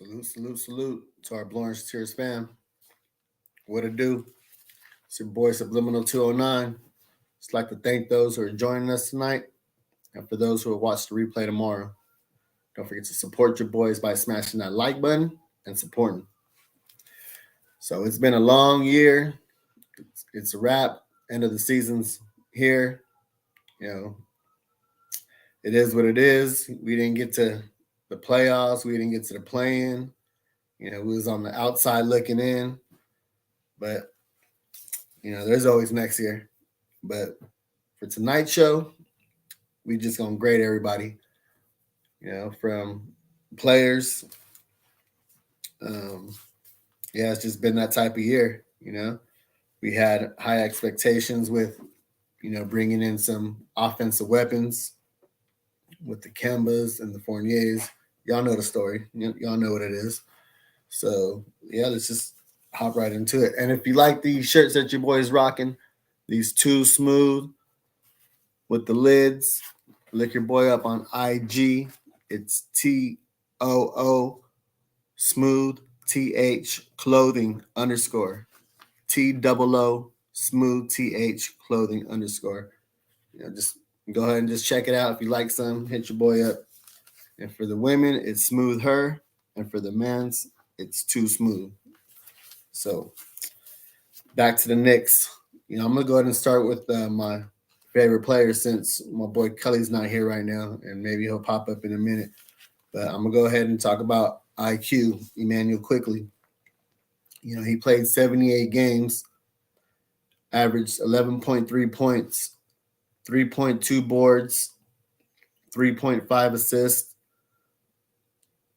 Salute, salute, salute to our Blorange Tears fam. What it do? It's your boy Subliminal 209. Just like to thank those who are joining us tonight and for those who will watch the replay tomorrow. Don't forget to support your boys by smashing that like button and supporting. So it's been a long year. It's a wrap. End of the season's here. You know, it is what it is. We didn't get to the playoffs. We didn't get to the play-in. We was on the outside looking in. But, there's always next year. But for tonight's show, we just going to grade everybody, from players. It's just been that type of year, We had high expectations with, bringing in some offensive weapons with the Kembas and the Fourniers. Y'all know the story. Y'all know what it is. So, let's just hop right into it. And if you like these shirts that your boy is rocking, these Too Smooth with the lids, look your boy up on IG. It's TOO Smooth TH Clothing _ TOO Smooth TH Clothing _ Just go ahead and just check it out. If you like some, hit your boy up. And for the women, it's Smooth Her. And for the men's, it's Too Smooth. So back to the Knicks. I'm going to go ahead and start with my favorite player since my boy Kelly's not here right now, and maybe he'll pop up in a minute. But I'm going to go ahead and talk about IQ, Emmanuel Quickley. He played 78 games, averaged 11.3 points, 3.2 boards, 3.5 assists,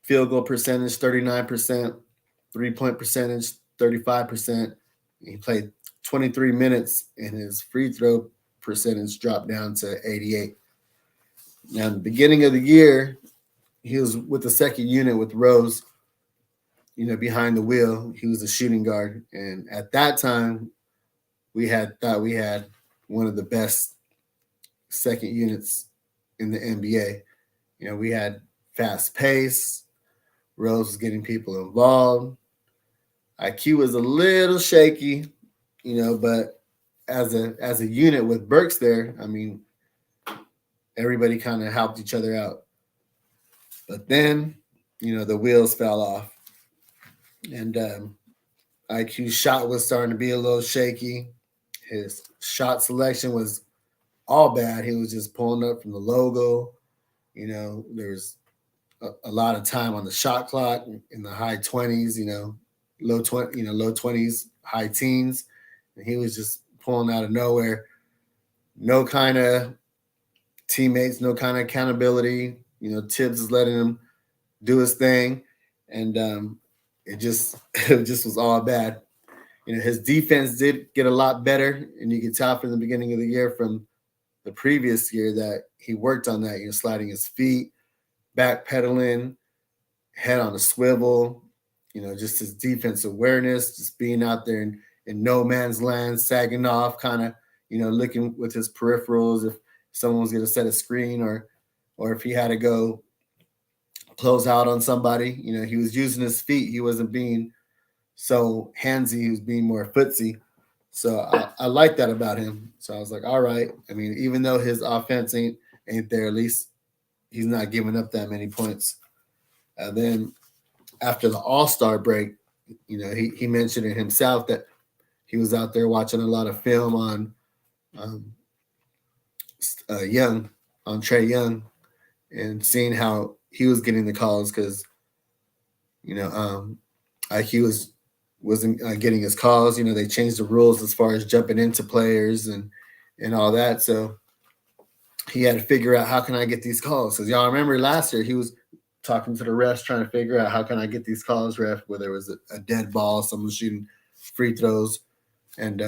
field goal percentage 39%, 3-point percentage 35%. He played 23 minutes, and his free throw percentage dropped down to 88. Now, in the beginning of the year, he was with the second unit with Rose, behind the wheel. He was a shooting guard. And at that time, we thought we had one of the best second units in the NBA. We had fast pace. Rose was getting people involved. IQ was a little shaky, but as a unit with Burks there, everybody kind of helped each other out. But then, the wheels fell off. And IQ's shot was starting to be a little shaky. His shot selection was all bad. He was just pulling up from the logo. There's a lot of time on the shot clock in the high 20s, low 20s, high teens. And he was just pulling out of nowhere. No kind of teammates, no kind of accountability. Tibbs is letting him do his thing. And it just was all bad. His defense did get a lot better. And you could tell from the beginning of the year from the previous year that he worked on that, sliding his feet, backpedaling, head on a swivel, just his defense awareness, just being out there in no man's land, sagging off, kind of, looking with his peripherals if someone was going to set a screen or if he had to go close out on somebody. He was using his feet. He wasn't being so handsy. He was being more footsie. So I like that about him. So I was like, all right. Even though his offense ain't there, at least he's not giving up that many points. And then after the All-Star break, he mentioned it himself that he was out there watching a lot of film on Trae Young, and seeing how he was getting the calls because, IQ wasn't getting his calls. They changed the rules as far as jumping into players and all that. So he had to figure out, how can I get these calls? Because y'all remember last year he was talking to the refs trying to figure out, how can I get these calls, ref, where there was a dead ball, someone shooting free throws. And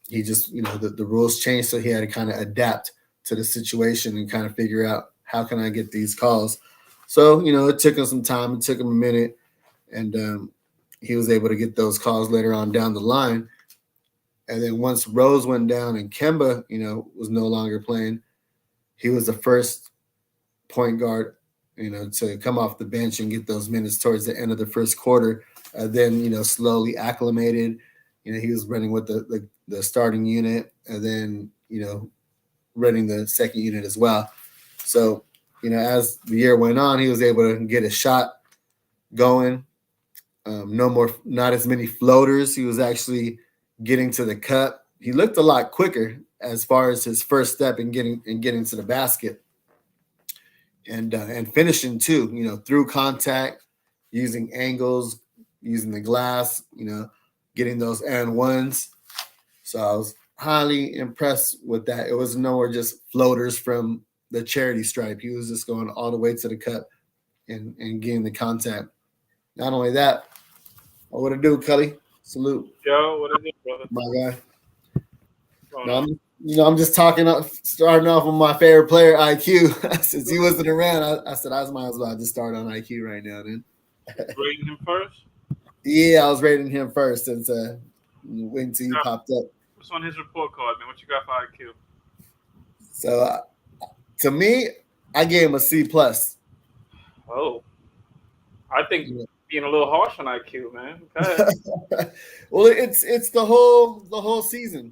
he just, the rules changed, so he had to kind of adapt to the situation and kind of figure out, how can I get these calls? So, it took him some time. It took him a minute. And he was able to get those calls later on down the line. And then once Rose went down and Kemba, was no longer playing, he was the first point guard to come off the bench and get those minutes towards the end of the first quarter. Then slowly acclimated. He was running with the starting unit, and then running the second unit as well. So as the year went on, he was able to get a shot going. Not as many floaters. He was actually getting to the cup. He looked a lot quicker as far as his first step in getting to the basket, and finishing too. Through contact, using angles, using the glass. Getting those and ones. So I was highly impressed with that. It was nowhere just floaters from the charity stripe. He was just going all the way to the cup and getting the contact. Not only that, what it do, Cully? Salute. Yo, what is it, brother? My guy. No, I'm just starting off with my favorite player, IQ. Since he wasn't around, I said I might as well just start on IQ right now, then. Rating him first? Yeah, I was rating him first since waiting till you popped up. What's on his report card, man? What you got for IQ? So, to me, I gave him a C+. Oh, I think being a little harsh on IQ, man. Okay. Well, it's the whole season,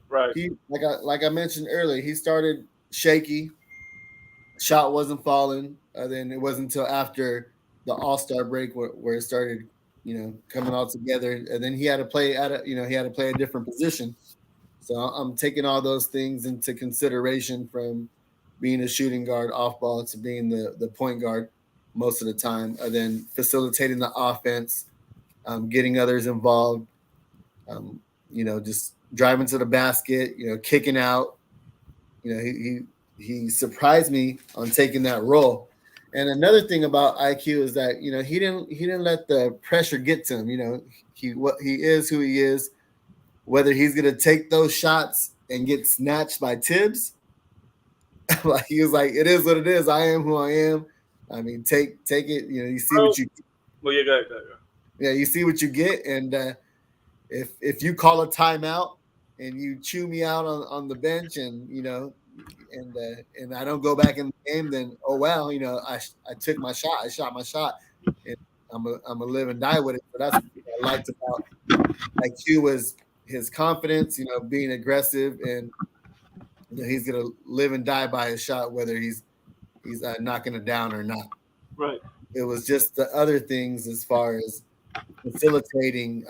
Right. He like I mentioned earlier, he started shaky. Shot wasn't falling. Then it wasn't until after the All-Star break where it started, coming all together. And then he had to play a different position. So I'm taking all those things into consideration, from being a shooting guard off ball to being the point guard most of the time, and then facilitating the offense, getting others involved, just driving to the basket, kicking out. He surprised me on taking that role. And another thing about IQ is that he didn't let the pressure get to him. He is who he is. Whether he's gonna take those shots and get snatched by Tibbs, like he was like, it is what it is. I am who I am. I mean, take it. You see what you. Well, you got. Yeah, you see what you get, and if you call a timeout and you chew me out on the bench, and and I don't go back in the game, then oh well, I took my shot. I shot my shot, and I'm a live and die with it. So that's what I liked about IQ was his confidence, being aggressive, and he's gonna live and die by his shot, whether he's knocking it down or not. Right. It was just the other things as far as facilitating,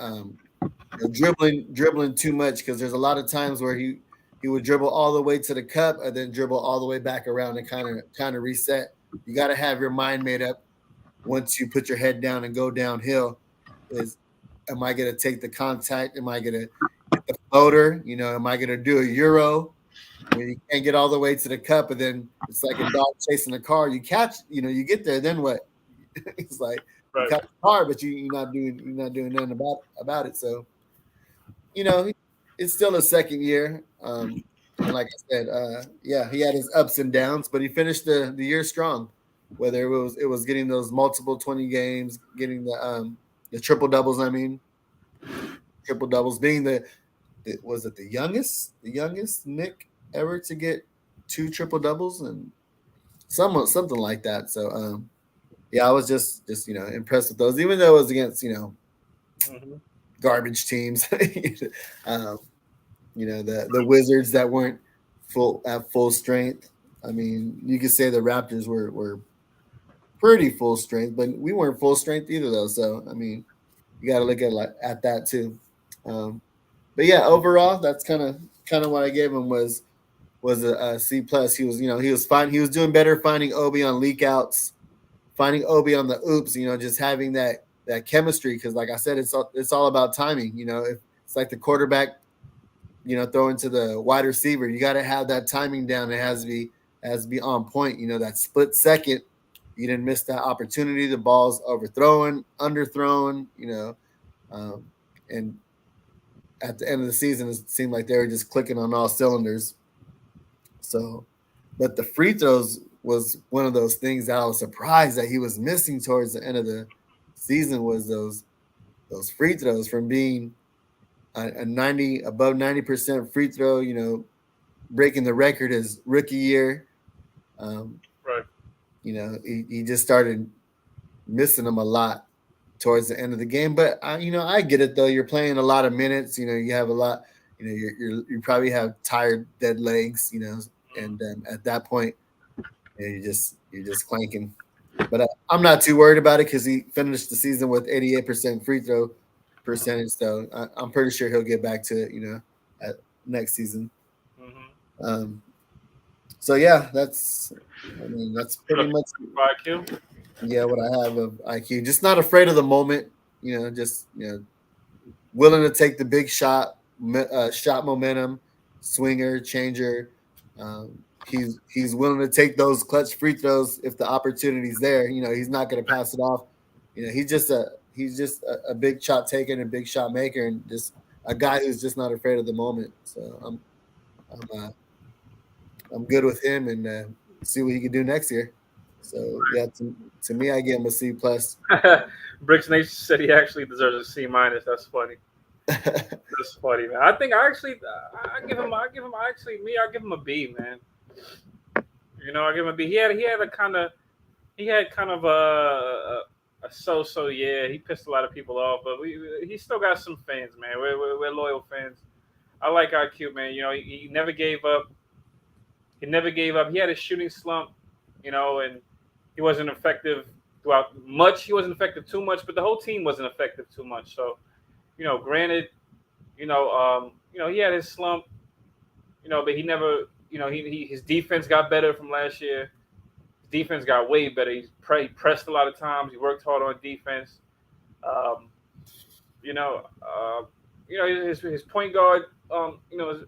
dribbling too much, because there's a lot of times where he would dribble all the way to the cup and then dribble all the way back around and kind of reset. You got to have your mind made up once you put your head down and go downhill. Am I going to take the contact? Am I going to hit the floater? Am I going to do a Euro? You can't get all the way to the cup, and then it's like a dog chasing a car. You catch, you get there, then what? It's like you catch the car, but you're not doing nothing about it. So, it's still a second year. And like I said, he had his ups and downs, but he finished the year strong. Whether it was getting those multiple 20 games, getting the triple doubles. I mean, triple doubles, being the youngest Nick ever to get 2 triple doubles and something like that. So I was just impressed with those, even though it was against garbage teams. The Wizards that weren't at full strength. I mean, you could say the Raptors were pretty full strength, but we weren't full strength either, though. So I mean, you got to look at that too. But yeah, overall, that's kind of what I gave him was a C+. He was fine. He was doing better finding Obi on leak outs, finding Obi on the oops. Just having that chemistry, because like I said, it's all about timing. It's like the quarterback, throwing to the wide receiver. You got to have that timing down. It has to be on point. That split second, you didn't miss that opportunity. The ball's overthrown, underthrown. And at the end of the season, it seemed like they were just clicking on all cylinders. So, but the free throws was one of those things that I was surprised that he was missing towards the end of the season, was those free throws, from being a 90 above 90% free throw, breaking the record his rookie year. Right. he just started missing them a lot towards the end of the game. But I get it though. You're playing a lot of minutes. You have a lot. You probably have tired, dead legs. And at that point, you're just clanking. But I'm not too worried about it because he finished the season with 88% free throw percentage. So I'm pretty sure he'll get back to it. At next season. Mm-hmm. So yeah, that's pretty much IQ. yeah what I have of IQ. Just not afraid of the moment. Just willing to take the big shot, shot momentum, swinger, changer. He's willing to take those clutch free throws if the opportunity's there. He's not going to pass it off. He's just a big shot taker and a big shot maker, and just a guy who's just not afraid of the moment. So I'm good with him, and see what he can do next year. So yeah, to me, I give him a C plus. Bricks Nation said he actually deserves a C minus. That's funny. That's funny, man. I think I give him a B, man. I give him a B. He had kind of a so yeah. He pissed a lot of people off, but he still got some fans, man. We're loyal fans. I like IQ, man. He never gave up. He never gave up. He had a shooting slump, and he wasn't effective throughout much. He wasn't effective too much, but the whole team wasn't effective too much. So, granted, he had his slump, but he never, his defense got better from last year. His defense got way better. He pressed a lot of times. He worked hard on defense. His point guard,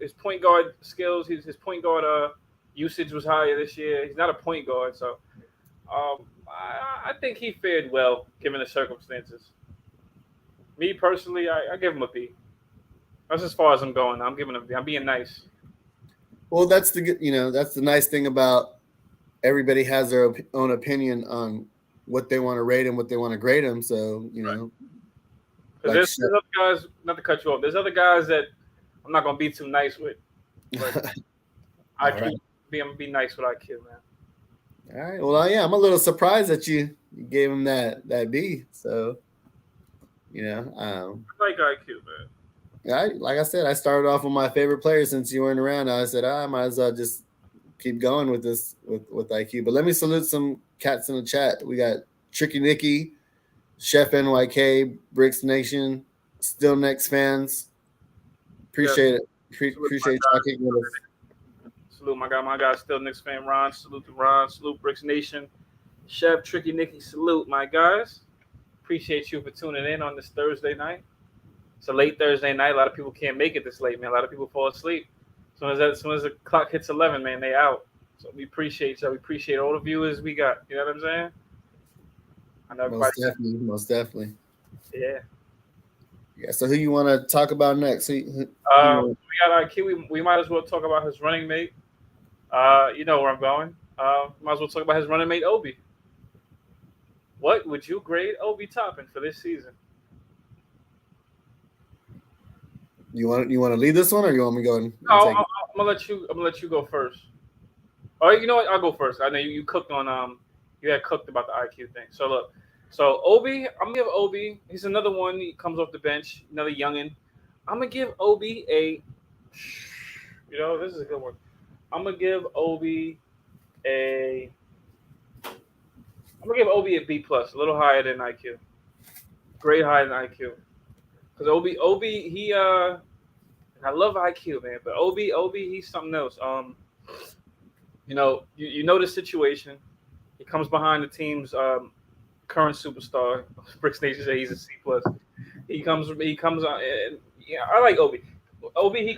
his point guard skills, his point guard usage was higher this year. He's not a point guard, so I think he fared well given the circumstances. Me personally, I give him a B. That's as far as I'm going. I'm giving him a B. I'm being nice. Well, that's the nice thing about everybody has their own opinion on what they want to rate him, what they want to grade him. So Like there's other guys, not to cut you off. There's other guys that I'm not gonna be too nice with. But I can be nice with IQ, man. All right. Well, yeah, I'm a little surprised that you gave him that B. So, I like IQ, man. Like I said, I started off with my favorite player since you weren't around. I said I might as well just keep going with this with IQ. But let me salute some cats in the chat. We got Tricky Nicky, Chef NYK, Bricks Nation, Still Knicks fans. Appreciate it. Appreciate talking with us. Salute my guy, Still Knicks fan Ron. Salute to Ron. Salute Bricks Nation. Chef Tricky Nicky, salute my guys. Appreciate you for tuning in on this Thursday night. It's a late Thursday night. A lot of people can't make it this late, man. A lot of people fall asleep. As soon as the clock hits 11, man, they out. So we appreciate you. We appreciate all the viewers we got. You know what I'm saying? I know most definitely. Yeah. Yeah. So who you want to talk about next? We got IQ. We might as well talk about his running mate. You know where I'm going. Might as well talk about his running mate, Obi. What would you grade Obi Toppin for this season? You want to lead this one, or you want me to go? No, I'm gonna let you go first. Oh, you know what? I'll go first. I know you cooked on you had cooked about the IQ thing. So look, Obi, I'm gonna give Obi. He's another one. He comes off the bench, another youngin. I'm gonna give Obi this is a good one. I'm gonna give Obi a B plus, a little higher than IQ. Grade higher than IQ. Because Obi, he I love IQ, man, but Obi, he's something else. You know the situation. He comes behind the team's current superstar. Bricks Nation says he's a C plus. He comes. Yeah, I like Obi. Obi, he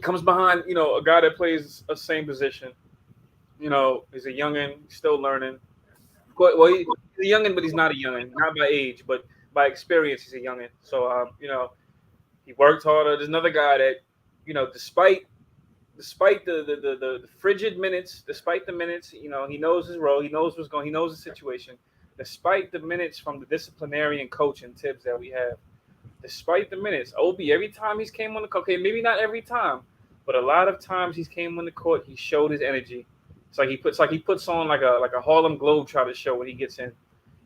comes behind. A guy that plays a same position. He's a youngin, still learning. Well, he's a youngin, but he's not a youngin. Not by age, but by experience, he's a youngin. So, he worked harder. There's another guy that, despite the frigid minutes, despite the minutes, he knows his role. He knows what's going. He knows the situation. Despite the minutes from the disciplinarian coach and Tibbs that we have, despite the minutes, Obi, every time he's came on the court, okay, maybe not every time, but a lot of times he's came on the court, he showed his energy. It's like he puts on like a Harlem Globetrotter show when he gets in.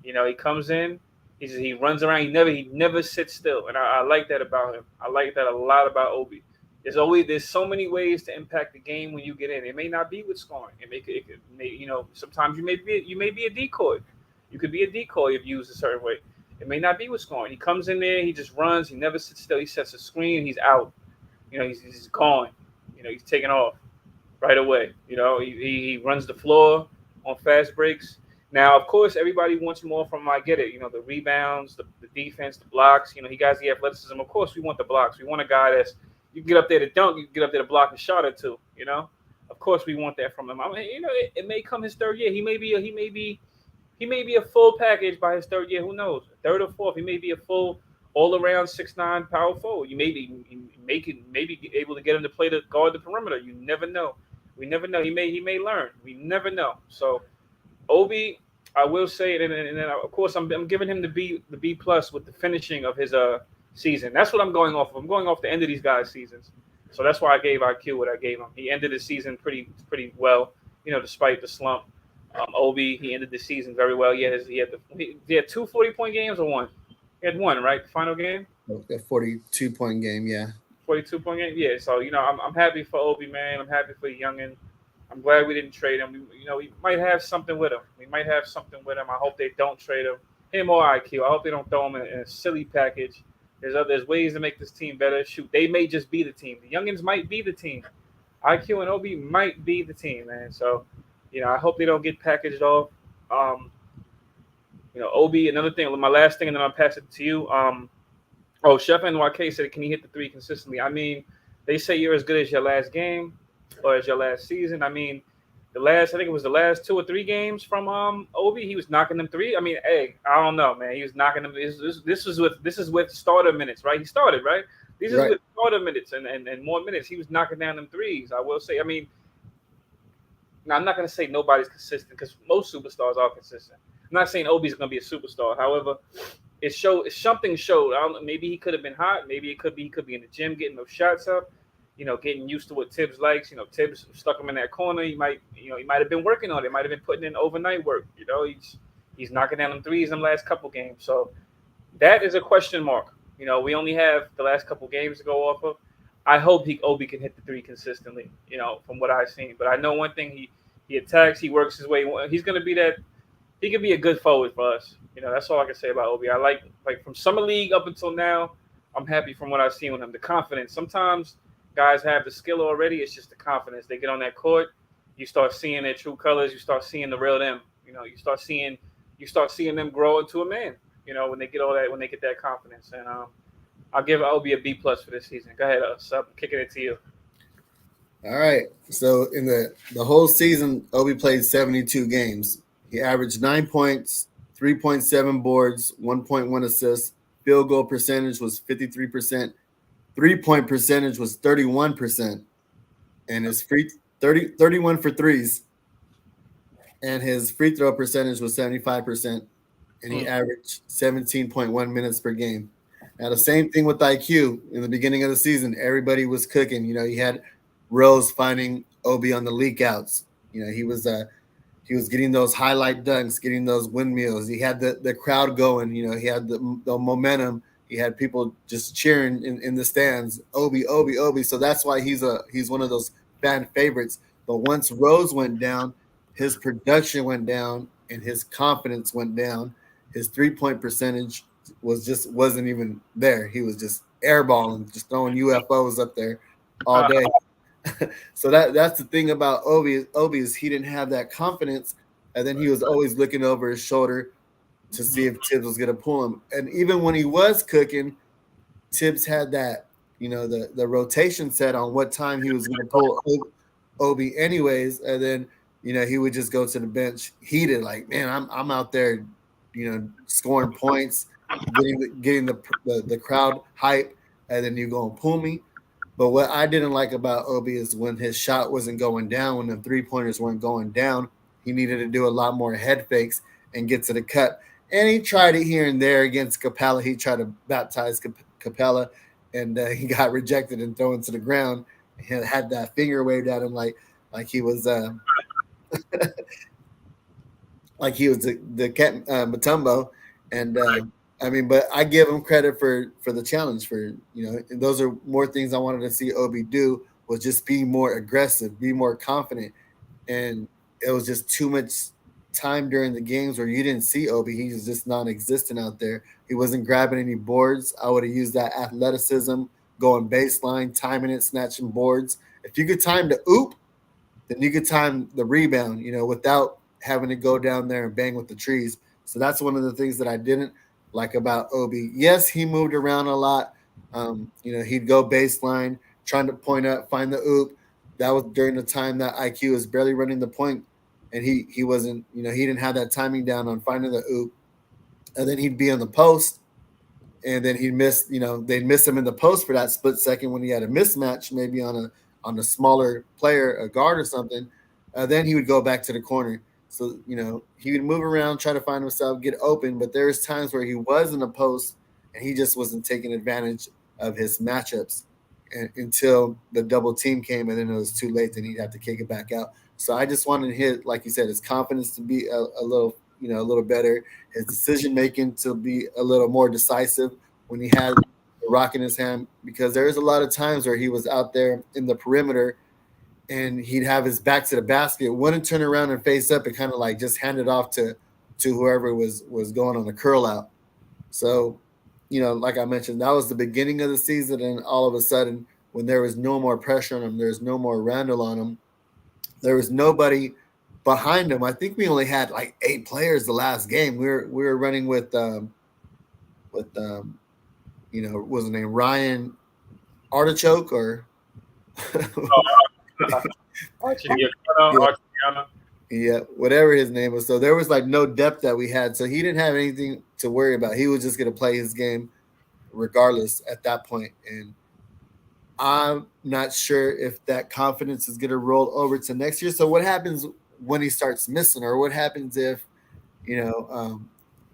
He comes in, he runs around. He never sits still, and I like that about him. I like that a lot about Obi. There's so many ways to impact the game when you get in. It may not be with scoring. Sometimes you may be a decoy. You could be a decoy if used a certain way. It may not be with scoring. He comes in there, he just runs. He never sits still. He sets a screen. He's out. He's gone. He's taking off right away. He runs the floor on fast breaks. Now, of course, everybody wants more from him. I get it. The rebounds, the defense, the blocks. He got the athleticism. Of course, we want the blocks. We want a guy that's you can get up there to dunk, you can get up there to block a shot or two. Of course, we want that from him. I mean, it may come his third year. He may be a full package by his third year. Who knows? Third or fourth, he may be a full all-around 6'9" power forward. You may be able to get him to play the guard the perimeter. You never know. We never know. He may learn. We never know. So Obi, I will say it, and then of course I'm giving him the B plus with the finishing of his season. That's what I'm going off of. I'm going off the end of these guys' seasons. So that's why I gave IQ what I gave him. He ended the season pretty well, despite the slump. Obi, he ended the season very well. He had two 40-point games or one? He had one, right? The final game? A 42-point game, yeah. 42-point game? Yeah. So, I'm happy for Obi, man. I'm happy for the youngin. I'm glad we didn't trade him. We might have something with him. I hope they don't trade him or IQ. I hope they don't throw him in a silly package. There's ways to make this team better. Shoot, they may just be the team. The youngins might be the team. IQ and Obi might be the team, man. So, I hope they don't get packaged off. Obi, another thing, my last thing, and then I'll pass it to you. Chef NYK said, can he hit the three consistently? I mean, they say you're as good as your last game or as your last season. I mean, I think it was the last 2 or 3 games from Obi, he was knocking them three. I mean, hey, I don't know, man. He was knocking them. This is with starter minutes, right? He started, right? These are with starter minutes and more minutes. He was knocking down them threes. I will say, I mean, now I'm not going to say nobody's consistent because most superstars are consistent. I'm not saying Obi's going to be a superstar. However, something showed. I don't know, maybe he could have been hot. Maybe he could be in the gym getting those shots up. Getting used to what Tibbs likes. Tibbs stuck him in that corner. He might have been working on it. Might have been putting in overnight work. He's knocking down them threes in the last couple games. So that is a question mark. We only have the last couple games to go off of. I hope Obi can hit the three consistently. From what I've seen. But I know one thing: he attacks. He works his way. He's going to be that. He could be a good forward for us. That's all I can say about Obi. I like from summer league up until now. I'm happy from what I've seen with him. The confidence. Sometimes guys have the skill already. It's just the confidence. They get on that court, you start seeing their true colors. You start seeing the real them. You start seeing them grow into a man. When they get all that, when they get that confidence. And I'll give Obi a B plus for this season. Go ahead, I'm kicking it to you. All right. So in the whole season, Obi played 72 games. He averaged 9 points, 3.7 boards, 1.1 assists. Field goal percentage was 53%. 3-point percentage was 31%, and his 31 for threes, and his free throw percentage was 75%, and he averaged 17.1 minutes per game. Now the same thing with IQ. In the beginning of the season, everybody was cooking. You had Rose finding Obi on the leak outs. He was getting those highlight dunks, getting those windmills. He had the crowd going. He had the momentum. He had people just cheering in the stands, Obi, Obi, Obi. So that's why he's one of those fan favorites. But once Rose went down, his production went down and his confidence went down. His 3-point percentage wasn't even there. He was just airballing, just throwing UFOs up there all day. So that's the thing about Obi is he didn't have that confidence, and then he was always looking over his shoulder to see if Tibbs was going to pull him. And even when he was cooking, Tibbs had that, the rotation set on what time he was going to pull Obi anyways. And then, he would just go to the bench heated, like, man, I'm out there, scoring points, getting the crowd hype, and then you go and pull me. But what I didn't like about Obi is when his shot wasn't going down, when the three-pointers weren't going down, he needed to do a lot more head fakes and get to the cut. And he tried it here and there against Capella. He tried to baptize Capella, and he got rejected and thrown to the ground. He had that finger waved at him like he was like he was the Matumbo, and I mean, but I give him credit for the challenge. For and those are more things I wanted to see Obi do, was just be more aggressive, be more confident, and it was just too much time during the games where you didn't see Obi. He was just non-existent out there. He wasn't grabbing any boards. I would have used that athleticism, going baseline, timing it, snatching boards. If you could time the oop, then you could time the rebound, without having to go down there and bang with the trees. So that's one of the things that I didn't like about Obi. Yes, he moved around a lot. He'd go baseline, trying to point up, find the oop. That was during the time that IQ was barely running the point, and he wasn't, he didn't have that timing down on finding the oop. And then he'd be on the post, and then he'd miss, they'd miss him in the post for that split second when he had a mismatch, maybe on a smaller player, a guard or something. Then he would go back to the corner. So, he would move around, try to find himself, get open. But there's times where he was in the post and he just wasn't taking advantage of his matchups until the double team came, and then it was too late. Then he'd have to kick it back out. So I just wanted his, like you said, his confidence to be a little, a little better, his decision making to be a little more decisive when he had the rock in his hand, because there's a lot of times where he was out there in the perimeter and he'd have his back to the basket, wouldn't turn around and face up, and kind of like just hand it off to whoever was going on the curl out. So, like I mentioned, that was the beginning of the season, and all of a sudden, when there was no more pressure on him, there's no more Randle on him, there was nobody behind him. I think we only had like 8 players the last game. We were running with was his name Ryan Artichoke or yeah, whatever his name was. So there was like no depth that we had. So he didn't have anything to worry about. He was just going to play his game regardless at that point. And I'm not sure if that confidence is going to roll over to next year. So what happens when he starts missing, or what happens if,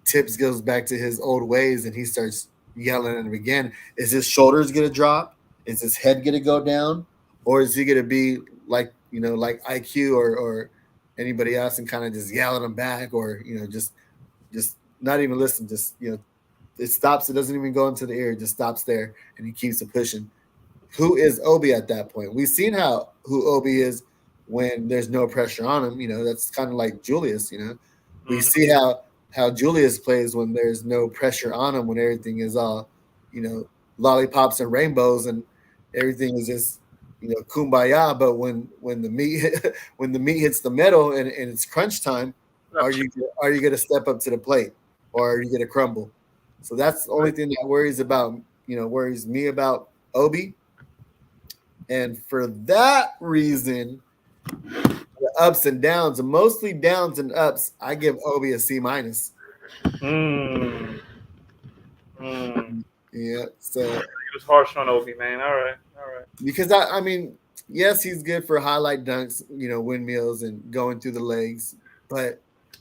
Tibbs goes back to his old ways and he starts yelling at him again? Is his shoulders going to drop? Is his head going to go down? Or is he going to be like, like IQ or anybody else and kind of just yell at him back, or, just not even listen, just, it stops. It doesn't even go into the ear. It just stops there and he keeps it pushing. Who is Obi at that point? We've seen who Obi is when there's no pressure on him. That's kind of like Julius, we see how Julius plays when there's no pressure on him, when everything is all, lollipops and rainbows and everything is just, kumbaya. But when the meat when the meat hits the metal and it's crunch time, are you going to step up to the plate, or are you going to crumble? So that's the only thing that worries me about Obi. And for that reason, the ups and downs, and mostly downs and ups, I give Obi a C-. Yeah, so it was harsh on Obi, man. All right. Because I mean, yes, he's good for highlight dunks, windmills and going through the legs, but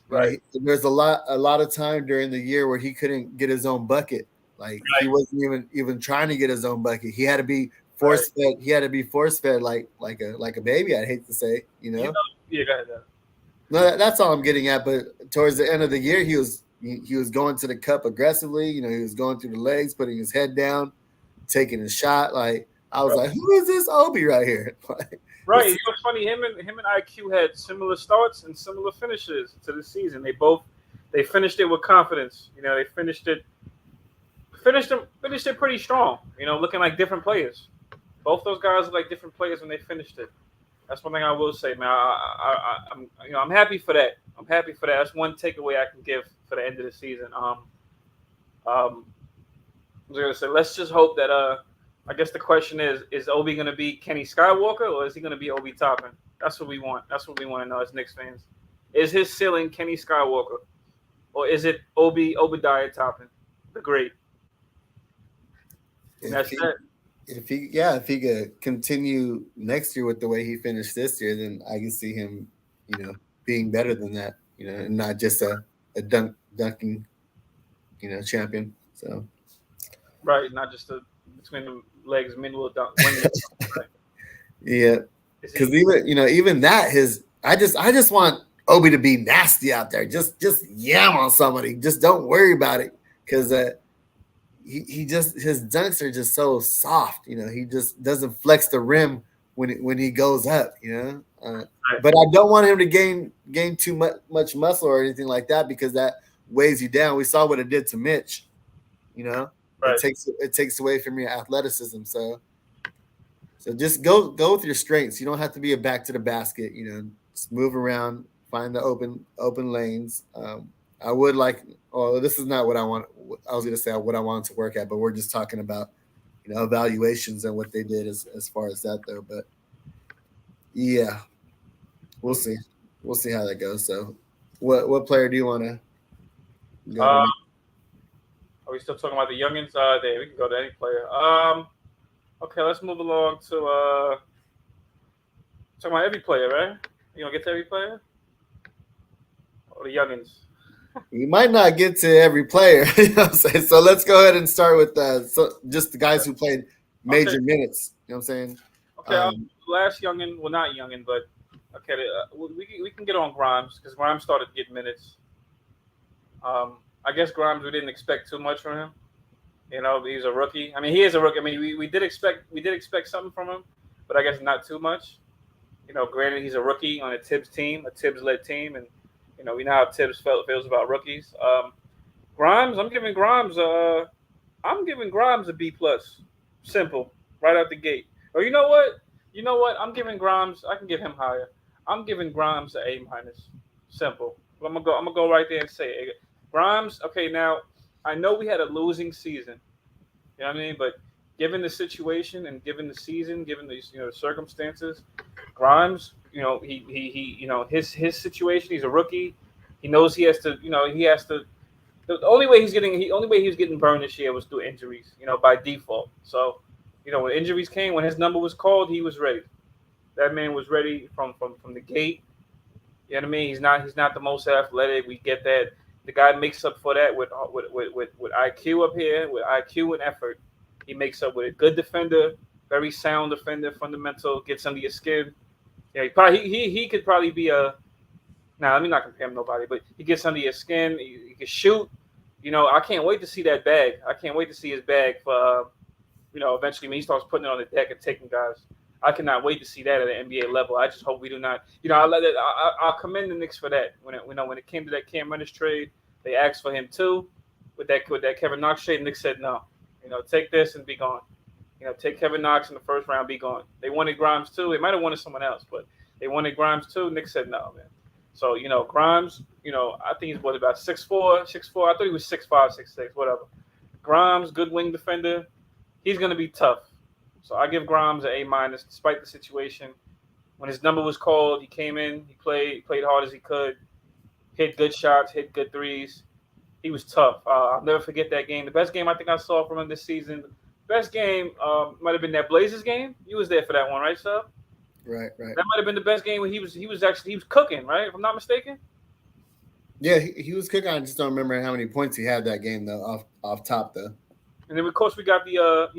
there's a lot of time during the year where he couldn't get his own bucket. Like he wasn't even trying to get his own bucket. He had to be force fed. He had to be force fed like a baby. I'd hate to say, Yeah, go ahead. No, that's all I'm getting at. But towards the end of the year, he was going to the cup aggressively. He was going through the legs, putting his head down, taking a shot. Like I was like, who is this Obi right here? Right. It was funny. Him and IQ had similar starts and similar finishes to the season. They finished it with confidence. They finished it pretty strong. Looking like different players. Both those guys look like different players when they finished it. That's one thing I will say, man. I'm happy for that. I'm happy for that. That's one takeaway I can give for the end of the season. I was gonna say, let's just hope that I guess the question is Obi gonna be Kenny Skywalker, or is he gonna be Obi Toppin? That's what we want. That's what we want to know as Knicks fans. Is his ceiling Kenny Skywalker, or is it Obadiah Toppin, the great? That's it. If he could continue next year with the way he finished this year, then I can see him, being better than that, and not just a dunking, champion. So right, not just between the legs, men will dunk. Right? Yeah, because even that I just want Obi to be nasty out there. Just yam on somebody. Just don't worry about it because he just his dunks are just so soft. He just doesn't flex the rim when he goes up. Right. But I don't want him to gain too much muscle or anything like that because that weighs you down. We saw what it did to Mitch. Right. It takes away from your athleticism. So just go with your strengths. You don't have to be a back to the basket. Just move around, find the open lanes. I would like. Oh, this is not what I want. I was going to say what I wanted to work at, but we're just talking about evaluations and what they did as far as that though. But yeah, we'll see. We'll see how that goes. So, what player do you want to go to? Are we still talking about the youngins? There, we can go to any player. Okay, let's move along to talking about every player, right? You gonna get to every player? Or the youngins? You might not get to every player, what I'm saying? So let's go ahead and start with just the guys who played major minutes. You know what I'm saying? Okay, last youngin, well not youngin, but okay, we can get on Grimes because Grimes started to get minutes. I guess Grimes we didn't expect too much from him. He's a rookie. I mean, he is a rookie. I mean, we did expect something from him, but I guess not too much. Granted, he's a rookie on a Tibbs team, a Tibbs-led team, and we know how Tibbs feels about rookies. Grimes, I'm giving Grimes a B plus. Simple, right out the gate. Or you know what? I'm giving Grimes. I can give him higher. I'm giving Grimes an A minus. Simple. I'm gonna go right there and say it. Grimes. Okay, now I know we had a losing season. You know what I mean? But given the situation and given the season, given the circumstances, Grimes, his situation. He's a rookie. He knows he has to. The only way he was getting burned this year was through injuries. By default. So, when injuries came, when his number was called, he was ready. That man was ready from the gate. You know what I mean? He's not the most athletic. We get that. The guy makes up for that with IQ up here, with IQ and effort. He makes up with a good defender, very sound defender, fundamental, gets under your skin. Yeah, he could probably be a. Now, let me not compare him to nobody, but he gets under your skin. He can shoot. I can't wait to see that bag. I can't wait to see his bag for, eventually when he starts putting it on the deck and taking guys. I cannot wait to see that at an NBA level. I just hope we do not. I'll commend the Knicks for that. When it came to that Cam Reddish trade, they asked for him too. With that Kevin Knox trade, Knicks said no. Take this and be gone. Take Kevin Knox in the first round, be gone. They wanted Grimes too. They might have wanted someone else, but they wanted Grimes too. Knicks said no, man. So Grimes, I think he's about 6'4", 6'4". I thought he was 6'5", 6'6", whatever. Grimes, good wing defender. He's gonna be tough. So I give Grimes an A minus, despite the situation. When his number was called, he came in, he played hard as he could, hit good shots, hit good threes. He was tough. I'll never forget that game. The best game I think I saw from him this season. Best game might have been that Blazers game. You was there for that one, right, sir? Right. That might have been the best game when he was cooking, right? If I'm not mistaken. Yeah, he was cooking. I just don't remember how many points he had that game though, off top though. And then of course we got the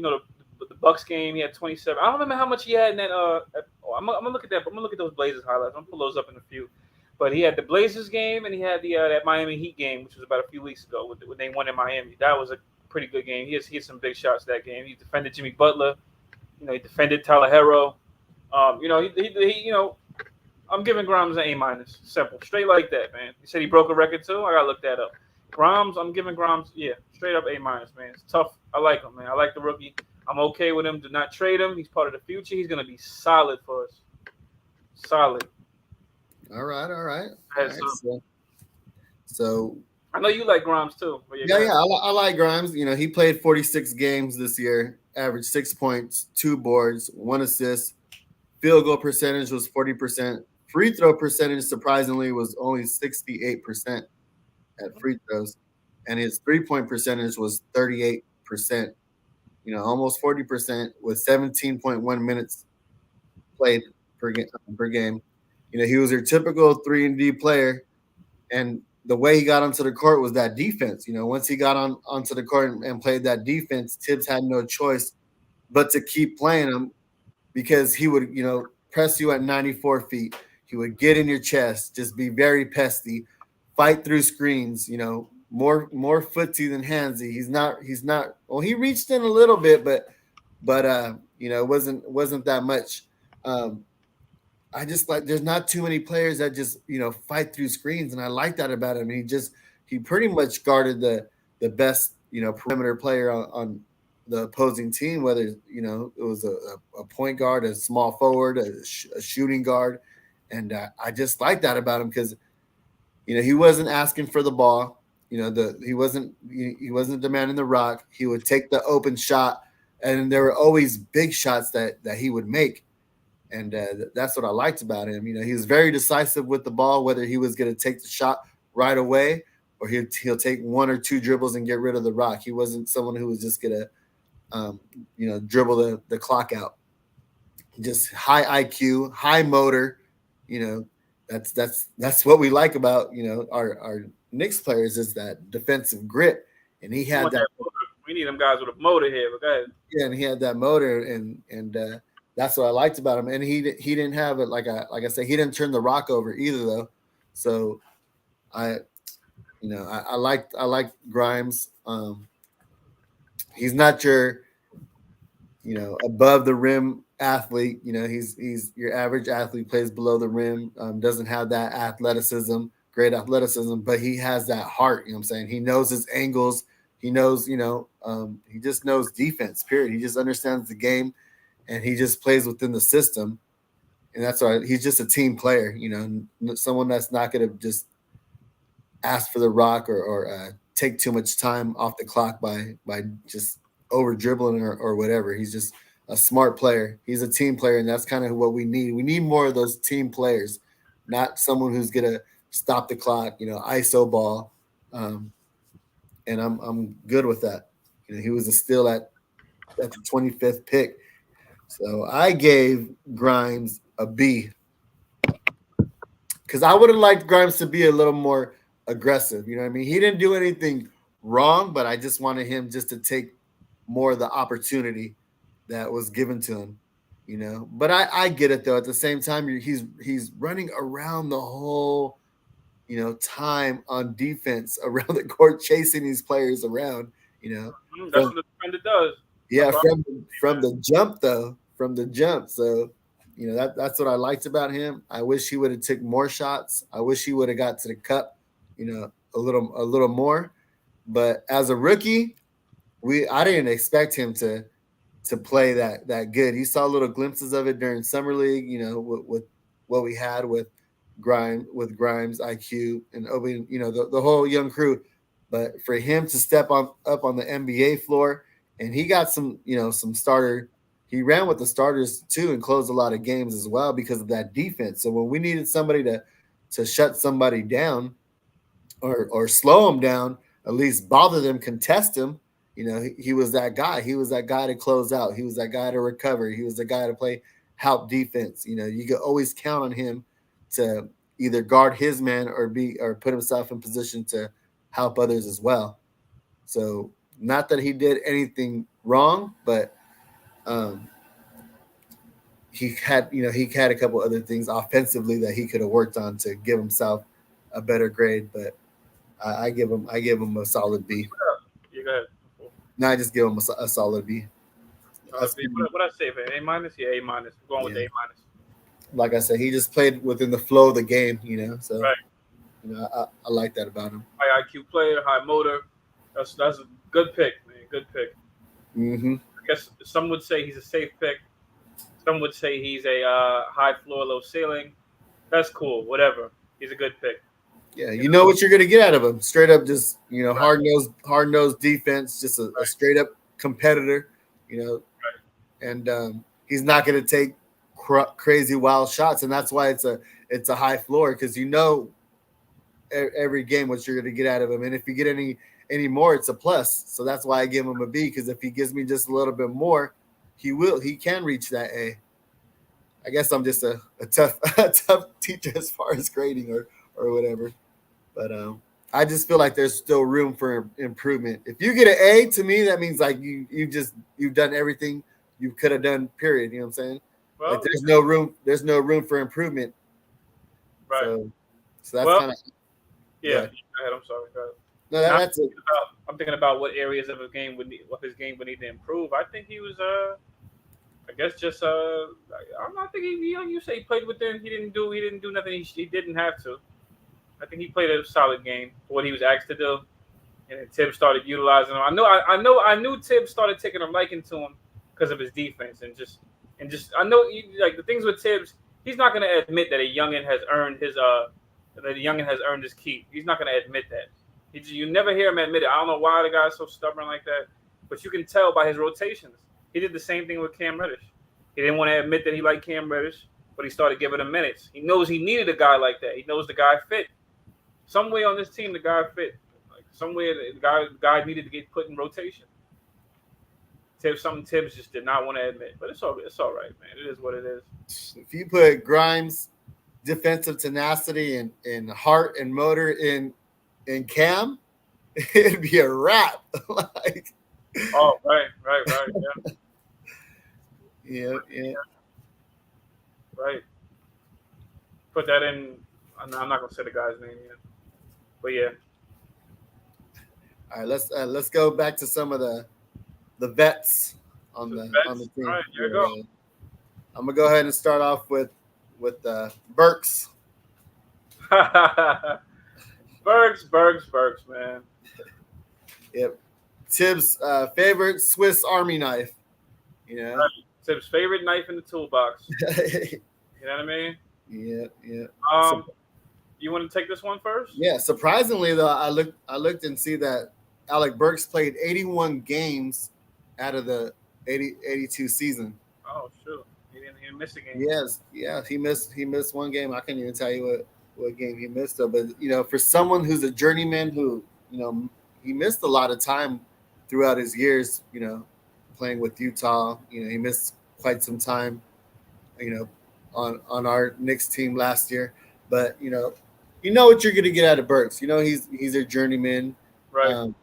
the Bucks game. He had 27. I don't remember how much he had in that. I'm gonna look at that. I'm gonna look at those Blazers highlights. I'm gonna pull those up in a few. But he had the Blazers game and he had the that Miami Heat game, which was about a few weeks ago when they won in Miami. That was a pretty good game. He hit some big shots that game. He defended Jimmy Butler. He defended Tyler Herro. I'm giving Grimes an A minus. Simple, straight like that, man. He said he broke a record too. I gotta look that up. Grimes, I'm giving Grimes, straight up A minus, man. It's tough. I like him, man. I like the rookie. I'm okay with him. Do not trade him. He's part of the future. He's gonna be solid for us. Solid. All right. So I know you like Grimes too. I like Grimes. He played 46 games this year, averaged 6 points, 2 boards, 1 assist. Field goal percentage was 40%. Free throw percentage, surprisingly, was only 68% at free throws. And his three-point percentage was 38%. Almost 40% with 17.1 minutes played per game. He was your typical 3-and-D player. And the way he got onto the court was that defense. Once he got onto the court and played that defense, Tibbs had no choice but to keep playing him because he would, press you at 94 feet. He would get in your chest, just be very pesty, fight through screens. More footsie than handsy. He's not. Well, he reached in a little bit, but it wasn't that much. I just like there's not too many players that just fight through screens, and I like that about him. He pretty much guarded the best perimeter player on the opposing team, whether it was a point guard, a small forward, a shooting guard, and I just like that about him because he wasn't asking for the ball. He wasn't demanding the rock. He would take the open shot, and there were always big shots that he would make. And that's what I liked about him. He was very decisive with the ball, whether he was going to take the shot right away or he'll take one or two dribbles and get rid of the rock. He wasn't someone who was just going to, dribble the clock out. Just high IQ, high motor. That's what we like about our Knicks players is that defensive grit, and he had that. We need them guys with a motor here. But go ahead. Yeah, and he had that motor, and that's what I liked about him. And he didn't have it like I said, he didn't turn the rock over either though. So I like Grimes. He's not your above the rim athlete. He's your average athlete, plays below the rim, doesn't have that great athleticism, but he has that heart. I'm saying? He knows his angles. He knows, he just knows defense, period. He just understands the game. And he just plays within the system, and that's why he's just a team player. Someone that's not going to just ask for the rock or take too much time off the clock by just over dribbling or whatever. He's just a smart player. He's a team player, and that's kind of what we need. We need more of those team players, not someone who's going to stop the clock. ISO ball, and I'm good with that. He was a steal at the 25th pick. So I gave Grimes a B because I would have liked Grimes to be a little more aggressive. You know what I mean? He didn't do anything wrong, but I just wanted him just to take more of the opportunity that was given to him. But I get it though. At the same time, he's running around the whole time on defense around the court, chasing these players around. That's what the defender does. Yeah, from the jump though. From the jump. So, that's what I liked about him. I wish he would have took more shots. I wish he would have got to the cup, a little more. But as a rookie, I didn't expect him to play that good. He saw little glimpses of it during summer league, with what we had with Grimes, IQ, and Obi, the whole young crew. But for him to step up on the NBA floor, and he got some starter. He ran with the starters too and closed a lot of games as well because of that defense. So when we needed somebody to shut somebody down or slow them down, at least bother them, contest them, he was that guy. He was that guy to close out. He was that guy to recover. He was the guy to play help defense. You could always count on him to either guard his man or put himself in position to help others as well. So not that he did anything wrong, but he had a couple other things offensively that he could have worked on to give himself a better grade. But I give him a solid B. You got. No, I just give him a solid B. What I say, man? A minus? Yeah, A minus. I'm going with A minus. Like I said, he just played within the flow of the game, So right. I like that about him. High IQ player, high motor. That's a good pick, man. Good pick. Mm-hmm. I guess some would say he's a safe pick. Some would say he's a high floor, low ceiling. That's cool. Whatever. He's a good pick. Yeah, you know what you're gonna get out of him. Straight up, just hard nosed defense. Just a straight up competitor. Right. And he's not gonna take crazy wild shots, and that's why it's a high floor because every game what you're gonna get out of him, and if you get any more, it's a plus. So that's why I give him a B because if he gives me just a little bit more, he can reach that A. I guess I'm just a tough teacher as far as grading or whatever. But I just feel like there's still room for improvement. If you get an A, to me, that means like you've done everything you could have done, period. You know what I'm saying? Well, like there's no room for improvement So that's well, kind of yeah. Go ahead. I'm sorry. Go ahead. no. Now, That's it. I'm thinking about what areas of his game would need to improve. I think he was I guess just I'm not thinking you say he played within. He didn't do nothing. He didn't have to. I think he played a solid game for what he was asked to do, and then Tibbs started utilizing him. I knew Tibbs started taking a liking to him because of his defense and just I know like the things with Tibbs. He's not going to admit that a youngin has earned his keep. He's not going to admit that. You never hear him admit it. I don't know why the guy's so stubborn like that, but you can tell by his rotations. He did the same thing with Cam Reddish. He didn't want to admit that he liked Cam Reddish, but he started giving him minutes. He knows he needed a guy like that. He knows the guy fit. Some way on this team, the guy fit. Like somewhere, the guy needed to get put in rotation. Tibbs just did not want to admit, but it's all right, man. It is what it is. If you put Grimes' defensive tenacity and heart and motor in Cam, it'd be a wrap. Like, oh, right, yeah. Yeah. Right. Put that in. I'm not gonna say the guy's name yet, but yeah. All right, let's go back to some of the vets on the team. All right, here we go. I'm gonna go ahead and start off with Burks. Burks, man. Yep. Tibbs' favorite Swiss Army knife. You know. Right. Tibbs' favorite knife in the toolbox. You know what I mean? Yeah. You want to take this one first? Yeah. Surprisingly, though, I looked and see that Alec Burks played 81 games out of the 82 season. Oh, shoot. He didn't miss a game. Yes. Yeah. He missed one game. I can't even tell you what game he missed, though. But, for someone who's a journeyman who, he missed a lot of time throughout his years, playing with Utah. He missed quite some time, on our Knicks team last year. But, you know what you're going to get out of Burks. He's a journeyman. Right.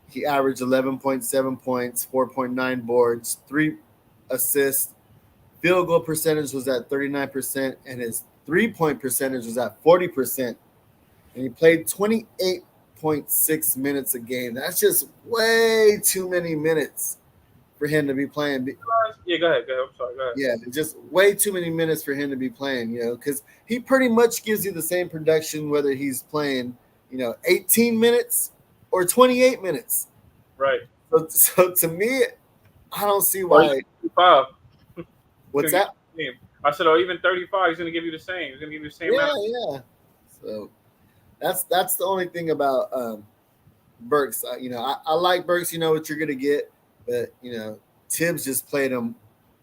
He averaged 11.7 points, 4.9 boards, 3 assists. Field goal percentage was at 39%, and his 3-point percentage was at 40%. And he played 28.6 minutes a game. That's just way too many minutes for him to be playing. Yeah, go ahead. I'm sorry. Go ahead. Yeah, just way too many minutes for him to be playing, because he pretty much gives you the same production whether he's playing, 18 minutes or 28 minutes. Right. So to me, I don't see why. 35. What's that? I said, even 35, he's going to give you the same. He's going to give you the same. Yeah. So that's the only thing about Burks. I like Burks. You know what you're going to get, but Tibbs just played him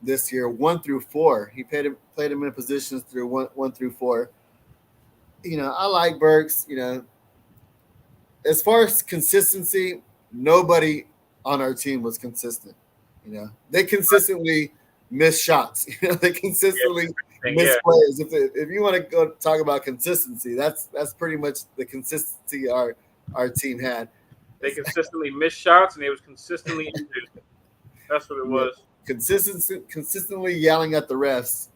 this year 1 through 4. He played him in positions through 1 through 4. I like Burks. As far as consistency, nobody on our team was consistent. They consistently miss shots. They consistently miss players. If you want to go talk about consistency, that's pretty much the consistency our team had. They consistently missed shots and they was consistently injured. That's what it was. Consistently yelling at the refs.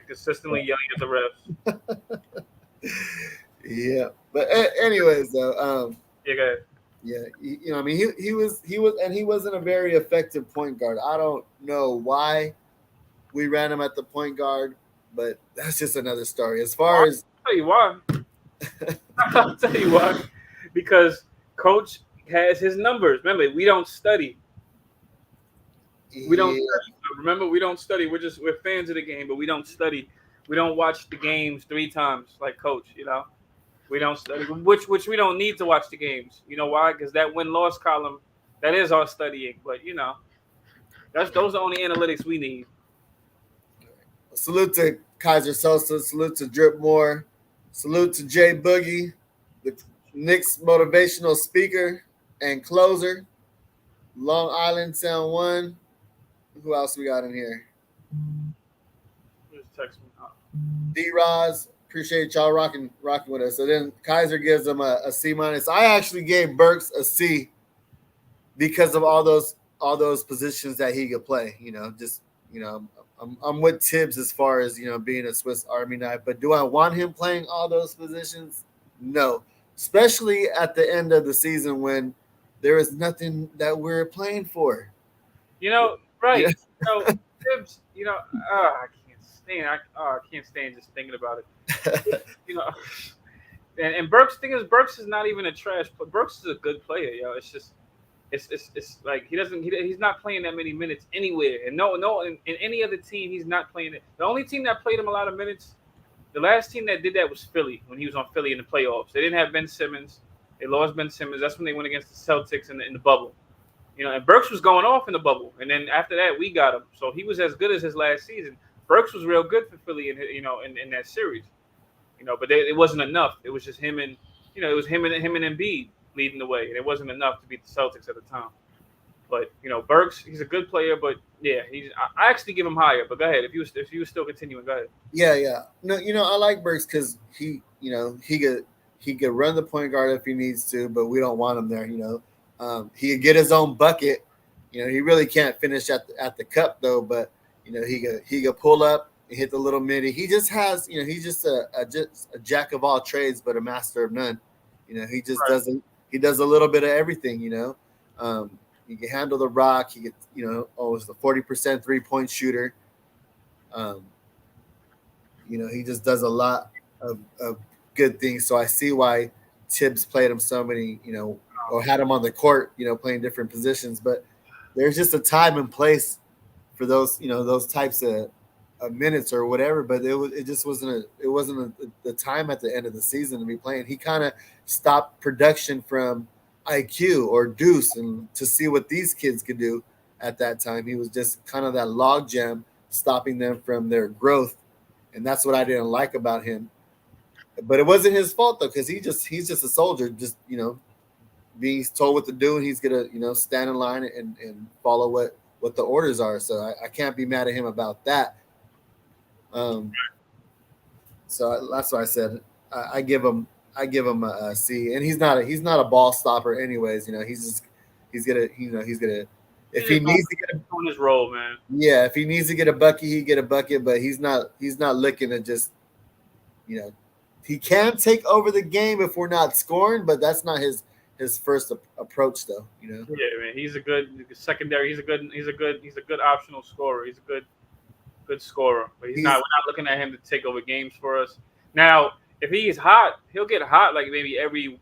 Consistently yelling at the refs. Yeah, but anyways, though, yeah, go ahead. Yeah, he wasn't a very effective point guard. I don't know why we ran him at the point guard, but that's just another story. As far as I'll tell you why, because Coach has his numbers. Remember, we don't study. We don't study. Remember, we don't study. We're fans of the game, but we don't study. We don't watch the games 3 times like Coach. We don't study, which we don't need to watch the games. You know why? Because that win-loss column, that is our studying. But those are the only analytics we need. Salute to Kaiser Sosa. Salute to Drip Moore. Salute to Jay Boogie, the Knicks motivational speaker and closer. Long Island Sound 1. Who else we got in here? Just text me. D-Roz. Appreciate y'all rocking with us. So then Kaiser gives them a C-. I actually gave Burks a C because of all those positions that he could play. I'm with Tibbs as far as being a Swiss Army knife, but do I want him playing all those positions? No, especially at the end of the season when there is nothing that we're playing for. Right? Yeah, Tibbs. I can't stand. I can't stand just thinking about it. You know, and Burks. Thing is, Burks is not even a trash. Burks is a good player, yo. It's just it's like he's not playing that many minutes anywhere, and no in any other team he's not playing it. The only team that played him a lot of minutes, the last team that did that was Philly when he was on Philly in the playoffs. They didn't have Ben Simmons. They lost Ben Simmons. That's when they went against the Celtics in the bubble. And Burks was going off in the bubble, and then after that we got him. So he was as good as his last season. Burks was real good for Philly in that series. But it wasn't enough. It was just him and it was him and Embiid leading the way, and it wasn't enough to beat the Celtics at the time. But Burks, he's a good player, but yeah, I actually give him higher. But go ahead, if you were still continuing, go ahead. yeah. No, I like Burks because he could run the point guard if he needs to, but we don't want him there. He could get his own bucket. He really can't finish at the cup though, but he could pull up and hit the little midi. He just has he's just a jack of all trades, but a master of none. He just doesn't. He does a little bit of everything. He can handle the rock. He gets is the 40% 3-point shooter. He just does a lot of good things. So I see why Tibbs played him so many, or had him on the court, playing different positions. But there's just a time and place for those, those types of minutes or whatever. But it just wasn't the time at the end of the season to be playing. He kind of stopped production from IQ or Deuce and to see what these kids could do at that time. He was just kind of that logjam stopping them from their growth. And that's what I didn't like about him. But it wasn't his fault though, because he's just a soldier, just being told what to do, and he's gonna stand in line and follow what the orders are. So I can't be mad at him about that. So that's why I said I give him a C, and he's not a ball stopper anyways. He's gonna if he needs to get on his role, man. Yeah, if he needs to get a bucket, he get a bucket, but he's not looking to just he can take over the game if we're not scoring, but that's not his first approach though. Yeah, man, he's a good secondary. He's a good optional scorer. He's a good scorer, but we're not looking at him to take over games for us. Now, if he's hot, he'll get hot like maybe every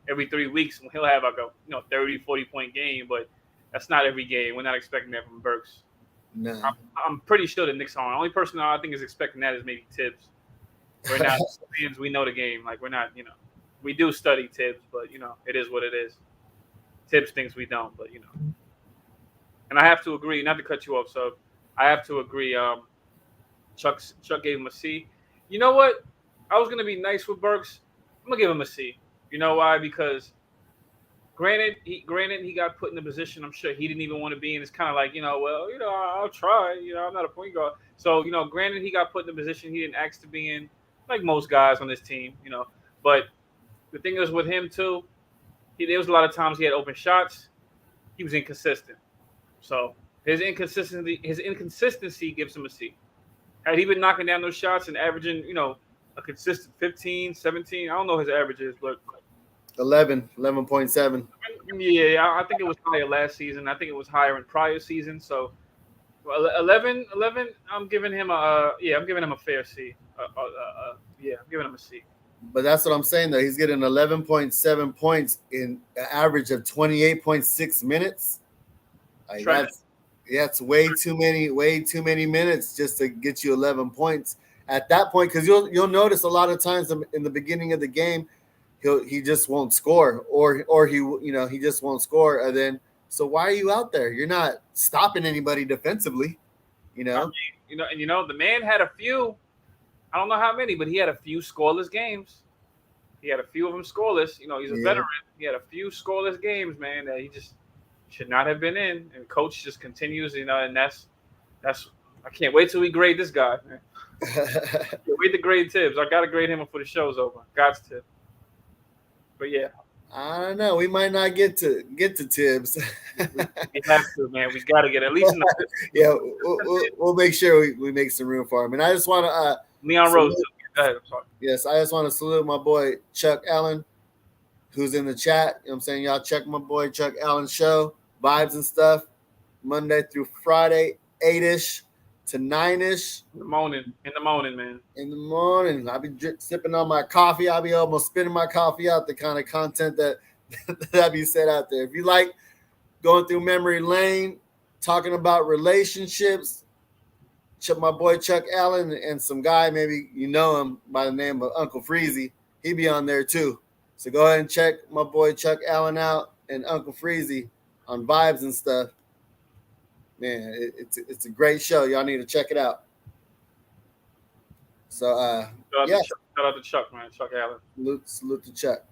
3 weeks, and he'll have like a 30, 40-point game, but that's not every game. We're not expecting that from Burks. No. I'm pretty sure the Knicks are. The only person I think is expecting that is maybe Tibbs. We're not fans. We know the game. Like, we're not, we do study Tibbs, but, it is what it is. Tibbs thinks we don't, but, And I have to agree, not to cut you off, so I have to agree. Chuck gave him a C. You know what? I was going to be nice with Burks. I'm going to give him a C. You know why? Because granted he got put in a position I'm sure he didn't even want to be in. It's kind of like, I'll try. I'm not a point guard. So, granted he got put in a position he didn't ask to be in, like most guys on this team, But the thing is with him too, there was a lot of times he had open shots. He was inconsistent. So his inconsistency gives him a C. Had he been knocking down those shots and averaging, a consistent 15, 17, I don't know his averages, but 11.7. Yeah, I think it was higher last season. I think it was higher in prior seasons. So 11, I'm giving him a fair C. I'm giving him a C. But that's what I'm saying though. He's getting 11.7 points in an average of 28.6 minutes. Like that's way too many minutes just to get you 11 points at that point. Because you'll notice a lot of times in the beginning of the game, he just won't score, or he just won't score. And then so why are you out there? You're not stopping anybody defensively, And the man had a few. I don't know how many, but he had a few scoreless games. He had a few of them scoreless. He's a veteran. He had a few scoreless games, man, that he just should not have been in. And coach just continues, and that's. I can't wait till we grade this guy, man. Wait to grade Tibbs. I gotta grade him before the show's over. Got to. But yeah, I don't know. We might not get to Tibbs. We have to, man. We got to get at least in the Yeah, we'll make sure we make some room for him. And I just want to Leon Rose. Go ahead. I'm sorry. yes, I just want to salute my boy Chuck Allen, who's in the chat. You know what I'm saying? Y'all check my boy Chuck Allen's show, Vibes and Stuff, Monday through Friday, 8-ish to 9-ish. In the morning, man. In the morning, I'll be sipping on my coffee. I'll be almost spitting my coffee out, the kind of content that be said out there. If you like going through memory lane, talking about relationships, check my boy Chuck Allen and some guy, maybe you know him by the name of Uncle Freezy. He be on there too. So go ahead and check my boy Chuck Allen out and Uncle Freezy on Vibes and Stuff. Man, it's a great show. Y'all need to check it out. So shout out to Chuck, man. Chuck Allen. Salute to Chuck.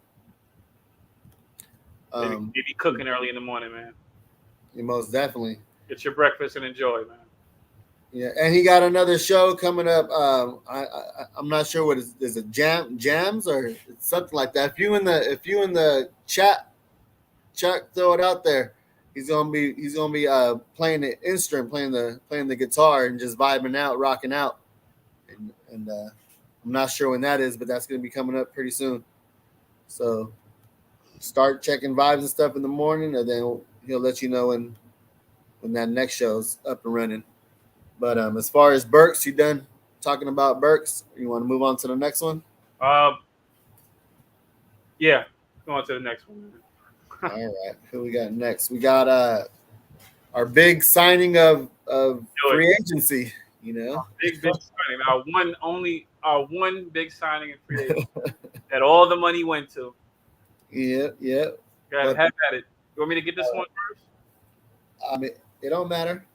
Maybe cooking early in the morning, man. Most definitely. Get your breakfast and enjoy, man. Yeah, and he got another show coming up. I'm not sure what is it, jams or something like that. If you in the chat, Chuck, throw it out there. He's gonna be playing the instrument, playing the guitar, and just vibing out, rocking out. And I'm not sure when that is, but that's gonna be coming up pretty soon. So start checking Vibes and Stuff in the morning, and then he'll let you know when that next show's up and running. But as far as Burks, you done talking about Burks? You want to move on to the next one? Yeah, go on to the next one. All right, who we got next? We got our big signing of free agency. You know, big signing. Our one big signing in free agency that all the money went to. Yeah. Have at it. You want me to get this one first? I mean, it don't matter.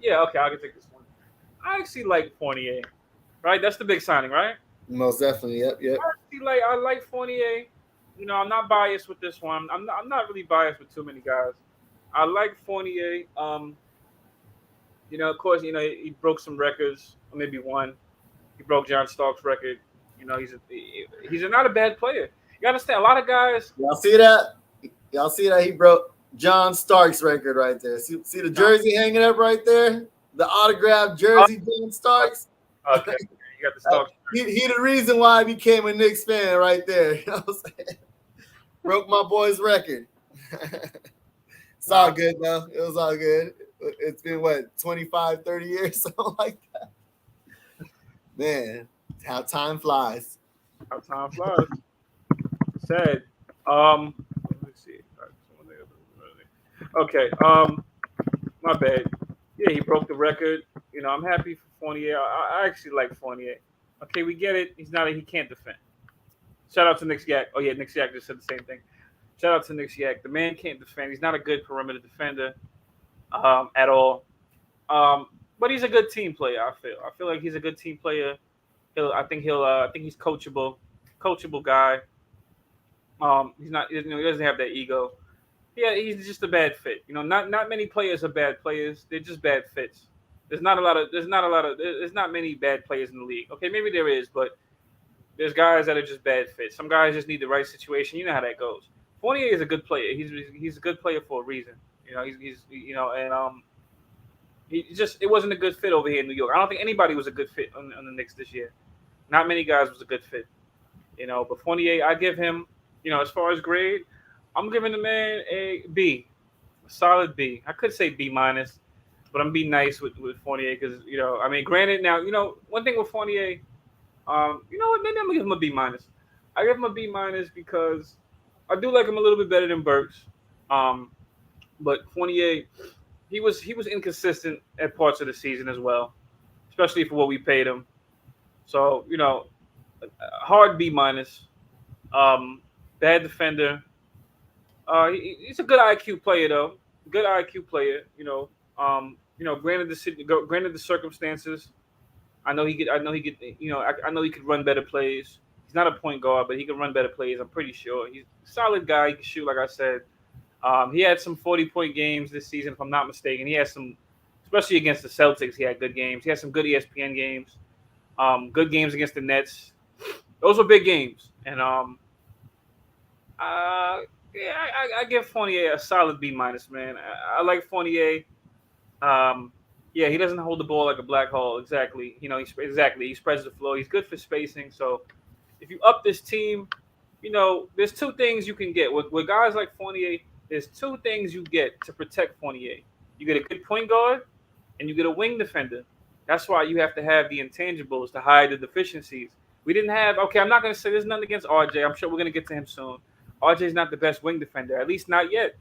Yeah, okay, I can take this one. I actually like Fournier, right? That's the big signing, right? Most definitely, yep. I like Fournier. You know, I'm not biased with this one. I'm not really biased with too many guys. I like Fournier. You know, of course, you know he broke some records, or maybe one. He broke John Stark's record. You know, he's not a bad player. You understand? A lot of guys. Y'all see that? He broke John Stark's record right there. See the jersey hanging up right there? The autographed jersey, John Starks. Okay, you got the Starks. He the reason why I became a Knicks fan right there. You know what I'm saying? Broke my boy's record. It's all good, though. It was all good. It's been, 25, 30 years, something like that. Man, how time flies. Sad. Let's see. Okay. My bad. Yeah, he broke the record. You know, I'm happy for Fournier. I actually like Fournier. Okay, we get it. He can't defend. Shout out to Knicks Yak. Oh yeah, Knicks Yak just said the same thing. Shout out to Knicks Yak. The man can't defend. He's not a good perimeter defender at all. But he's a good team player. I feel like he's a good team player. I think he's coachable guy. He's not. You know, he doesn't have that ego. Yeah, he's just a bad fit. You know, not many players are bad players. They're just bad fits. There's not many bad players in the league. Okay, maybe there is, but there's guys that are just bad fits. Some guys just need the right situation. You know how that goes. Fournier is a good player. He's a good player for a reason. You know, he's it wasn't a good fit over here in New York. I don't think anybody was a good fit on the Knicks this year. Not many guys was a good fit. You know, but Fournier, I give him, you know, as far as grade, I'm giving the man a B, a solid B. I could say B minus, but I'm being nice with Fournier because, you know, I mean, granted, now, you know, one thing with Fournier, you know what, maybe I'm gonna give him a B minus. I give him a B minus because I do like him a little bit better than Burks. But Fournier, he was inconsistent at parts of the season as well, especially for what we paid him. So, you know, hard B minus. Bad defender. He's a good IQ player though. Good IQ player. You know, granted the circumstances. I know he could. You know, I know he could run better plays. He's not a point guard, but he can run better plays. I'm pretty sure he's a solid guy. He can shoot, like I said. He had some 40-point games this season, if I'm not mistaken. He had some, especially against the Celtics. He had good games. He had some good ESPN games. Good games against the Nets. Those were big games, and yeah, I give Fournier a solid B minus, man. I like Fournier. Um, yeah, he doesn't hold the ball like a black hole. Exactly. He spreads the floor. He's good for spacing. So if you up this team, there's two things you can get with guys like Fournier. There's two things you get to protect Fournier. You get a good point guard, and you get a wing defender. That's why you have to have the intangibles to hide the deficiencies. We didn't have. Okay, I'm not going to say there's nothing against RJ. I'm sure we're going to get to him soon. RJ's not the best wing defender, at least not yet.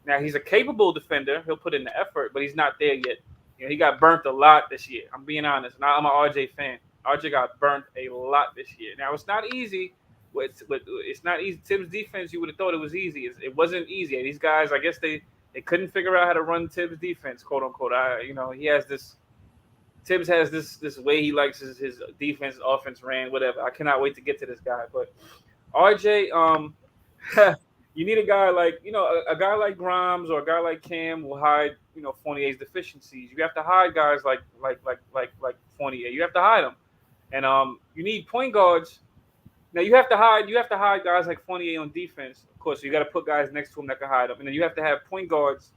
Now he's a capable defender. He'll put in the effort, but he's not there yet. He got burnt a lot this year. I'm being honest. Now I'm an RJ fan. RJ got burnt a lot this year. Now it's not easy. It's not easy. Tibbs' defense, you would have thought it was easy. It wasn't easy. These guys, I guess they couldn't figure out how to run Tibbs' defense, quote unquote. He has this. Tibbs has this way he likes his defense, offense ran, whatever. I cannot wait to get to this guy. But RJ, you need a guy like a guy like Grimes or a guy like Cam will hide Fournier's deficiencies. You have to hide guys like Fournier. You have to hide them, and you need point guards. Now you have to hide guys like Fournier on defense. Of course, you got to put guys next to him that can hide them, and then you have to have point guards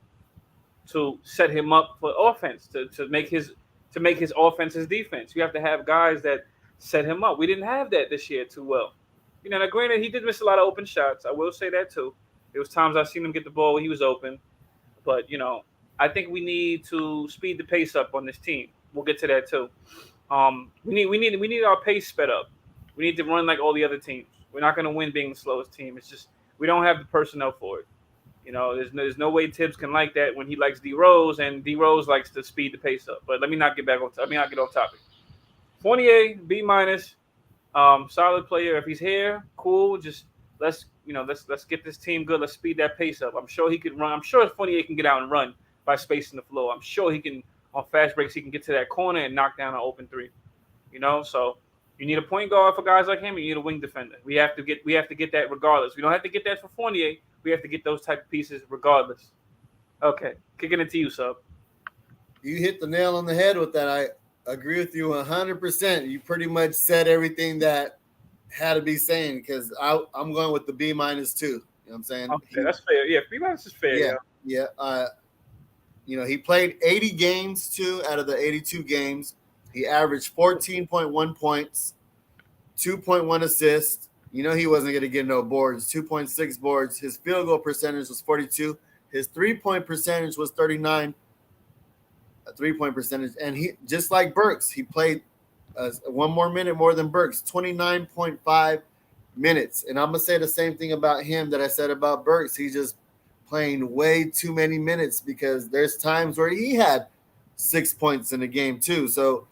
to set him up for offense to make his offense his defense. You have to have guys that set him up. We didn't have that this year too well. Now granted, he did miss a lot of open shots. I will say that too. There was times I've seen him get the ball when he was open, but I think we need to speed the pace up on this team. We'll get to that too. We need our pace sped up. We need to run like all the other teams. We're not going to win being the slowest team. It's just we don't have the personnel for it. There's no way Tibbs can like that when he likes D Rose, and D Rose likes to speed the pace up. But let me not get off topic. Fournier B minus, solid player. If he's here, cool. Just let's get this team good. Let's speed that pace up. I'm sure he could run. I'm sure Fournier can get out and run by spacing the floor. I'm sure he can on fast breaks. He can get to that corner and knock down an open three. So you need a point guard for guys like him, and you need a wing defender. We have to get that regardless. We don't have to get that for Fournier. We have to get those type of pieces regardless. Okay, kicking it to you, Sub. You hit the nail on the head with that. I agree with you 100%. You pretty much said everything that had to be saying because I'm going with the B minus too. You know what I'm saying? Okay, that's fair. Yeah, B minus is fair. Yeah. He played 80 games too out of the 82 games. He averaged 14.1 points, 2.1 assists. He wasn't going to get no boards, 2.6 boards. His field goal percentage was 42. His three-point percentage was 39. A three-point percentage. And he, just like Burks, he played one more minute more than Burks, 29.5 minutes. And I'm going to say the same thing about him that I said about Burks. He's just playing way too many minutes because there's times where he had 6 points in a game too. So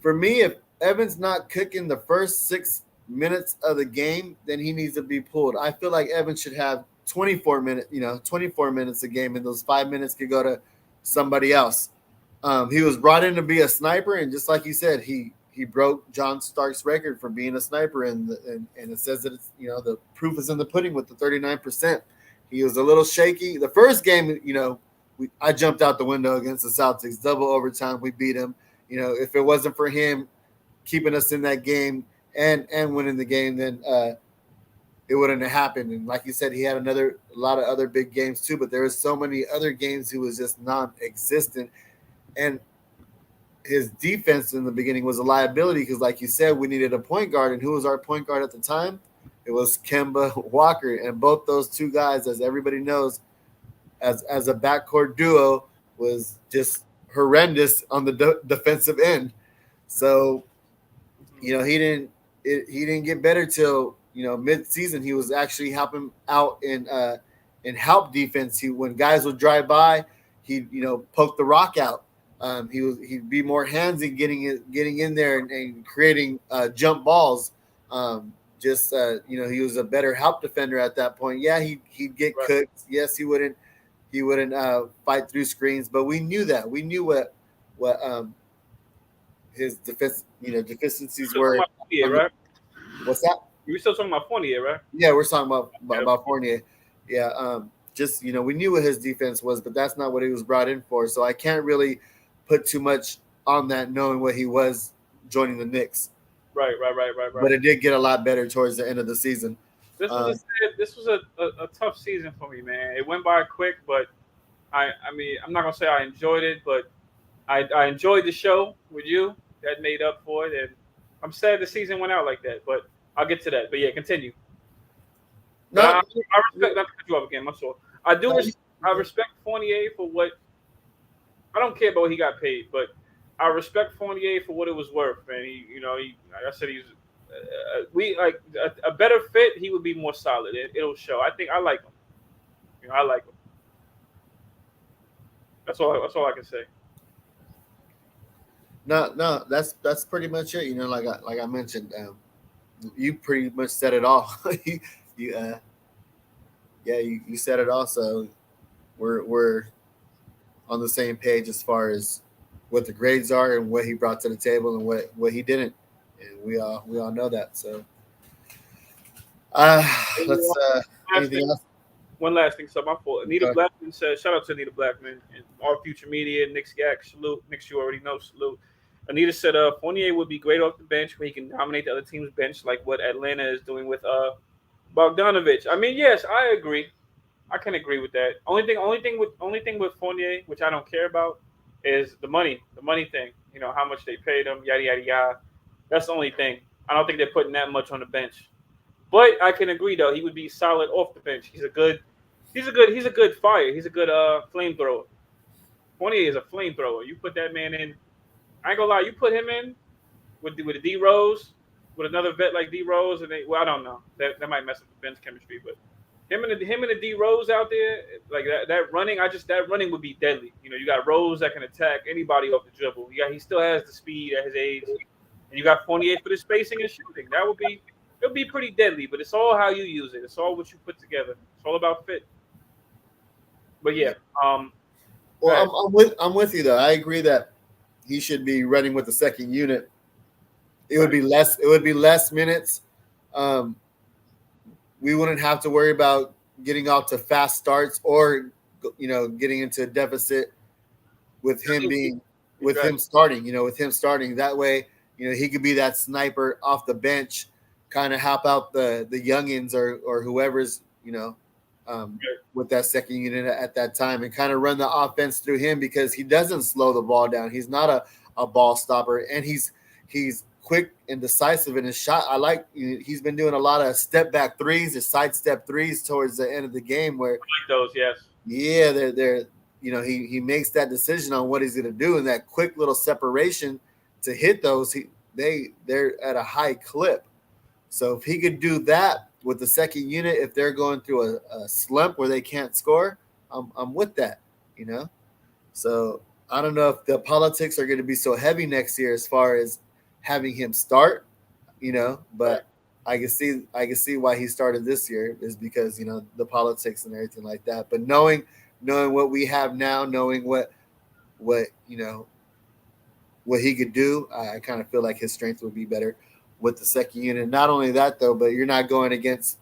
for me, if Evan's not cooking the first 6 minutes of the game, then he needs to be pulled. I feel like Evan should have 24 minutes a game, and those 5 minutes could go to somebody else. He was brought in to be a sniper, and just like you said, he broke John Stark's record for being a sniper, and it says that it's the proof is in the pudding with the 39%. He was a little shaky. The first game, I jumped out the window against the Celtics, double overtime. We beat him. If it wasn't for him keeping us in that game and winning the game, then it wouldn't have happened. And like you said, he had a lot of other big games too, but there was so many other games he was just non-existent. And his defense in the beginning was a liability because, like you said, we needed a point guard. And who was our point guard at the time? It was Kemba Walker. And both those two guys, as everybody knows, as a backcourt duo, was just horrendous on the defensive end. So, he didn't get better till mid-season. He was actually helping out in help defense. When guys would drive by, he'd poke the rock out. He'd be more handsy getting in there and creating jump balls. He was a better help defender at that point. Yeah, he'd get cooked. Yes, he wouldn't fight through screens, but we knew that. We knew what his deficiencies were. Fournier, right? What's that? You were still talking about Fournier, right? Yeah, we're talking about Fournier. Yeah, we knew what his defense was, but that's not what he was brought in for. So I can't really put too much on that, knowing what he was joining the Knicks. Right. but it did get a lot better towards the end of the season. This was a tough season for me, man. It went by quick, but I mean, I'm not gonna say I enjoyed it, but I enjoyed the show with you. That made up for it, and I'm sad the season went out like that. But I'll get to that. But yeah, continue. But I No, respect not to cut you off again. I'm sorry. I do. no, I respect Fournier for what. I don't care about what he got paid, but I respect Fournier for what it was worth, man. Like I said, he's we like a better fit. He would be more solid. It'll show. I think I like him. I like him. That's all. That's all I can say. no, that's pretty much it. Like I mentioned, you pretty much said it all. you yeah, you said it all. So we're on the same page as far as what the grades are and what he brought to the table and what he didn't, and we all know that. So let's anything else? One last thing, so my fault. Anita Okay. Blackman says, shout out to Anita Blackman and all future media. Knicks Yak, salute. Knicks, you already know, salute. Anita said, Fournier would be great off the bench where he can dominate the other team's bench like what Atlanta is doing with Bogdanovich. I mean, yes, I agree. I can agree with that. Only thing with Fournier, which I don't care about, is the money. The money thing. How much they paid him, yada yada yada. That's the only thing. I don't think they're putting that much on the bench. But I can agree though, he would be solid off the bench. He's a good fire. He's a good flamethrower. Fournier is a flamethrower. You put that man in. I ain't gonna lie. You put him in with the D Rose, with another vet like D Rose, and I don't know. That might mess up the bench chemistry, but him and the D Rose out there, like that running, that running would be deadly. You got Rose that can attack anybody off the dribble. He still has the speed at his age, and you got Fournier for the spacing and shooting. It'll be pretty deadly, but it's all how you use it. It's all what you put together. It's all about fit. But yeah, Well, I'm with you though. I agree that he should be running with the second unit. It would be less. It would be less minutes. Um, we wouldn't have to worry about getting out to fast starts or getting into a deficit with him starting. With him starting that way, he could be that sniper off the bench, kind of help out the youngins or whoever's with that second unit at that time and kind of run the offense through him because he doesn't slow the ball down. He's not a ball stopper, and he's quick and decisive in his shot. I like he's been doing a lot of step back threes or side step threes towards the end of the game where I like those, yes. Yeah, they're he makes that decision on what he's going to do and that quick little separation to hit those. They're at a high clip. So if he could do that with the second unit, if they're going through a slump where they can't score, I'm with that. So I don't know if the politics are going to be so heavy next year as far as having him start, but I can see why he started this year is because the politics and everything like that. But knowing what we have now, knowing what he could do, I kind of feel like his strength would be better with the second unit. Not only that though, but you're not going against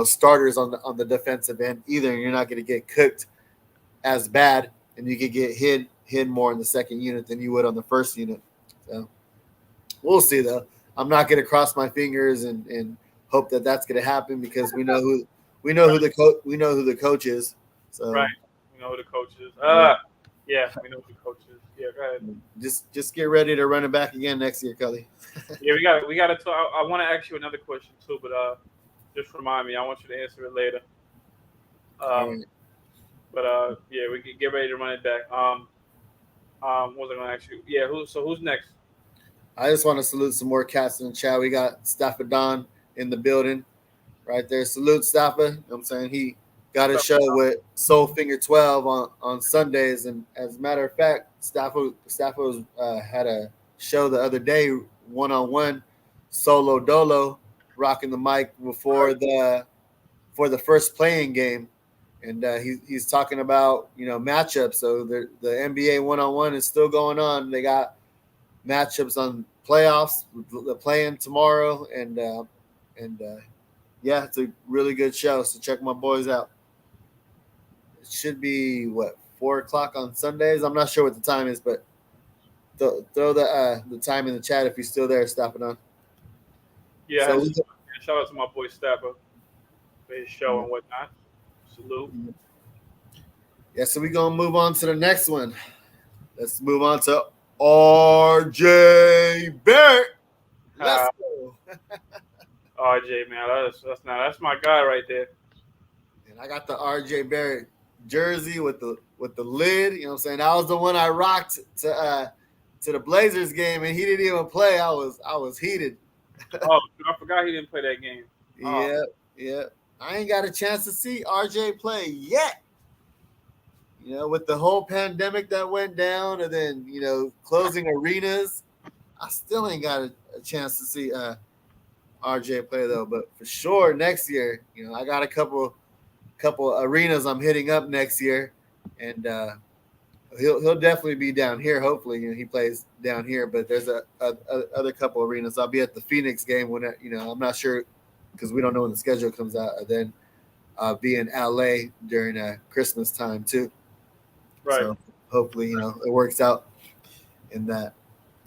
starters on the defensive end either. You're not going to get cooked as bad, and you could get hit more in the second unit than you would on the first unit. So we'll see though. I'm not going to cross my fingers and hope that that's going to happen because we know who the coach is. So right, we know who the coach is. Yeah, we know who the coach is. Yeah, go ahead. Just get ready to run it back again next year, Kelly. Yeah, we got to talk. I want to ask you another question too, but just remind me. I want you to answer it later. Right. But yeah, we can get ready to run it back. What was I going to ask you? Yeah, who's next? I just want to salute some more cats in the chat. We got Staffa Don in the building right there. Salute Staffa. You know what I'm saying? He got a show with Soul Finger 12 on Sundays. And as a matter of fact, Staffa had a show the other day, one-on-one, solo dolo, rocking the mic before the first playing game. And he's talking about, matchups. So the NBA one-on-one is still going on. They got matchups on playoffs, the play-in tomorrow, and yeah, it's a really good show. So check my boys out. It should be 4:00 on Sundays. I'm not sure what the time is, but throw the time in the chat if you're still there, stopping on. Yeah, So shout out to my boy Stapper for his show and whatnot. Salute. so we're gonna move on to the next one. Let's move on to RJ Barrett. Let's go. RJ, man, that's my guy right there. And I got the RJ Barrett jersey with the lid. You know what I'm saying? That was the one I rocked to the Blazers game, and he didn't even play. I was heated. Oh, I forgot he didn't play that game. Oh. Yeah. I ain't got a chance to see RJ play yet. You know, with the whole pandemic that went down, and then closing arenas, I still ain't got a chance to see RJ play though. But for sure next year, I got a couple arenas I'm hitting up next year, and he'll definitely be down here. Hopefully, he plays down here. But there's a other couple arenas. I'll be at the Phoenix game when I'm not sure because we don't know when the schedule comes out. And then I'll be in LA during Christmas time too. Right. So hopefully, it works out in that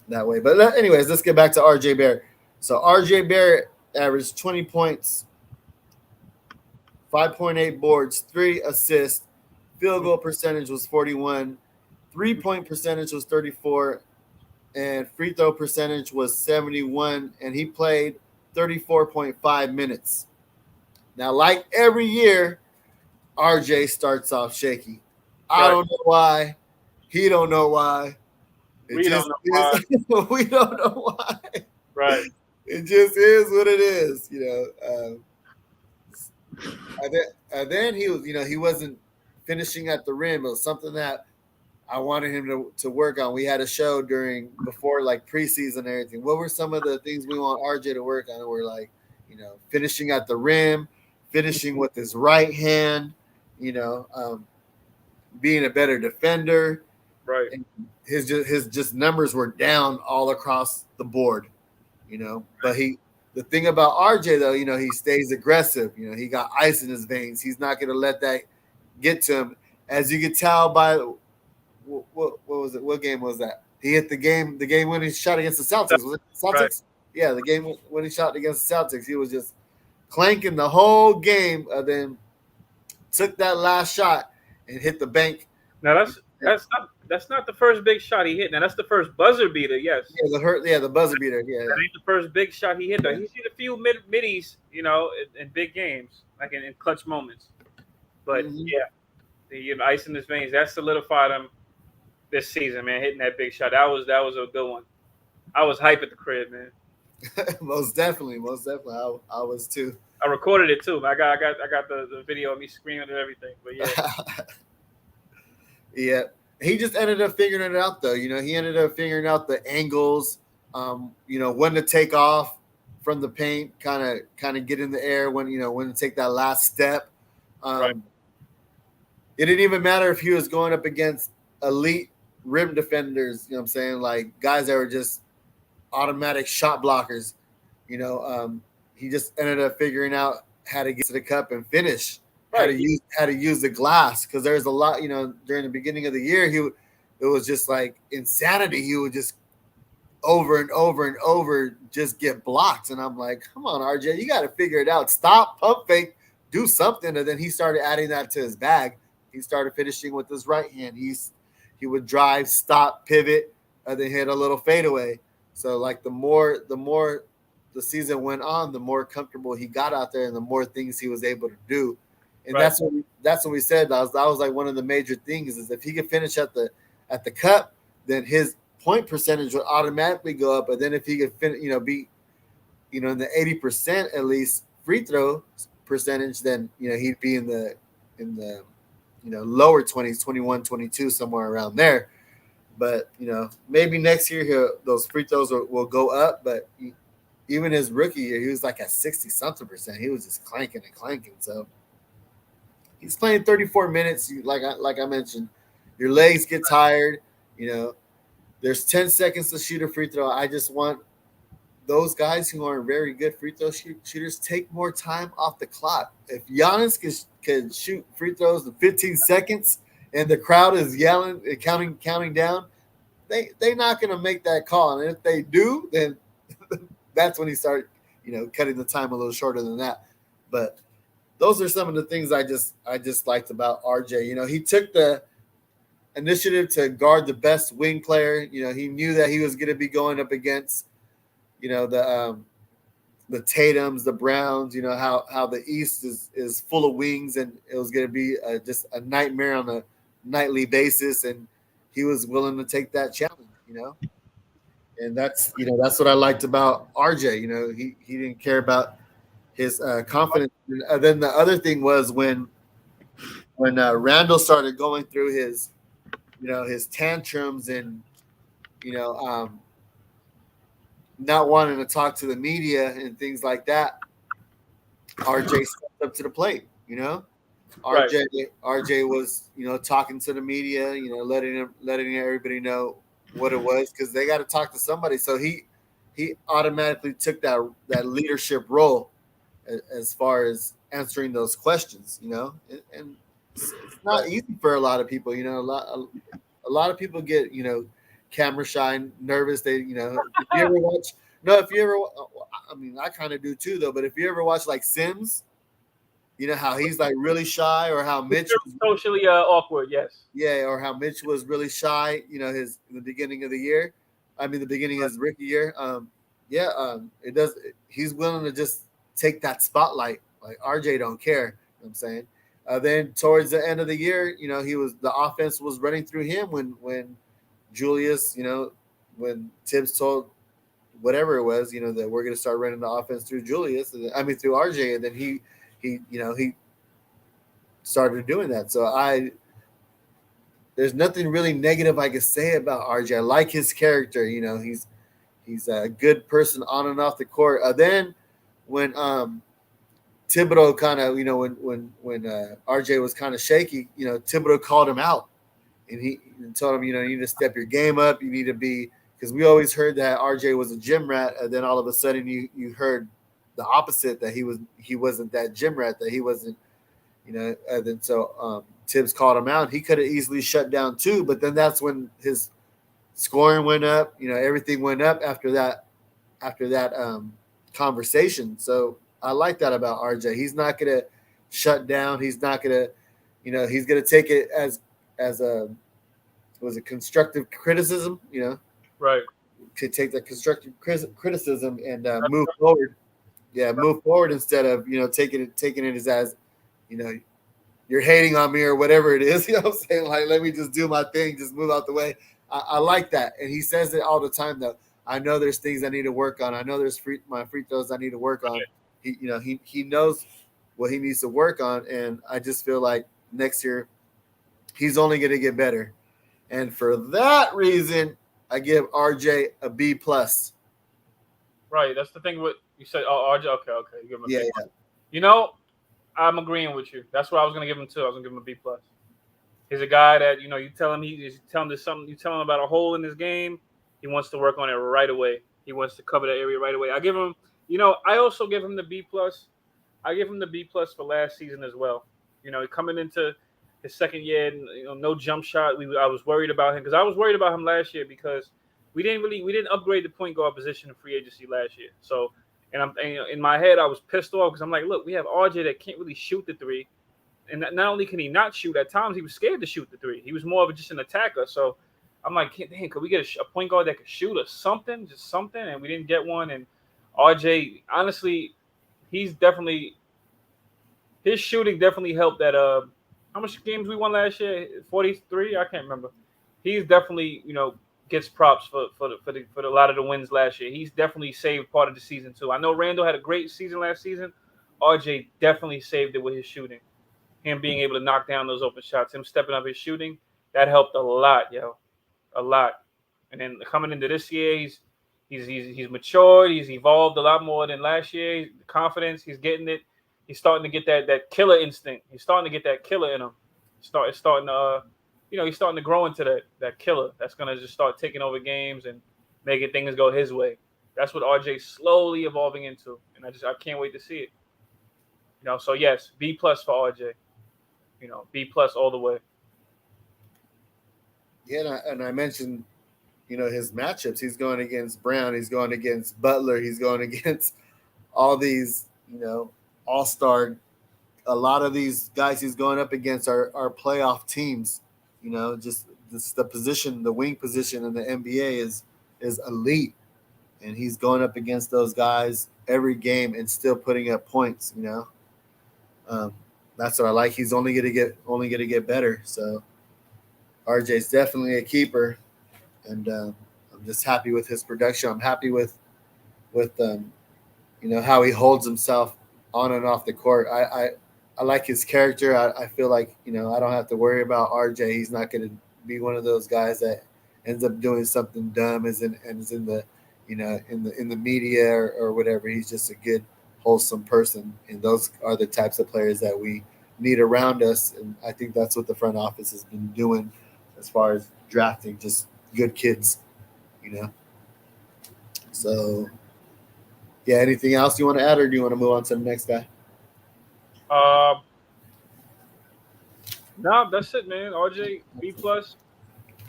way. But anyways, let's get back to RJ Barrett. So RJ Barrett averaged 20 points, 5.8 boards, 3 assists. Field goal percentage was 41. 3-point percentage was 34. And free throw percentage was 71. And he played 34.5 minutes. Now, like every year, RJ starts off shaky. I don't know why. He don't know why. We don't know why. We don't know why. Right. It just is what it is, And then he was, he wasn't finishing at the rim. It was something that I wanted him to work on. We had a show before like preseason and everything. What were some of the things we want RJ to work on? We're like, finishing at the rim, finishing with his right hand, being a better defender. Right. And his numbers were down all across the board, But the thing about RJ though, he stays aggressive. He got ice in his veins. He's not going to let that get to him. As you could tell by what was it? What game was that? He hit the game when he shot against the Celtics. Was it the Celtics? Right. Yeah, the game when he shot against the Celtics. He was just clanking the whole game. Then took that last shot and hit the bank. Now that's not the first big shot he hit. Now that's the first buzzer beater. Yes. Yeah, the buzzer beater. Yeah. That ain't the first big shot he hit though. He's hit a few middies, in big games, like in clutch moments. But the ice in his veins that solidified him this season, man. Hitting that big shot, that was a good one. I was hype at the crib, man. Most definitely. I was too. I recorded it too. I got the video of me screaming and everything. But yeah. Yeah. He just ended up figuring it out though. He ended up figuring out the angles, when to take off from the paint, kind of get in the air when to take that last step. Right. It didn't even matter if he was going up against elite rim defenders, what I'm saying? Like guys that were just automatic shot blockers, he just ended up figuring out how to get to the cup and finish. Right. How to use the glass, because there's a lot, during the beginning of the year, it was just like insanity. He would just over and over and over just get blocked, and I'm like, come on, RJ, you got to figure it out. Stop, pump fake, do something. And then he started adding that to his bag. He started finishing with his right hand. He would drive, stop, pivot, and then hit a little fadeaway. So like the more the season went on, the more comfortable he got out there, and the more things he was able to do. And right. that's what we said. That was like one of the major things is if he could finish at the cup, then his point percentage would automatically go up. But then if he could be in the 80% at least free throw percentage, then he'd be in the lower 20s, 21, 22, somewhere around there. But maybe next year those free throws will go up. But even his rookie year, he was like at 60-something%. He was just clanking and clanking. So he's playing 34 minutes. Like I mentioned, your legs get tired. There's 10 seconds to shoot a free throw. I just want those guys who are very good free throw shooters take more time off the clock. If Giannis can shoot free throws in 15 seconds and the crowd is yelling and counting down, they're not going to make that call. And if they do, then that's when he starts cutting the time a little shorter than that. But those are some of the things I just liked about RJ. He took the initiative to guard the best wing player. He knew that he was going to be going up against, the Tatums, the Browns. How the East is full of wings, and it was going to be just a nightmare on a nightly basis. And he was willing to take that challenge. And that's what I liked about RJ. He didn't care about his confidence. And then the other thing was when Randall started going through his tantrums and you know um, not wanting to talk to the media and things like that. RJ stepped up to the plate. Right. RJ was talking to the media. Letting everybody know what it was because they got to talk to somebody. So he automatically took that leadership role as far as answering those questions. And it's not easy for a lot of people. A lot of people get camera shy, nervous. They if you ever watch no, if you ever I mean I kind of do too though. But if you ever watch like Sims, how he's like really shy, or how Mitch was, Socially awkward. Yes. yeah, or how Mitch was really shy. His in the beginning of the year. I mean the beginning of his rookie year. Yeah, it does. He's willing to just take that spotlight. Like RJ don't care. I'm saying. Then towards the end of the year, the offense was running through him when Julius, when Tibbs told whatever it was, that we're going to start running the offense through Julius. I mean through RJ, and then he started doing that. So there's nothing really negative I could say about RJ. I like his character. He's a good person on and off the court. Then when Thibodeau kind of, when RJ was kind of shaky, Thibodeau called him out, and he told him, you need to step your game up. You need to be, because we always heard that RJ was a gym rat, and then all of a sudden you heard the opposite, that he wasn't that gym rat, that he wasn't, and then so Tibbs called him out. He could have easily shut down too, but then that's when his scoring went up. Everything went up after that conversation. So I like that about RJ. He's not gonna shut down. He's not gonna, he's gonna take it as a constructive criticism. Right. Could take that constructive criticism and move forward. Yeah, move forward instead of taking it as you're hating on me or whatever it is. What I'm saying? Like, let me just do my thing, just move out the way. I like that, and he says it all the time. Though I know there's things I need to work on. I know there's my free throws I need to work on. He knows what he needs to work on, and I just feel like next year he's only going to get better. And for that reason, I give RJ a B plus. Right. That's the thing. What you said. Oh, RJ. Okay. You give him a Yeah, B+. yeah. I'm agreeing with you. That's what I was gonna give him too. I was gonna give him a B plus. He's a guy that you tell him there's something, you tell him about a hole in his game, he wants to work on it right away. He wants to cover that area right away. I give him, I also give him the B plus. I give him the B plus for last season as well. Coming into his second year, no jump shot. I was worried about him because I was worried about him last year because we didn't upgrade the point guard position in free agency last year. So. And in my head, I was pissed off because I'm like, look, we have RJ that can't really shoot the three. And not only can he not shoot, at times he was scared to shoot the three. He was more of just an attacker. So I'm like, damn, could we get a point guard that could shoot or something, just something? And we didn't get one. And RJ, honestly, his shooting definitely helped that. How much games we won last year? 43? I can't remember. He's definitely, gets props for a lot of the wins last year. He's definitely saved part of the season too. I know Randall had a great season last season. RJ definitely saved it with his shooting. Him being able to knock down those open shots, him stepping up his shooting, that helped a lot, a lot. And then coming into this year, he's matured. He's evolved a lot more than last year. The confidence, he's getting it. He's starting to get that killer instinct. He's starting to get that killer in him. It's starting to. He's starting to grow into that killer that's going to just start taking over games and making things go his way. That's what RJ's slowly evolving into, and I can't wait to see it. So yes, B plus for RJ. B plus all the way. Yeah, and I mentioned, his matchups. He's going against Brown. He's going against Butler. He's going against all these, all-star. A lot of these guys he's going up against are playoff teams. Just the position, the wing position in the NBA is elite, and he's going up against those guys every game and still putting up points. Um, that's what I like. He's only gonna get better. So RJ's definitely a keeper, and I'm just happy with his production. I'm happy with how he holds himself on and off the court. I like his character. I feel like I don't have to worry about RJ. He's not going to be one of those guys that ends up doing something dumb is in the in the media or whatever. He's just a good, wholesome person, and those are the types of players that we need around us. And I think that's what the front office has been doing as far as drafting just good kids. So yeah. Anything else you want to add, or do you want to move on to the next guy? No, that's it, man. RJ B plus.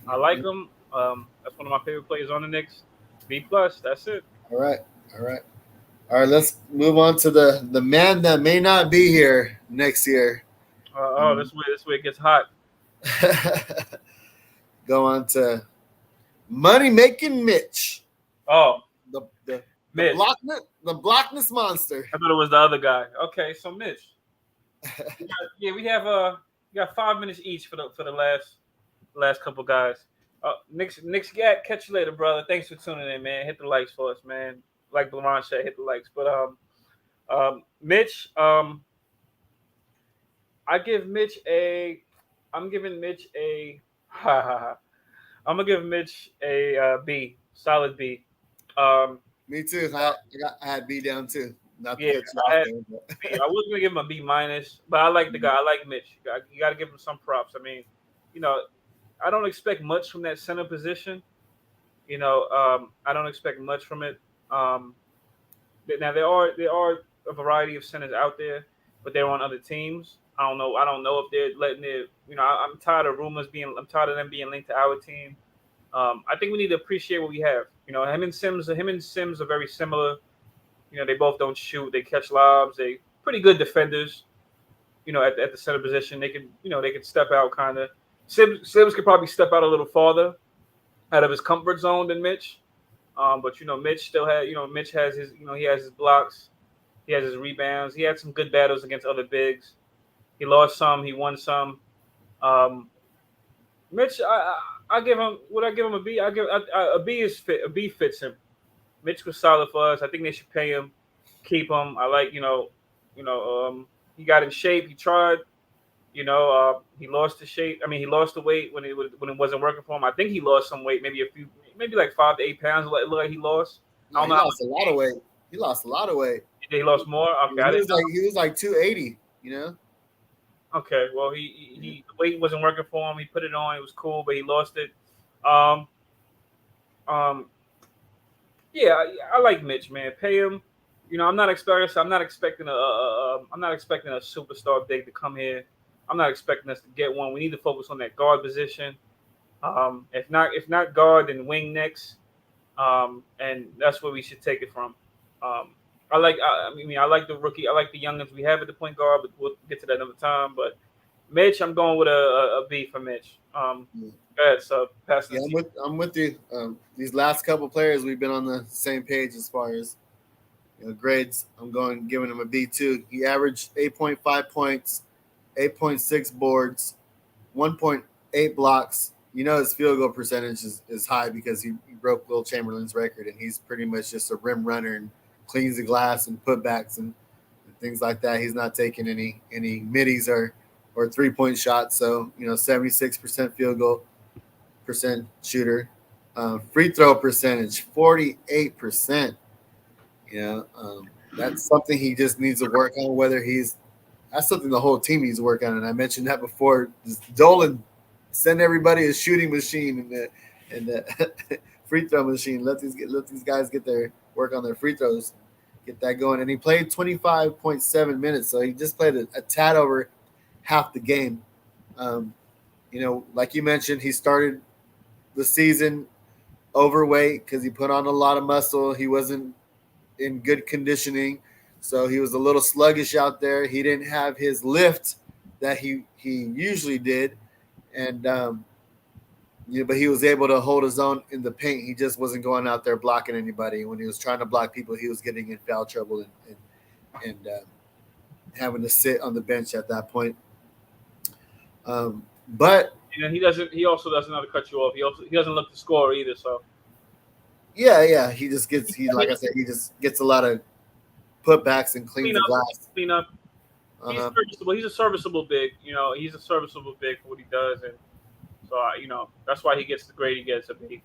I like him. That's one of my favorite players on the Knicks. B plus. That's it. All right. Let's move on to the man that may not be here next year. This way it gets hot. Go on to money making Mitch. Oh, the Mitch. The Blockness monster. I thought it was the other guy. Okay, so Mitch. We got 5 minutes each for the last couple guys. Knicks, catch you later, brother. Thanks for tuning in, man. Hit the likes for us, man. Like Blorange said, hit the likes. But Mitch, I'm giving Mitch a B, solid B. Me too. I had B down too. Not I was gonna give him a B minus, but I like the guy. I like Mitch. You got to give him some props. I mean, I don't expect much from that center position. I don't expect much from it. Now there are a variety of centers out there, but they're on other teams. I don't know if they're letting it. I'm tired of rumors I'm tired of them being linked to our team. I think we need to appreciate what we have. Him and Sims are very similar. They both don't shoot. They catch lobs. They pretty good defenders. At the center position, they can step out kind of. Sims could probably step out a little farther out of his comfort zone than Mitch. But Mitch still had. Mitch has his. He has his blocks. He has his rebounds. He had some good battles against other bigs. He lost some. He won some. Mitch, I give him. Would I give him a B? A B is fit. A B fits him. Mitch was solid for us. I think they should pay him, keep him. I like, he got in shape. He tried, he lost the shape. I mean, he lost the weight when it wasn't working for him. I think he lost some weight, maybe like 5 to 8 pounds. Like he lost. I don't know. He lost a lot of weight. He lost a lot of weight. He lost more. Okay, he was like 280. Okay, well, he the weight wasn't working for him. He put it on. It was cool, but he lost it. Yeah, I like Mitch, man. Pay him. I'm not expecting a superstar big to come here. I'm not expecting us to get one. We need to focus on that guard position. If not guard, then wing next. And that's where we should take it from. I like the rookie. I like the youngins we have at the point guard, but we'll get to that another time. But Mitch, I'm going with a B for Mitch. Go ahead, so pass it. Yeah, I'm with you. These last couple players, we've been on the same page as far as grades. I'm giving him a B too. He averaged 8.5 points, 8.6 boards, 1.8 blocks. His field goal percentage is high because he broke Will Chamberlain's record, and he's pretty much just a rim runner and cleans the glass and putbacks and things like that. He's not taking any middies or 3-point shots. So 76% field goal percent shooter. Free throw percentage 48%. That's something he just needs to work on. That's something the whole team needs to work on. And I mentioned that before. Dolan, send everybody a shooting machine and the free throw machine. Let these guys get their work on their free throws, get that going. And he played 25.7 minutes, so he just played a tad over half the game. Like you mentioned, he started the season overweight because he put on a lot of muscle. He wasn't in good conditioning. so he was a little sluggish out there. He didn't have his lift that he usually did, and but he was able to hold his own in the paint. He just wasn't going out there blocking anybody. When he was trying to block people, he was getting in foul trouble and having to sit on the bench at that point. But And he doesn't. He also doesn't know how to cut you off. He doesn't look to score either. So yeah, he just gets like I said, he just gets a lot of putbacks and cleans the glass. Clean up. He's serviceable. He's a serviceable big. He's a serviceable big for what he does, and so that's why he gets the grade he gets a big.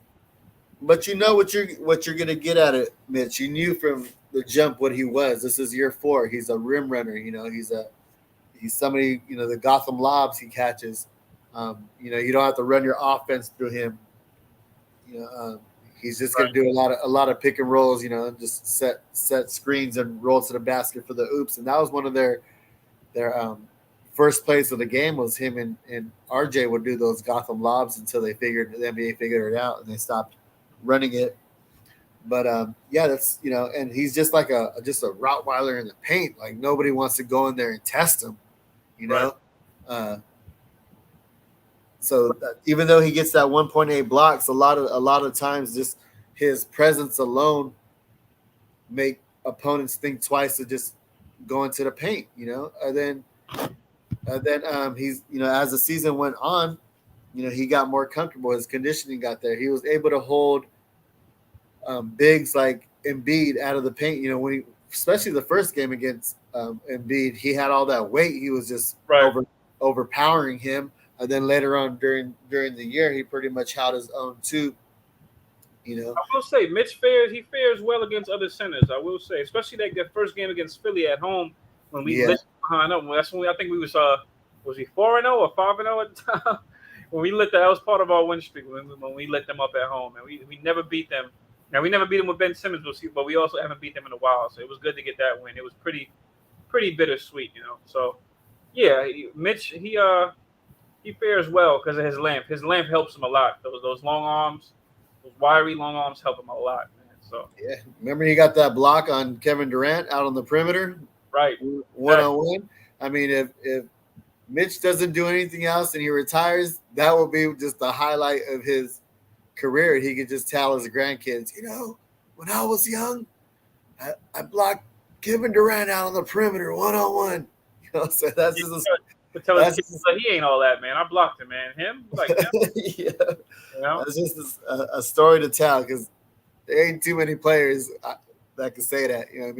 But you know what you're gonna get at it, Mitch. You knew from the jump what he was. This is year 4. He's a rim runner. He's somebody. The Gotham lobs he catches. You don't have to run your offense through him. He's just gonna do a lot of pick and rolls. Just set screens and roll to the basket for the oops. And that was one of their first plays of the game was him and RJ would do those Gotham lobs until the NBA figured it out and they stopped running it. But that's and he's just like a Rottweiler in the paint. Like nobody wants to go in there and test him, So even though he gets that 1.8 blocks, a lot of times just his presence alone make opponents think twice to just go into the paint, and then he's as the season went on, he got more comfortable. His conditioning got there. He was able to hold bigs like Embiid out of the paint. When especially the first game against Embiid, he had all that weight. He was just overpowering him. And then later on during the year, he pretty much held his own too. I will say Mitch fares well against other centers. I will say, especially that first game against Philly at home when we lit behind up. That's when I think we was he 4-0 or 5-0 at the time? When we lit that was part of our win streak when we lit them up at home, and we never beat them. Now we never beat them with Ben Simmons, but we also haven't beat them in a while. So it was good to get that win. It was pretty bittersweet, So yeah, Mitch he fares well because of his length. His length helps him a lot. Those long arms, those wiry long arms help him a lot, man. So yeah, remember he got that block on Kevin Durant out on the perimeter, right? 1-on-1. I mean, if Mitch doesn't do anything else and he retires, that will be just the highlight of his career. He could just tell his grandkids, when I was young, I blocked Kevin Durant out on the perimeter 1-on-1. So that's just. Tell his kids he ain't all that, man. I blocked him, man. Him, like him. Yeah. That's just a story to tell because there ain't too many players that can say that. You know what I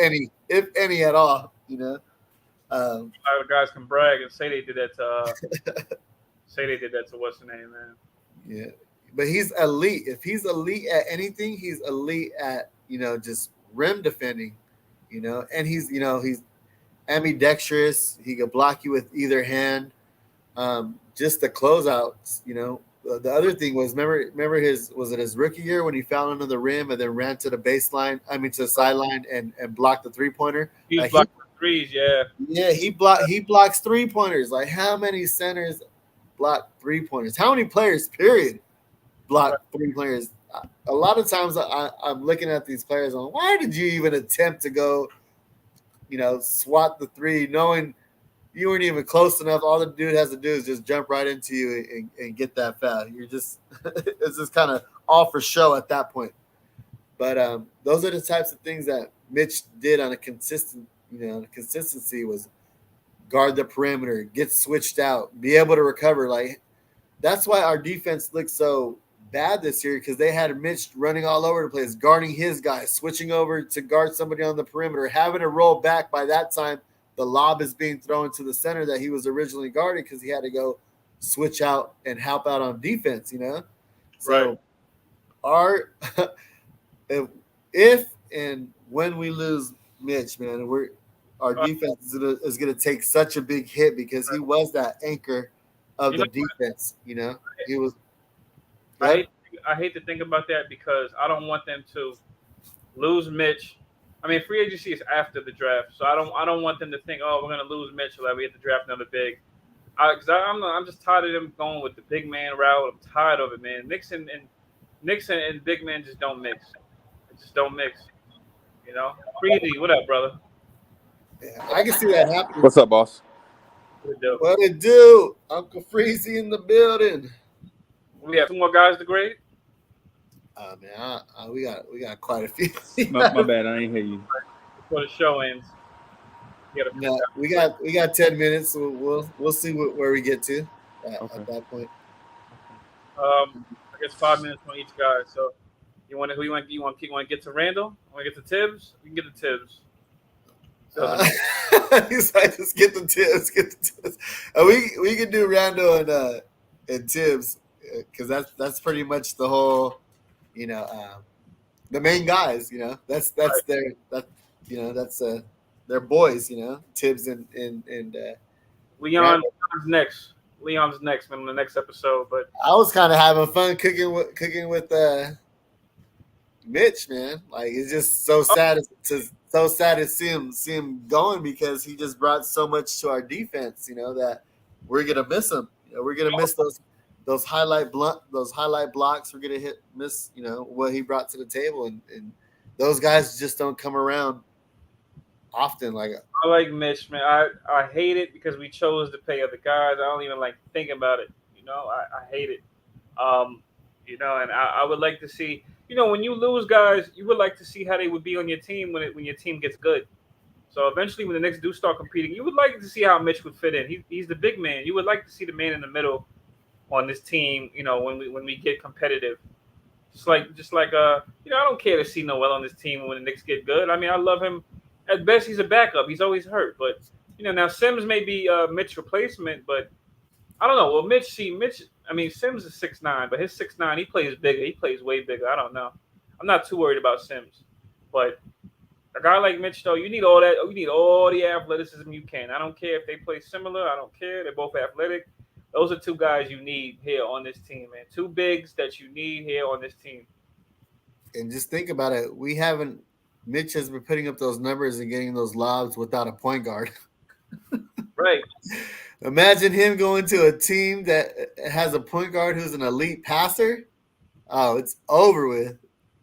mean? If any at all. A lot of guys can brag and say they did that to what's the name, man. Yeah, but he's elite. If he's elite at anything, he's elite at just rim defending. And he's ambidextrous. He could block you with either hand. Just the closeouts, The other thing was remember his rookie year when he fouled under the rim and then ran to the baseline? To the sideline and blocked the 3-pointer. He was blocking the threes, yeah. Yeah, he blocks 3-pointers. Like how many centers block 3-pointers? How many players? Period. Block 3-pointers. A lot of times I'm looking at these players on why did you even attempt to go? Swat the 3, knowing you weren't even close enough. All the dude has to do is just jump right into you and get that foul. You're just it's just kind of all for show at that point. But those are the types of things that Mitch did on a consistency was guard the perimeter, get switched out, be able to recover. Like that's why our defense looked so bad this year because they had Mitch running all over the place, guarding his guys, switching over to guard somebody on the perimeter, having to roll back. By that time, the lob is being thrown to the center that he was originally guarding because he had to go switch out and help out on defense, So our if and when we lose Mitch, man, our defense is going to take such a big hit because he was that anchor of the defense, He was. I hate to think about that because I don't want them to lose Mitch. Free agency is after the draft, so I don't want them to think, we're gonna lose Mitch, like we have to draft another big. Because I'm just tired of them going with the big man route. I'm tired of it, man. Knicks and big men just don't mix. It just don't mix. You know, Freezy, what up, brother? Yeah, I can see that happening. What's up, boss? What it do? What it do? Uncle Freezy in the building. We have two more guys to grade. Man, we got quite a few. My bad, I ain't hear you. Before the show ends. No, we got 10 minutes. So we'll see where we get to at that point. I guess 5 minutes on each guy. So you want to get to Randall? Want to get to Tibbs? We can get to Tibbs. He's like, just get the Tibbs. We can do Randall and Tibbs because that's pretty much the whole, the main guys. That's right. Their boys. Tibbs and Leon's next. Leon's next in the next episode. But I was kind of having fun cooking with Mitch, man. Like it's just so sad to see him going because he just brought so much to our defense. That we're gonna miss him. We're gonna miss those highlight blocks. We're gonna miss what he brought to the table, and those guys just don't come around often. Like I like Mitch, man. I hate it because we chose to pay other guys. I don't even like think about it. I hate it. And I would like to see. When you lose guys, you would like to see how they would be on your team when your team gets good. So eventually, when the Knicks do start competing, you would like to see how Mitch would fit in. He's the big man. You would like to see the man in the middle on this team. When we get competitive, just like I don't care to see Noel on this team when the Knicks get good. I mean, I love him. At best, he's a backup. He's always hurt, but now Sims may be Mitch's replacement, but I don't know. Well, Mitch. I mean, Sims is 6'9", but his 6'9", he plays bigger. He plays way bigger. I don't know. I'm not too worried about Sims, but a guy like Mitch, though, you need all that. You need all the athleticism you can. I don't care if they play similar. I don't care. They're both athletic. Those are two guys you need here on this team, man. Two bigs that you need here on this team. And just think about it. Mitch has been putting up those numbers and getting those lobs without a point guard. Right. Imagine him going to a team that has a point guard who's an elite passer. Oh, it's over with.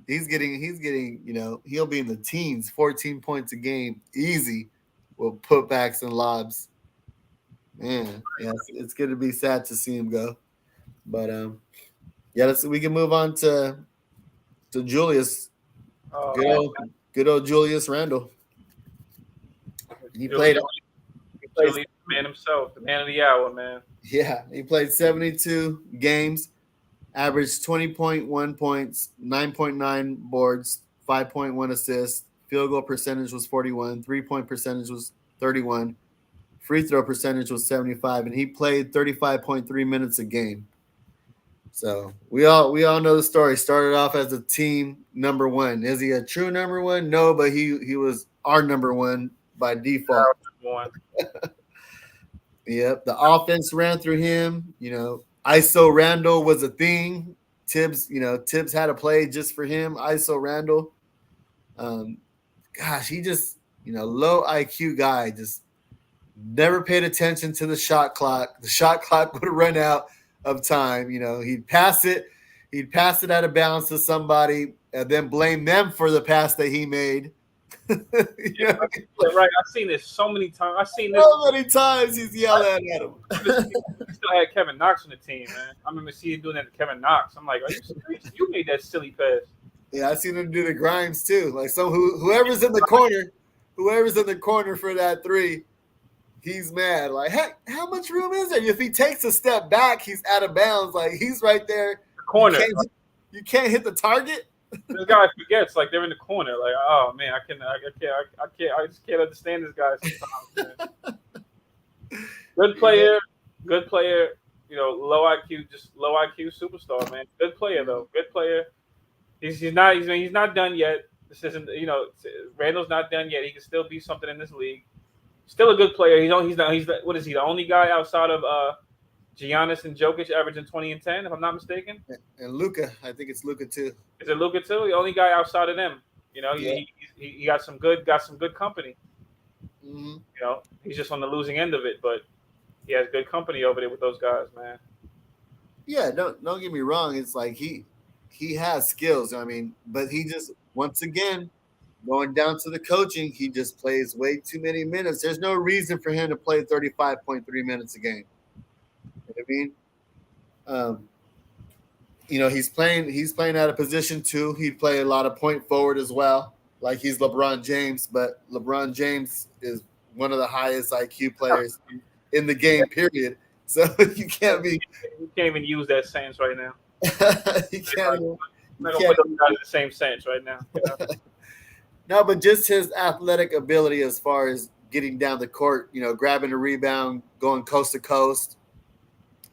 He's getting, he'll be in the teens, 14 points a game, easy, with putbacks and lobs. Man, yeah, it's going to be sad to see him go. But we can move on to Julius. Good old Julius Randle. He played the man himself, the man of the hour, man. Yeah, he played 72 games, averaged 20.1 points, 9.9 boards, 5.1 assists. Field goal percentage was 41. 3-point percentage was 31. Free throw percentage was 75, and he played 35.3 minutes a game. So we all know the story. Started off as a team number one. Is he a true number one? No, but he was our number one by default. Yep. The offense ran through him. ISO Randle was a thing. Tibbs had a play just for him. ISO Randle. He just, low IQ guy, just never paid attention to the shot clock. The shot clock would run out of time. He'd pass it out of bounds to somebody and then blame them for the pass that he made. Right. I've seen this so many times. So many times he's yelling at him. We still had Kevin Knox on the team, man. I remember seeing him doing that to Kevin Knox. I'm like, are you serious? You made that silly pass. Yeah, I seen him do the Grimes too. Like whoever's in the corner for that three, he's mad. Like, hey, how much room is there? If he takes a step back, he's out of bounds. Like he's right there. The corner. You can't hit the target. This guy forgets, like they're in the corner. Like, oh man, I just can't understand this guy sometimes. Man. Good player. Low IQ superstar, man. Good player though. Good player. He's not done yet. This isn't. Randall's not done yet. He can still be something in this league. Still a good player. What is he? The only guy outside of Giannis and Jokic averaging 20 and 10, if I'm not mistaken. And Luka, I think it's Luka too. Is it Luka too? The only guy outside of them. He got some good company. Mm-hmm. He's just on the losing end of it, but he has good company over there with those guys, man. Yeah, don't get me wrong. It's like he has skills. I mean, but he just once again going down to the coaching, he just plays way too many minutes. There's no reason for him to play 35.3 minutes a game. You know what I mean? He's playing at a position too. He'd play a lot of point forward as well, like he's LeBron James. But LeBron James is one of the highest IQ players in the game, period. So you can't even use that sentence right now. you can't. I'm not gonna put those guys in the same sentence right now. You know? No, but just his athletic ability as far as getting down the court, grabbing a rebound, going coast to coast,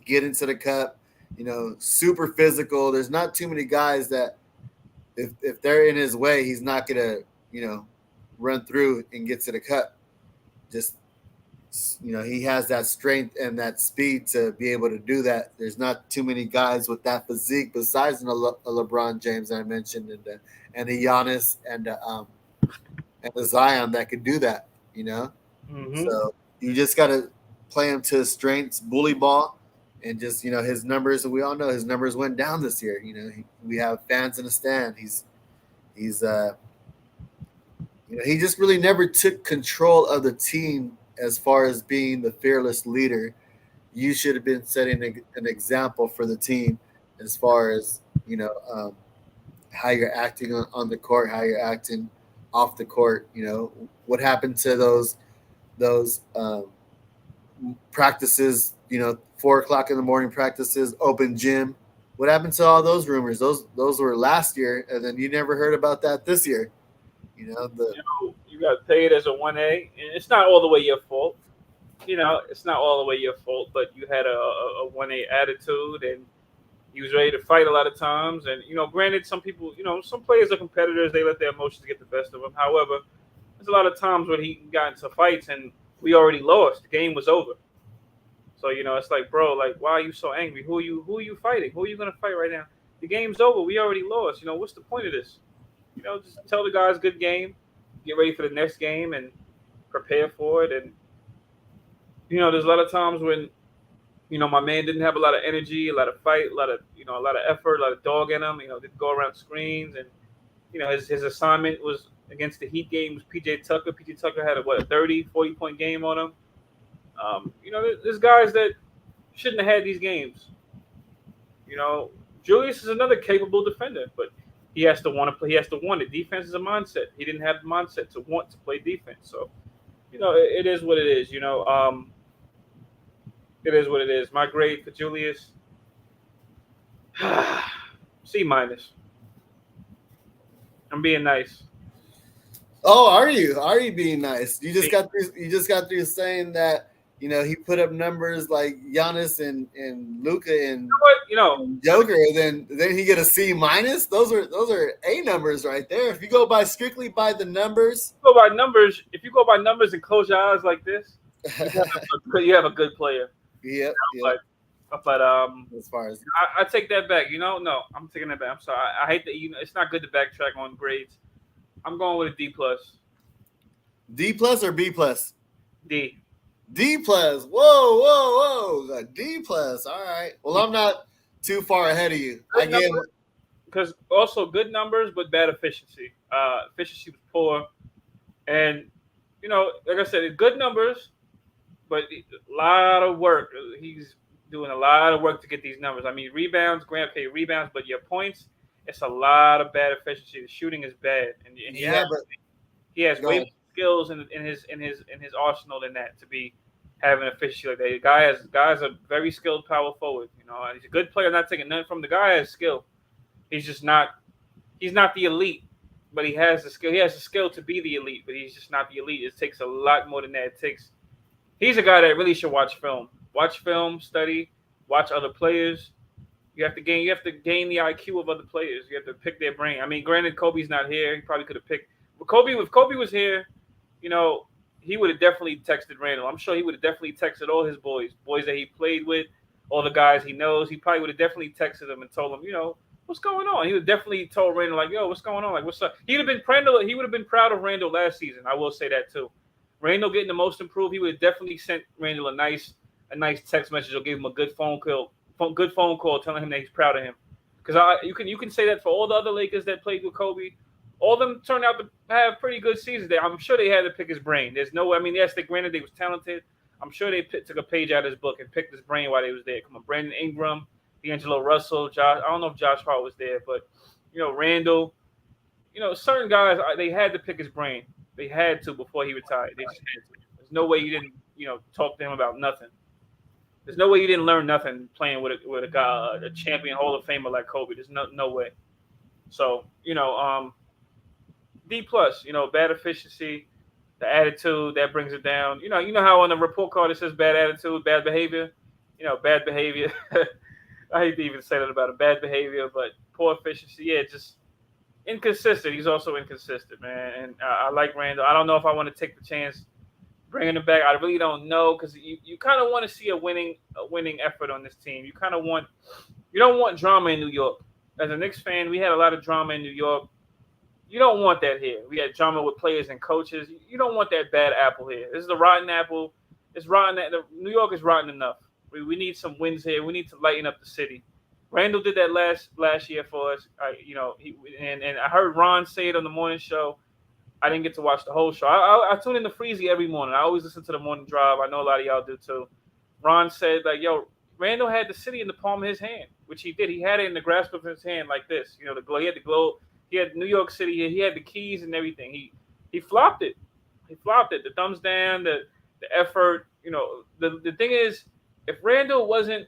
getting to the cup, super physical. There's not too many guys that if they're in his way, he's not gonna, run through and get to the cup. Just he has that strength and that speed to be able to do that. There's not too many guys with that physique besides a LeBron James I mentioned and a Giannis and a Zion that could do that. Mm-hmm. So you just got to play him to his strengths, bully ball, and just his numbers. And we all know his numbers went down this year. We have fans in the stand. He's he just really never took control of the team as far as being the fearless leader. You should have been setting an example for the team as far as how you're acting on the court, how you're acting off the court. What happened to those practices, 4:00 in the morning practices, open gym? What happened to all those rumors? Those were last year, and then you never heard about that this year. You got paid as a 1A, and it's not all the way your fault. It's not all the way your fault, but you had a 1A attitude, and he was ready to fight a lot of times. And granted, some people, some players are competitors; they let their emotions get the best of them. However, there's a lot of times when he got into fights, and we already lost. The game was over. So it's like, bro, like, why are you so angry? Who are you fighting? Who are you gonna fight right now? The game's over. We already lost. What's the point of this? Just tell the guys good game, get ready for the next game, and prepare for it. And there's a lot of times when my man didn't have a lot of energy, a lot of fight, a lot of effort, a lot of dog in him. Didn't go around screens, and his assignment was against the Heat game was PJ Tucker. PJ Tucker had a 40 point game on him. There's guys that shouldn't have had these games. Julius is another capable defender, but he has to want to play. He has to want it. Defense is a mindset. He didn't have the mindset to want to play defense. So, it is what it is. It is what it is. My grade for Julius, C-. I'm being nice. Oh, are you? Are you being nice? You just got through saying that he put up numbers like Giannis and Luka and Joker, and then he get a C-. Those are A numbers right there. If you go by strictly by the numbers, if you go by numbers and close your eyes like this, you have a good player. Yep. But as far as I take that back. No, I'm taking that back. I'm sorry. I hate that. It's not good to backtrack on grades. I'm going with a D+. D+ or B+? D. D+. Whoa. A D+. All right. Well, I'm not too far ahead of you. Because also good numbers, but bad efficiency. Efficiency was poor. And, like I said, good numbers, but a lot of work. He's doing a lot of work to get these numbers. I mean, rebounds, rebounds, but your points, it's a lot of bad efficiency. The shooting is bad. And he has way more skills in his arsenal than that to be having efficiency like that. The guy's a very skilled power forward. He's a good player. I'm not taking nothing from the guy. Has skill. He's not the elite, but he has the skill. He has the skill to be the elite, but he's just not the elite. It takes a lot more than that. He's a guy that really should watch film. Watch film, study, watch other players. You have to gain the IQ of other players. You have to pick their brain. I mean, granted, Kobe's not here. He probably could have picked. But if Kobe was here, he would have definitely texted Randle. I'm sure he would have definitely texted all his boys that he played with, all the guys he knows. He probably would have definitely texted them and told them, what's going on. He would definitely told Randle like, yo, what's going on? Like, what's up? He would have been proud of Randle last season. I will say that too. Randle getting the most improved. He would have definitely sent Randle a nice text message or gave him a good phone call telling him that he's proud of him. Because you can say that for all the other Lakers that played with Kobe, All of them turned out to have pretty good seasons. I'm sure they had to pick his brain. There's no, I mean, yes, granted they was talented. I'm sure they took a page out of his book and picked his brain while they was there. Come on, Brandon Ingram, D'Angelo Russell, Josh. I don't know if Josh Hart was there, but Randall. Certain guys they had to pick his brain. They had to before he retired. They just had to. There's no way you didn't talk to him about nothing. There's no way you didn't learn nothing playing with a guy, a champion Hall of Famer like Kobe. There's no way. So D plus. Bad efficiency, the attitude that brings it down. You know how on the report card it says bad attitude, bad behavior. Bad behavior. I hate to even say that about bad behavior, but poor efficiency. Yeah, just inconsistent. He's also inconsistent, man. And I like Randall. I don't know if I want to take the chance bringing him back. I really don't know because you kind of want to see a winning effort on this team. You don't want drama in New York. As a Knicks fan, we had a lot of drama in New York. You don't want that here. We had drama with players and coaches. You don't want that bad apple here. This is the rotten apple. It's rotten. New York is rotten enough. We need some wins here. We need to lighten up the city. Randall did that last year for us. And I heard Ron say it on the morning show. I didn't get to watch the whole show. I tune in to Freezy every morning. I always listen to the morning drive. I know a lot of y'all do too. Ron said, Randall had the city in the palm of his hand, which he did. He had it in the grasp of his hand like this. The glow. He had the glow. He had New York City. He had the keys and everything. He flopped it. He flopped it. The thumbs down, the effort. The thing is, if Randall wasn't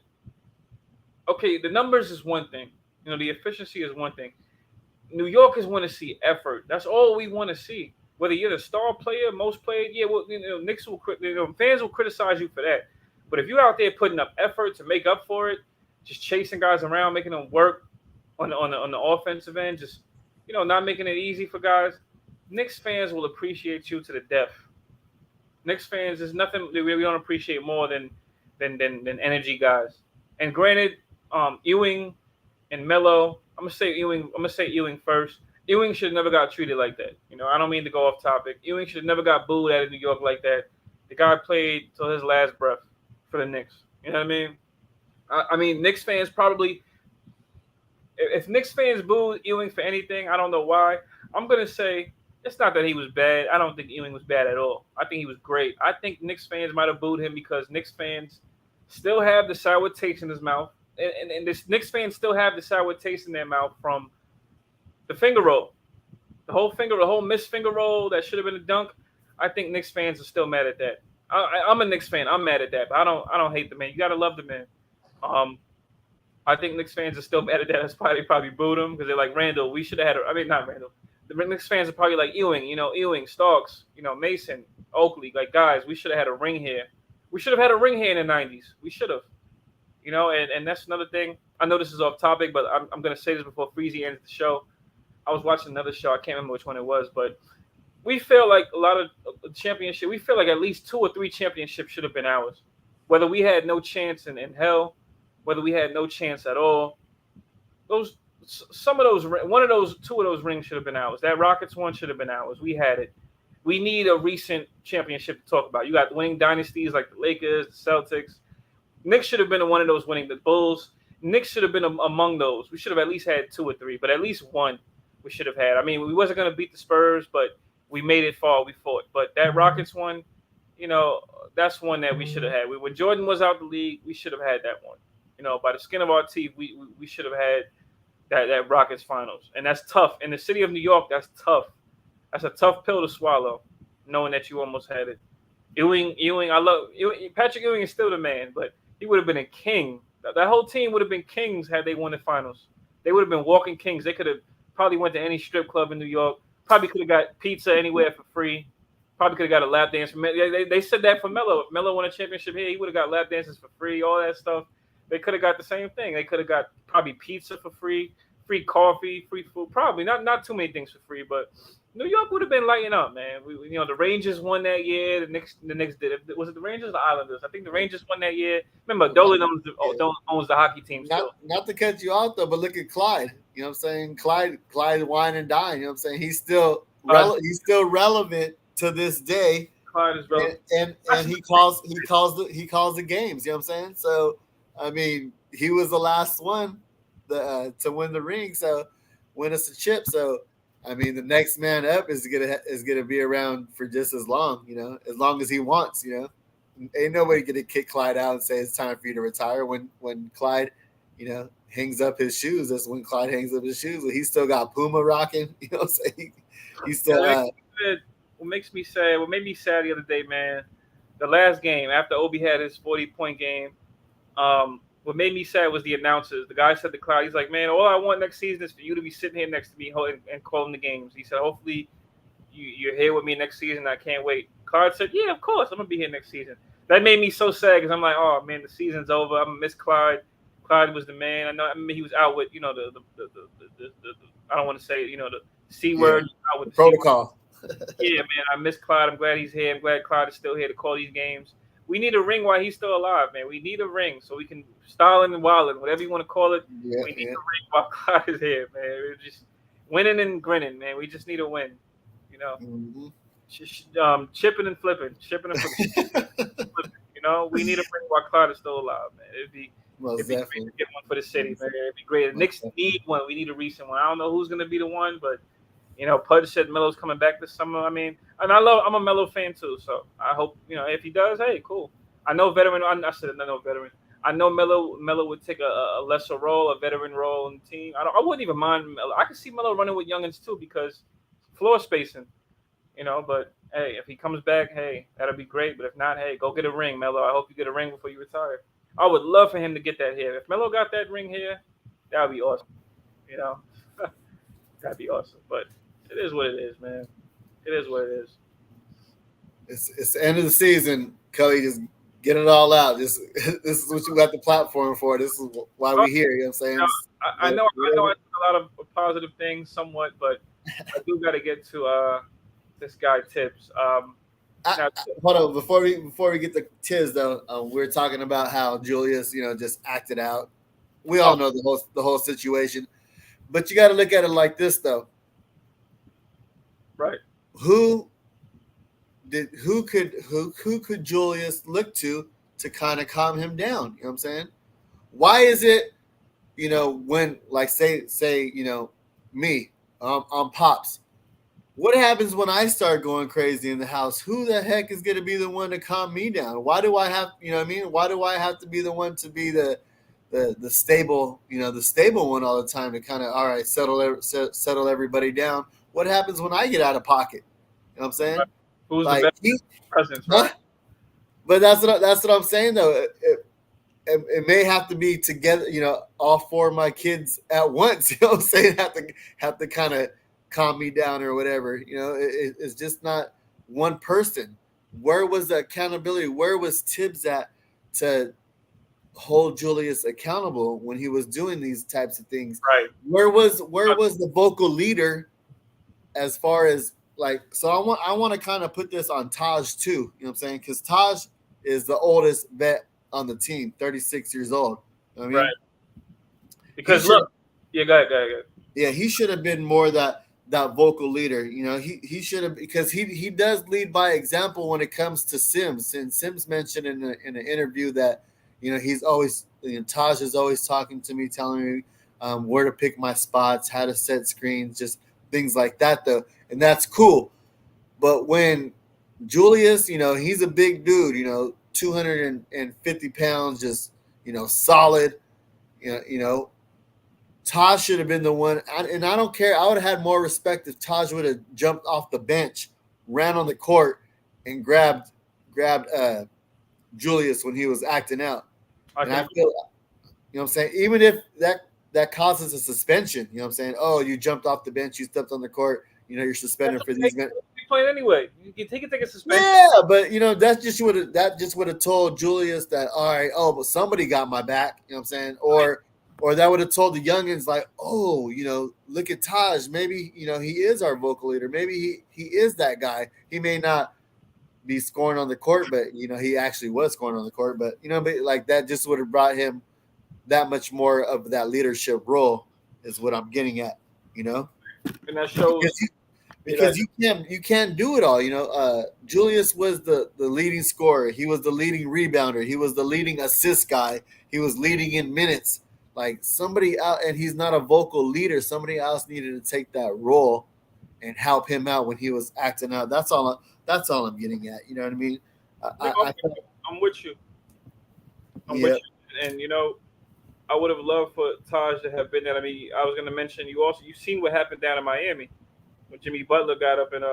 okay, the numbers is one thing. The efficiency is one thing. New Yorkers want to see effort. That's all we want to see. Whether you're the star player, most players, yeah, well, Knicks will, fans will criticize you for that. But if you're out there putting up effort to make up for it, just chasing guys around, making them work on the offensive end, just not making it easy for guys, Knicks fans will appreciate you to the death. Knicks fans, there's nothing we don't appreciate more than energy guys. And granted, Ewing and Melo, I'm gonna say Ewing first. Ewing should have never got treated like that. I don't mean to go off topic. Ewing should have never got booed out of New York like that. The guy played till his last breath for the Knicks. You know what I mean? I mean, Knicks fans probably, if Knicks fans booed Ewing for anything, I don't know why. I'm gonna say it's not that he was bad. I don't think Ewing was bad at all. I think he was great. I think Knicks fans might have booed him because Knicks fans still have the sour taste in his mouth. And this Knicks fans still have the sour taste in their mouth from the finger roll. The whole missed finger roll that should have been a dunk. I think Knicks fans are still mad at that. I'm a Knicks fan. I'm mad at that, but I don't hate the man. You gotta love the man. I think Knicks fans are still mad at that. That's why they probably booed him because they're like, Randall, we should have had not Randall. The Knicks fans are probably like Ewing, Starks, Mason, Oakley, like guys, we should have had a ring here. We should have had a ring here in the 90s. We should have. And that's another thing. I know this is off topic, but I'm going to say this before Freezy ends the show. I was watching another show. I can't remember which one it was, but we feel like a lot of championship. We feel like at least 2 or 3 championships should have been ours. Whether we had no chance in hell, whether we had no chance at all, one of those 2 of those rings should have been ours. That Rockets one should have been ours. We had it. We need a recent championship to talk about. You got winning dynasties like the Lakers, the Celtics. Knicks should have been one of those winning. The Bulls. Knicks should have been among those. We should have at least had 2 or 3, but at least one we should have had. I mean, we wasn't going to beat the Spurs, but we made it far. We fought. But that Rockets one, that's one that we should have had. When Jordan was out the league, we should have had that one. By the skin of our teeth, we should have had that Rockets finals. And that's tough. In the city of New York, that's tough. That's a tough pill to swallow, knowing that you almost had it. Ewing, I love Ewing. Patrick Ewing is still the man, but he would have been a king. That whole team would have been kings had they won the finals. They would have been walking kings. They could have probably went to any strip club in New York. Probably could have got pizza anywhere for free. Probably could have got a lap dance. They said that for Melo. If Melo won a championship here, he would have got lap dances for free, all that stuff. They could have got the same thing. They could have got probably pizza for free, free coffee, free food. Probably not too many things for free, but New York would have been lighting up, man. The Rangers won that year. The Knicks did it. Was it the Rangers or the Islanders? I think the Rangers won that year. Remember, Dolan owns the hockey team still. Not to cut you off, though, but look at Clyde. You know what I'm saying? Clyde wine and dine. You know what I'm saying? He's still relevant to this day. Clyde is relevant. And he calls the games. You know what I'm saying? So, I mean, he was the last one to win the ring. So, win us a chip. So, I mean, the next man up is gonna be around for just as long, as long as he wants, Ain't nobody gonna kick Clyde out and say it's time for you to retire. When Clyde, hangs up his shoes, that's when Clyde hangs up his shoes. But he's still got Puma rocking, what I'm saying? He's still. What makes me sad? What made me sad the other day, man? The last game after Obi had his 40-point game. What made me sad was the announcers. The guy said to Clyde, he's like, man, all I want next season is for you to be sitting here next to me and calling the games. He said, hopefully you're here with me next season. I can't wait. Clyde said, yeah, of course. I'm going to be here next season. That made me so sad because I'm like, oh, man, the season's over. I'm going to miss Clyde. Clyde was the man. I mean, he was out with, the I don't want to say, the C word. Yeah, out with the protocol. Yeah, man, I miss Clyde. I'm glad he's here. I'm glad Clyde is still here to call these games. We need a ring while he's still alive, man. We need a ring so we can styling and wilding, whatever you want to call it. Yeah, we need a ring while Clyde is here, man. We're just winning and grinning, man. We just need a win, Mm-hmm. Chipping and flipping. We need a ring while Clyde is still alive, man. It'd be great to get one for the city, man. It'd be great. The Knicks need one. We need a recent one. I don't know who's going to be the one, but Pudge said Melo's coming back this summer. I mean, and I'm a Melo fan too, so I hope if he does, hey, cool. I know veteran. I said no veteran. I know Melo would take a lesser role, a veteran role in the team. I wouldn't even mind Melo. I could see Melo running with youngins too because floor spacing, But hey, if he comes back, hey, that'll be great. But if not, hey, go get a ring, Melo. I hope you get a ring before you retire. I would love for him to get that here. If Melo got that ring here, that would be awesome. That'd be awesome. But it is what it is, man. It is what it is. It's the end of the season, Kelly. Just get it all out. This is what you got the platform for. This is why we're here. You know what I'm saying? I know I said a lot of positive things, somewhat, but I do got to get to this guy Tibbs. Hold on, before we get to Tiz though, we're talking about how Julius, just acted out. We all know the whole situation, but you got to look at it like this though. Right. Who could Julius look to kind of calm him down? You know what I'm saying? Why is it, when like say me, I'm Pops. What happens when I start going crazy in the house? Who the heck is going to be the one to calm me down? Why do I have, Why do I have to be the one to be the stable, the stable one all the time to kind of, all right, settle everybody down? What happens when I get out of pocket? You know what I'm saying? Who's the best presence, right? But that's what I'm saying though. It may have to be together, all four of my kids at once. You know what I'm saying? Have to kind of calm me down or whatever. It's just not one person. Where was the accountability? Where was Tibbs at to hold Julius accountable when he was doing these types of things? Right. Where was the vocal leader as far as so I want to kind of put this on Taj too, you know what I'm saying? Because Taj is the oldest vet on the team, 36 years old. You know what I mean? Right. Because look, go ahead. Yeah, he should have been more that vocal leader. He should have, because he does lead by example when it comes to Sims. And Sims mentioned in an interview that he's always Taj is always talking to me, telling me where to pick my spots, how to set screens, just things like that though. And that's cool. But when Julius, he's a big dude, 250 pounds, just, solid, Taj should have been the one. And I don't care. I would have had more respect if Taj would have jumped off the bench, ran on the court, and grabbed Julius when he was acting out. And I feel, what I'm saying? Even if that causes a suspension, you know what I'm saying? Oh, you jumped off the bench, you stepped on the court, you're suspended for these men. You playing anyway. You can take a suspension. Yeah, but that just would have told Julius that, all right, but somebody got my back, you know what I'm saying? Or that would have told the youngins like, oh, look at Taj. Maybe, he is our vocal leader. Maybe he is that guy. He may not be scoring on the court, but he actually was scoring on the court. But but like that just would have brought him that much more of that leadership role is what I'm getting at, And that shows because you can't do it all. Julius was the leading scorer. He was the leading rebounder. He was the leading assist guy. He was leading in minutes. Like somebody out, and he's not a vocal leader. Somebody else needed to take that role and help him out when he was acting out. That's all I'm getting at. You know what I mean? I'm with you. I'm with you. And I would have loved for Taj to have been there. I mean, I was going to mention you've seen what happened down in Miami when Jimmy Butler got up and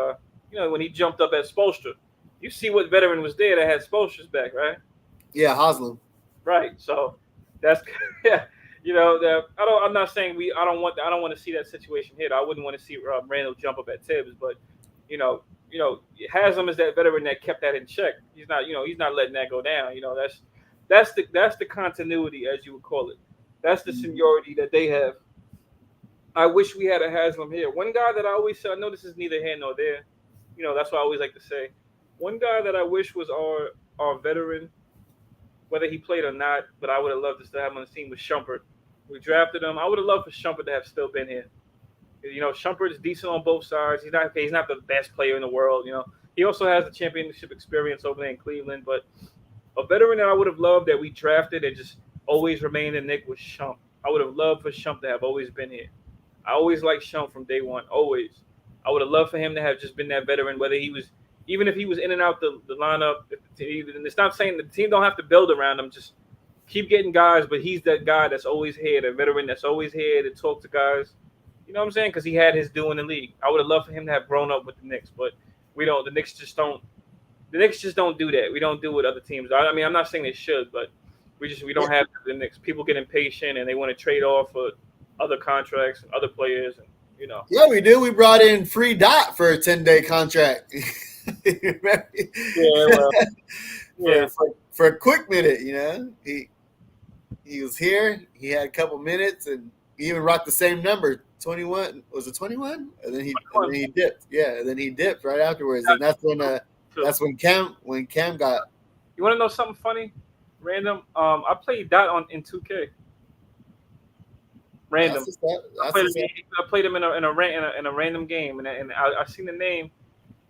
when he jumped up at Spoelstra. You see what veteran was there that had Spoelstra's back, right? Yeah, Haslam. Right. So that's yeah. I'm not saying I don't want to see that situation hit. I wouldn't want to see Randle jump up at Tibbs, but Haslam is that veteran that kept that in check. He's not letting that go down. That's the continuity, as you would call it. That's the seniority that they have. I wish we had a Haslam here. One guy that I always say, I know this is neither here nor there. That's what I always like to say. One guy that I wish was our veteran, whether he played or not, but I would have loved to still have him on the team, was Shumpert. We drafted him. I would have loved for Shumpert to have still been here. Shumpert is decent on both sides. He's not the best player in the world. He also has the championship experience over there in Cleveland, but a veteran that I would have loved that we drafted and just always remained in Nick was Shump. I would have loved for Shump to have always been here. I always liked Shump from day one, always. I would have loved for him to have just been that veteran, even if he was in and out the lineup. It's not saying the team don't have to build around him, just keep getting guys, but he's that guy that's always here, the veteran that's always here to talk to guys. You know what I'm saying? Because he had his due in the league. I would have loved for him to have grown up with the Knicks, but we don't. The Knicks just don't do that. We don't do what other teams. I mean, I'm not saying they should, but we don't have the Knicks. People get impatient and they want to trade off for other contracts and other players, and Yeah, we do. We brought in Free Dot for a 10-day contract. For a quick minute, he was here. He had a couple minutes, and he even rocked the same number, 21. Was it 21? And then he dipped. Yeah, and then he dipped right afterwards, and that's when Cam got. You want to know something funny? Random. I played Dot in 2K. Random. I played him in a random game, and I seen the name,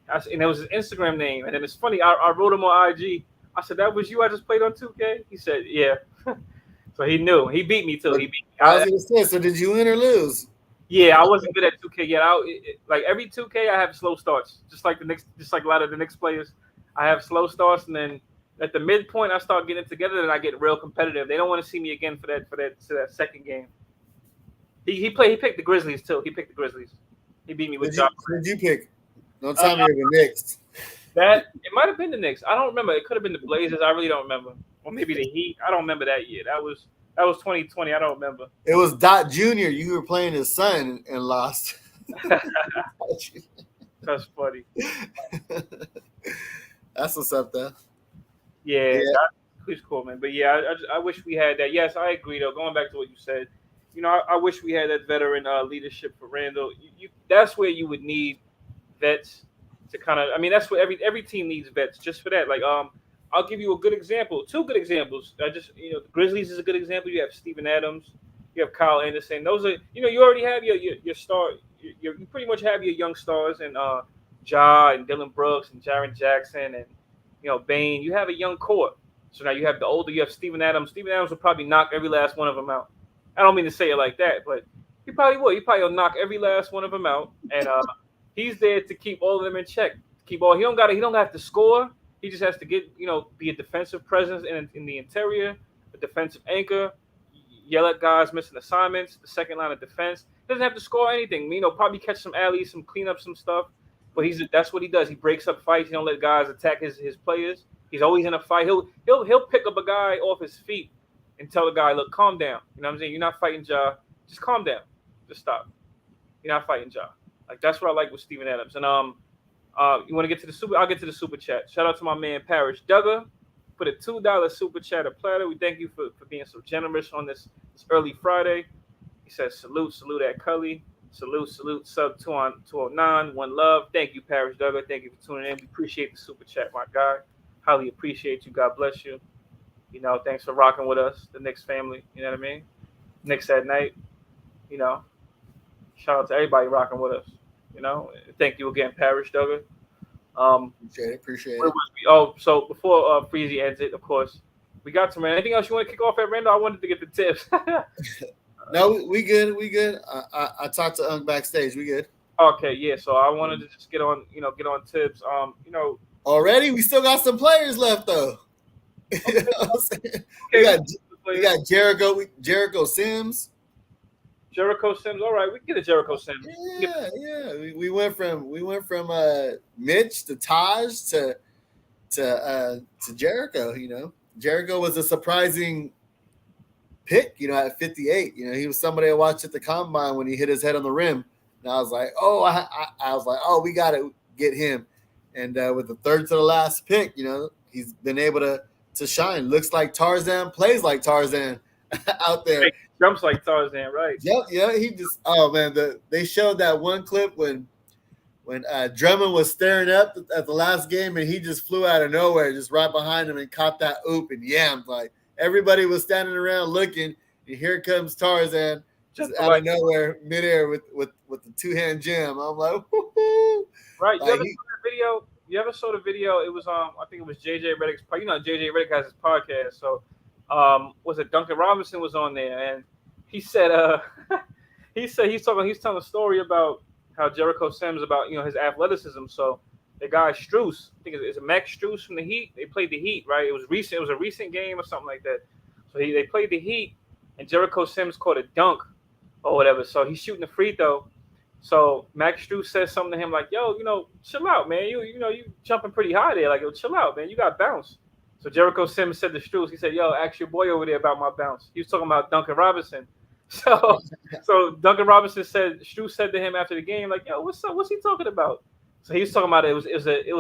and it was his Instagram name, and then it's funny. I wrote him on IG. I said, "That was you? I just played on 2K." He said, "Yeah." So he knew. He beat me too. He beat me. I was gonna say, so did you win or lose? Yeah, I wasn't good at 2K yet. Like every 2K, I have slow starts, just like a lot of the Knicks players. I have slow starts, and then at the midpoint, I start getting it together, and I get real competitive. They don't want to see me again for that second game. He picked the Grizzlies too. He picked the Grizzlies. He beat me with John. Who did you pick? Don't tell me the Knicks. It might have been the Knicks. I don't remember. It could have been the Blazers. I really don't remember. Or maybe the Heat. I don't remember that year. That was 2020. I don't remember. It was Dot Jr. You were playing his son and lost. That's funny. That's what's up, though. Yeah. He's cool, man. But yeah, I wish we had that. Yes, I agree, though. Going back to what you said, I wish we had that veteran leadership for Randle. That's where you would need vets to kind of. I mean, that's what every team needs vets just for that. Like, I'll give you a good example. Two good examples. The Grizzlies is a good example. You have Steven Adams. You have Kyle Anderson. Those are, you already have your star. You pretty much have your young stars and Ja and Dylan Brooks and Jaren Jackson and Bane. You have a young core. So now you have the older. You have Steven Adams. Steven Adams will probably knock every last one of them out. I don't mean to say it like that, but he probably will. He probably will knock every last one of them out, and he's there to keep all of them in check. He don't have to score. He just has to be a defensive presence in the interior, a defensive anchor, yell at guys missing assignments, the second line of defense. Doesn't have to score anything. Probably catch some alleys, some clean up some stuff. But that's what he does. He breaks up fights. He don't let guys attack his players. He's always in a fight. He'll pick up a guy off his feet and tell the guy, look, calm down. You know what I'm saying? You're not fighting Ja. Just calm down. Just stop. You're not fighting Ja. Like, that's what I like with Steven Adams. And you want to get to the super? I'll get to the super chat. Shout out to my man Parrish Duggar. Put a $2 super chat a platter. We thank you for being so generous on this early Friday. He says, salute at Cully. Salute, sub 209. One love. Thank you, Parrish Duggar. Thank you for tuning in. We appreciate the super chat, my guy. Highly appreciate you. God bless you. Thanks for rocking with us, the Knicks family. You know what I mean? Knicks at night. Shout out to everybody rocking with us. Thank you again, Parrish Duggar. Appreciate it. Where was we? Oh, so before Freezy ends it, of course, we got some. Anything else you want to kick off at, Randall? I wanted to get the tips. No, we good. I talked to Unk backstage. We good. Okay, yeah. So I wanted to just get on Tibbs. Already, we still got some players left though. You know what I'm saying? Okay, we got Jericho Sims. Jericho Sims. All right, we can get a Jericho Sims. Yeah. We went from Mitch to Taj to Jericho. You know, Jericho was a surprising pick. You know, at 58. You know, he was somebody I watched at the combine when he hit his head on the rim, and I was like, we got to get him. And with the third to the last pick, you know, he's been able to shine. Looks like Tarzan, plays like Tarzan out there. Jumps like Tarzan, right? Yeah. He just they showed that one clip when Drummond was staring up at the last game and he just flew out of nowhere, just right behind him and caught that oop and yammed. Like everybody was standing around looking, and here comes Tarzan just out of nowhere, midair with the 2-hand jam. I'm like, woo-hoo. Right. You ever saw the video? You ever saw the video? It was I think it was JJ Redick's. You know, JJ Redick has his podcast. So, was it Duncan Robinson was on there, and he said, he's telling a story about how Jericho Sims about his athleticism. So the guy Strus, I think it's Max Strus from the Heat. They played the Heat, right? It was recent. It was a recent game or something like that. So they played the Heat, and Jericho Sims caught a dunk or whatever. So he's shooting the free throw. So Max Strus says something to him like, "Yo, chill out, man. You jumping pretty high there. Like, yo, chill out, man. You got bounce." So Jericho Sims said to Strus, he said, "Yo, ask your boy over there about my bounce." He was talking about Duncan Robinson. So Duncan Robinson said, Strus said to him after the game, like, "Yo, what's up? What's he talking about?" So he was talking about it was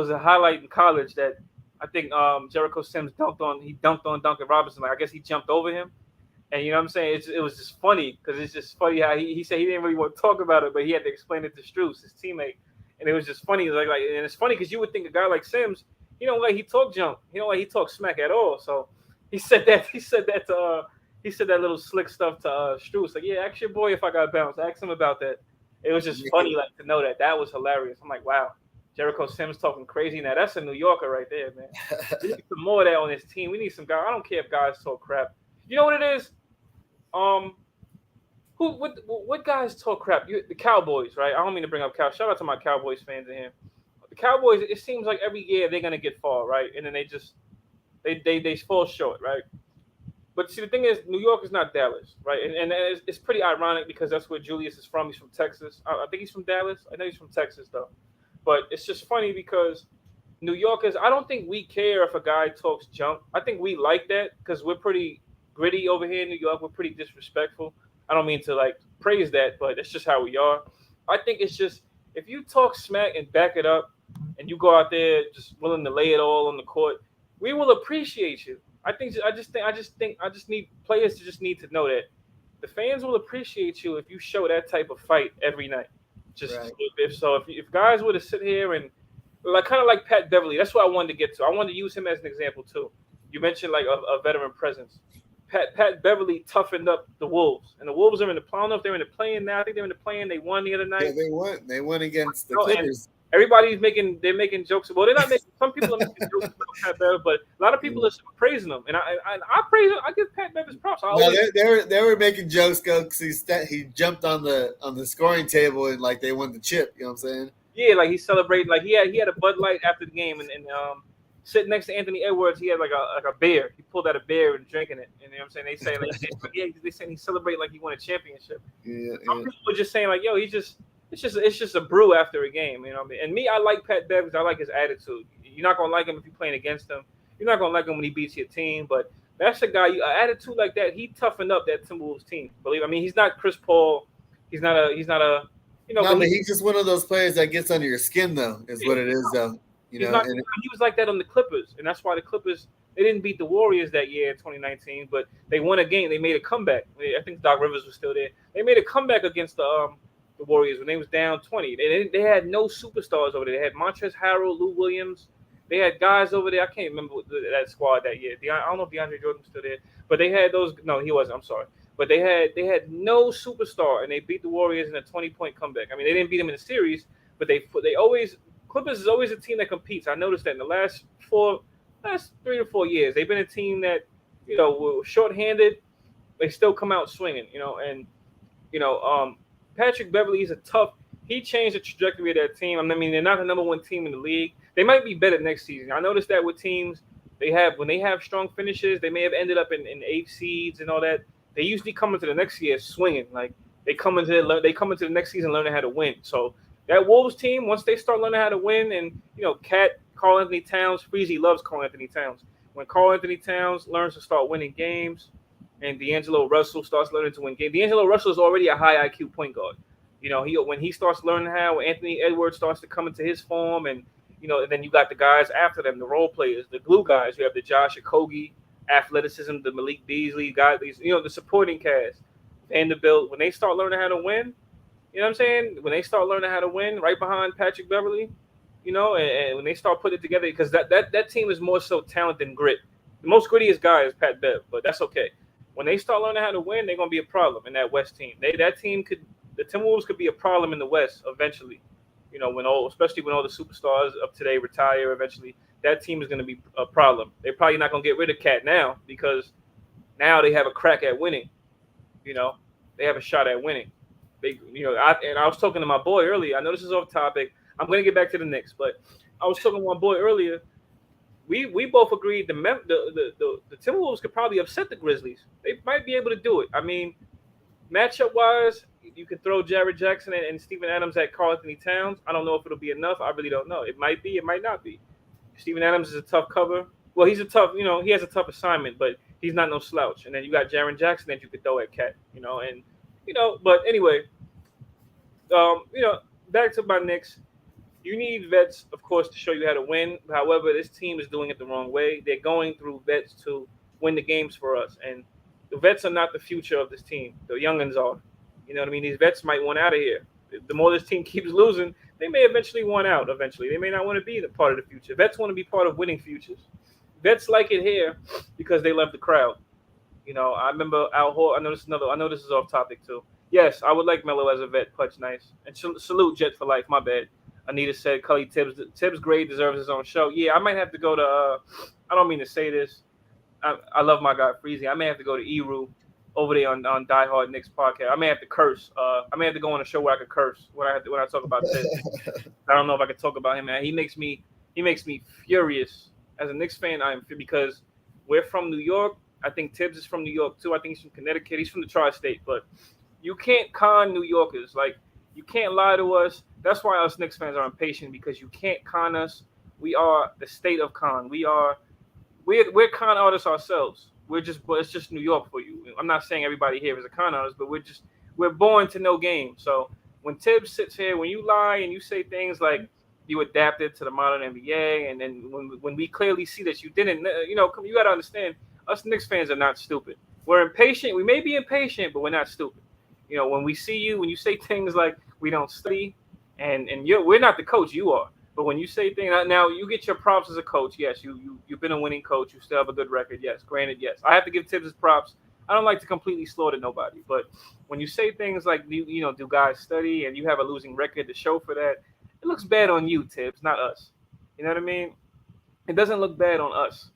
a highlight in college that I think Jericho Sims dunked on Duncan Robinson. Like, I guess he jumped over him. And you know what I'm saying? It was just funny because it's just funny how he said he didn't really want to talk about it, but he had to explain it to Strus, his teammate. And it was just funny. And it's funny because you would think a guy like Sims, he don't like he talk junk. He don't like he talk smack at all. So he said that little slick stuff to Strus. Like, yeah, ask your boy if I got bounced. Ask him about that. It was just funny, like, to know that. That was hilarious. I'm like, wow, Jericho Sims talking crazy now. That's a New Yorker right there, man. We need some more of that on this team. We need some guys. I don't care if guys talk crap. You know what it is? What guys talk crap? The Cowboys, right? I don't mean to bring up Cow. Shout out to my Cowboys fans in here. The Cowboys, it seems like every year they're gonna get far, right? And then they fall short, right? But see, the thing is, New York is not Dallas, right? And it's pretty ironic because that's where Julius is from. He's from Texas. I think he's from Dallas. I know he's from Texas though. But it's just funny because New Yorkers, I don't think we care if a guy talks junk. I think we like that because we're pretty gritty over here in New York. We're pretty disrespectful. I don't mean to like praise that, but it's just how we are. I think it's just if you talk smack and back it up and you go out there just willing to lay it all on the court, we will appreciate you. I just need players to just need to know that the fans will appreciate you if you show that type of fight every night. Just right. If guys were to sit here and kind of like Pat Beverly, that's what I wanted to get to. I wanted to use him as an example too. You mentioned like a veteran presence. Pat Beverly toughened up the Wolves, and the Wolves are in the. I don't know if they're in the play-in now. I think they're in the play-in. They won the other night. Yeah, they won. They won against the Clippers. Everybody's making jokes. Well, they're not making. Some people are making jokes about Pat Beverly, but a lot of people are praising him, and I praise him. I give Pat Beverly props. They were making jokes because he jumped on the scoring table and like they won the chip. You know what I'm saying? Yeah, like he celebrated. Like he had a Bud Light after the game, and sitting next to Anthony Edwards, he had like a beer. He pulled out a beer and drinking it. And you know what I'm saying? They say they saying he celebrated like he won a championship. Yeah. Some people are just saying like, yo, it's just a brew after a game. You know what I mean? And me, I like Pat Bev because I like his attitude. You're not gonna like him if you're playing against him. You're not gonna like him when he beats your team. But that's a guy. An attitude like that, he toughened up that Timberwolves team. He's not Chris Paul. He's not a. No, but he's just one of those players that gets under your skin, though. Is what it is, though. He was like that on the Clippers, and that's why the Clippers they didn't beat the Warriors that year in 2019, but they won a game. They made a comeback. I think Doc Rivers was still there. They made a comeback against the Warriors when they was down 20. They had no superstars over there. They had Montrezl Harrell, Lou Williams. They had guys over there. I can't remember that squad that year. I don't know if DeAndre Jordan was still there, but they had those. No, he wasn't. I'm sorry. But they had no superstar, and they beat the Warriors in a 20-point comeback. I mean, they didn't beat them in the series, but they always. Clippers is always a team that competes. I noticed that in the last 3 to 4 years, they've been a team that, were shorthanded, they still come out swinging, and Patrick Beverly is he changed the trajectory of that team. I mean, they're not the number one team in the league. They might be better next season. I noticed that with teams when they have strong finishes, they may have ended up in 8 seeds and all that. They usually come into the next year swinging. Like they come into the next season learning how to win. So that Wolves team, once they start learning how to win, and Karl Anthony Towns, Freezy loves Karl Anthony Towns. When Karl Anthony Towns learns to start winning games, and D'Angelo Russell starts learning to win games, D'Angelo Russell is already a high IQ point guard. When he starts learning how, Anthony Edwards starts to come into his form, and and then you got the guys after them, the role players, the glue guys. You have the Josh Okogie, athleticism, the Malik Beasley guys, the supporting cast, Vanderbilt. When they start learning how to win, you know what I'm saying? When they start learning how to win, right behind Patrick Beverly, and when they start putting it together, because that team is more so talent than grit. The most grittiest guy is Pat Bev, but that's okay. When they start learning how to win, they're gonna be a problem in that West team. The Timberwolves could be a problem in the West eventually. Especially when all the superstars of today retire eventually, that team is going to be a problem. They're probably not going to get rid of Cat now because now they have a crack at winning. They have a shot at winning. I was talking to my boy earlier. I know this is off topic. I'm going to get back to the Knicks, but I was talking to my boy earlier. We both agreed the Timberwolves could probably upset the Grizzlies. They might be able to do it. I mean, matchup wise, you could throw Jared Jackson and Steven Adams at Karl Anthony Towns. I don't know if it'll be enough. I really don't know. It might be. It might not be. Steven Adams is a tough cover. Well, he has a tough assignment, but he's not no slouch. And then you got Jaren Jackson that you could throw at Cat, But anyway, back to my Knicks. You need vets, of course, to show you how to win. However, this team is doing it the wrong way. They're going through vets to win the games for us. And the vets are not the future of this team. The youngins are. You know what I mean? These vets might want out of here. The more this team keeps losing, they may eventually want out eventually. They may not want to be the part of the future. Vets want to be part of winning futures. Vets like it here because they love the crowd. I remember Al Horford. I know this is off topic too. Yes, I would like Melo as a vet. Pudge nice. And salute Jet for life. My bad. Anita said Cully Tibbs grade deserves his own show. Yeah, I might have to go to I don't mean to say this. I love my guy Freezy. I may have to go to Eru over there on Die Hard Knicks podcast. I may have to curse. I may have to go on a show where I could curse when I talk about Tibbs. I don't know if I could talk about him, man. He makes me furious. As a Knicks fan, I am, because we're from New York. I think Tibbs is from New York too. I think he's from Connecticut. He's from the tri-state, but you can't con New Yorkers. Like, you can't lie to us. That's why us Knicks fans are impatient, because you can't con us. We are the state of con. We're con artists ourselves. It's just New York for you. I'm not saying everybody here is a con artist, but we're born to know game. So when Tibbs sits here, when you lie and you say things like you adapted to the modern NBA, and then when we clearly see that you didn't, you got to understand, us Knicks fans are not stupid. We're impatient. We may be impatient, but we're not stupid. When we see you, when you say things like we don't study, and we're not the coach, you are. But when you say things, now you get your props as a coach. Yes, you've been a winning coach. You still have a good record. Yes, granted, yes. I have to give Tibbs his props. I don't like to completely slaughter nobody, but when you say things like, do guys study, and you have a losing record to show for that, it looks bad on you, Tibbs, not us. You know what I mean? It doesn't look bad on us.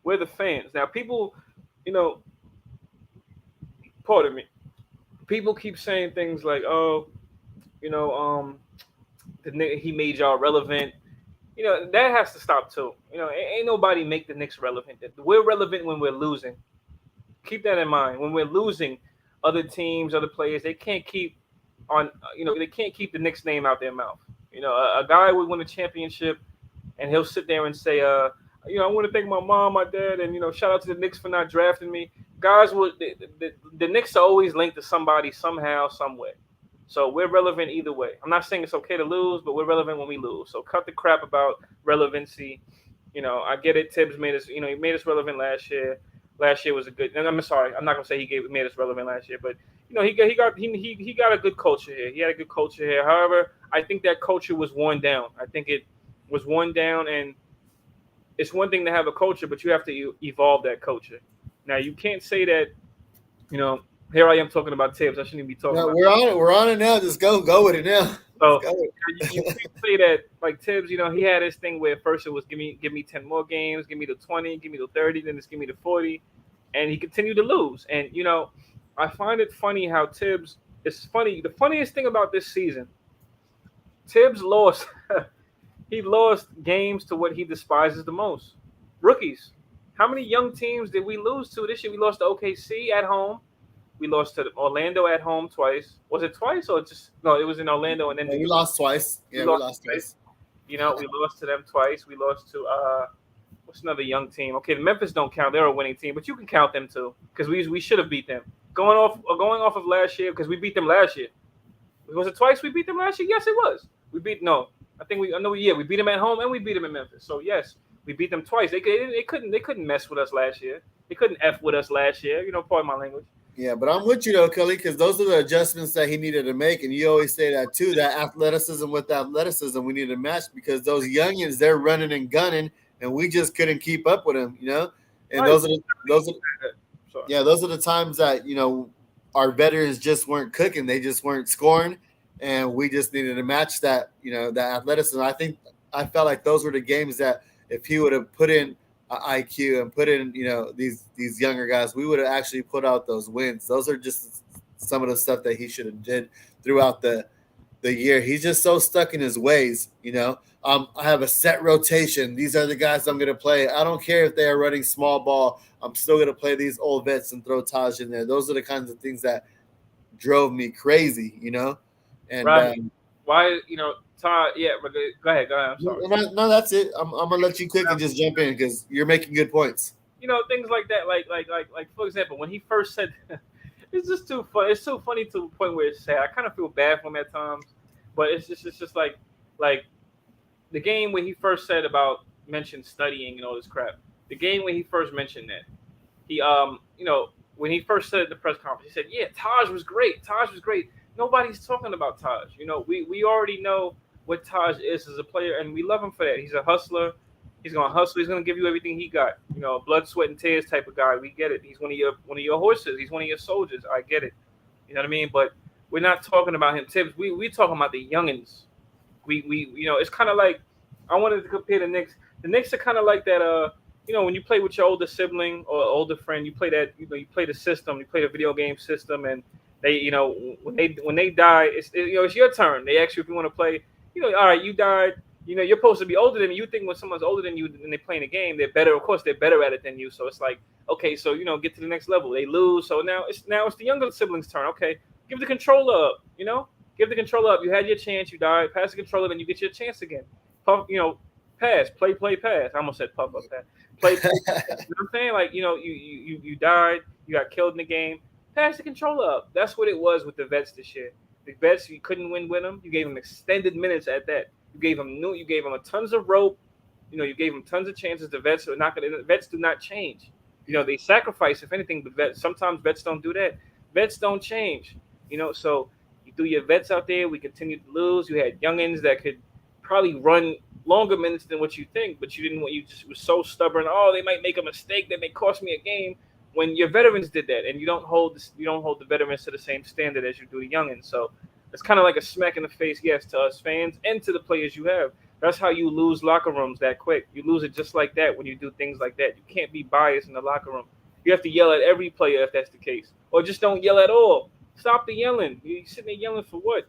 We're the fans. Now, people, pardon me. People keep saying things like, "Oh, he made y'all relevant." That has to stop too. Ain't nobody make the Knicks relevant. We're relevant when we're losing. Keep that in mind. When we're losing, other teams, other players, they can't keep they can't keep the Knicks name out their mouth. A guy would win a championship, and he'll sit there and say, I want to thank my mom, my dad, and shout out to the Knicks for not drafting me. Guys, the Knicks are always linked to somebody somehow, some way. So we're relevant either way. I'm not saying it's okay to lose, but we're relevant when we lose. So cut the crap about relevancy. I get it. Tibbs made us, he made us relevant last year. Last year was a good. And I'm sorry, I'm not gonna say made us relevant last year, but he got a good culture here. He had a good culture here. However, I think that culture was worn down. I think it was worn down, and it's one thing to have a culture, but you have to evolve that culture. Now, you can't say that, here I am talking about Tibbs. I shouldn't even be talking about we're on it. We're on it now. Just go with it now. So you can't say that, like, Tibbs, he had this thing where first it was give me 10 more games, give me the 20, give me the 30, then it's give me the 40. And he continued to lose. And, I find it funny how Tibbs, it's funny. The funniest thing about this season Tibbs lost. He lost games to what he despises the most. Rookies. How many young teams did we lose to this year? We lost to OKC at home. We lost to Orlando at home twice. Was it twice or just no? It was in Orlando and then we lost twice. Yeah, we lost twice. You know, we lost to them twice. We lost to what's another young team? Okay, the Memphis don't count. They're a winning team, but you can count them too because we should have beat them. Going off of last year because we beat them last year. Was it twice we beat them last year? Yes, it was. We beat we beat them at home and we beat them in Memphis. So yes, we beat them twice. They couldn't mess with us last year. They couldn't F with us last year. You know, pardon my language. Yeah, but I'm with you though, Kelly, because those are the adjustments that he needed to make, and you always say that too. That athleticism with athleticism, we need to match because those youngins they're running and gunning, and we just couldn't keep up with them, you know. And Right. those are the times that our veterans just weren't cooking, they just weren't scoring, and we just needed to match that, that athleticism. I felt like those were the games that if he would have put in IQ and put in, these younger guys, we would have actually put out those wins. Those are just some of the stuff that he should have did throughout the year. He's just so stuck in his ways, I have a set rotation. These are the guys I'm going to play. I don't care if they are running small ball. I'm still going to play these old vets and throw Taj in there. Those are the kinds of things that drove me crazy, And right. Why, Todd? Yeah, but go ahead. I'm sorry. No, that's it. I'm gonna let you quick and just jump in because you're making good points. Things like that. Like for example, when he first said, it's just too funny. It's so funny to the point where it's sad. I kind of feel bad for him at times, but it's just like the game when he first mentioned studying and all this crap. The game when he first mentioned that, he when he first said at the press conference, he said, "Yeah, Taj was great. Taj was great." Nobody's talking about Taj. We already know what Taj is as a player, and we love him for that. He's a hustler. He's gonna hustle. He's gonna give you everything he got. Blood, sweat, and tears type of guy. We get it. He's one of your horses. He's one of your soldiers. I get it. You know what I mean? But we're not talking about him, Tibbs. We talking about the youngins. We it's kind of like I wanted to compare the Knicks. The Knicks are kind of like that. When you play with your older sibling or older friend, you play that. You play the system. You play the video game system, and they, when they die, it's your turn. They ask you if you want to play. All right, you died. You're supposed to be older than me. You think when someone's older than you and they playing a game, they're better. Of course, they're better at it than you. So it's like, okay, so get to the next level. They lose, so now it's the younger sibling's turn. Okay, give the controller up. Give the controller up. You had your chance. You died. Pass the controller, then you get your chance again. Puff, pass, play, pass. I almost said puff up that. Play. You know what I'm saying? Like you died. You got killed in the game. Pass the controller up. That's what it was with the vets this year. The vets, you couldn't win with them. You gave them extended minutes at that. You gave them a tons of rope. You gave them tons of chances. The vets are not going to. Vets do not change. They sacrifice. If anything, the vets. Sometimes vets don't do that. Vets don't change. So you threw your vets out there. We continued to lose. You had youngins that could probably run longer minutes than what you think, but you didn't want. You just was so stubborn. Oh, they might make a mistake that may cost me a game. When your veterans did that, and you don't hold the veterans to the same standard as you do the youngins, so it's kind of like a smack in the face, yes, to us fans and to the players you have. That's how you lose locker rooms that quick. You lose it just like that when you do things like that. You can't be biased in the locker room. You have to yell at every player if that's the case, or just don't yell at all. Stop the yelling. You're sitting there yelling for what?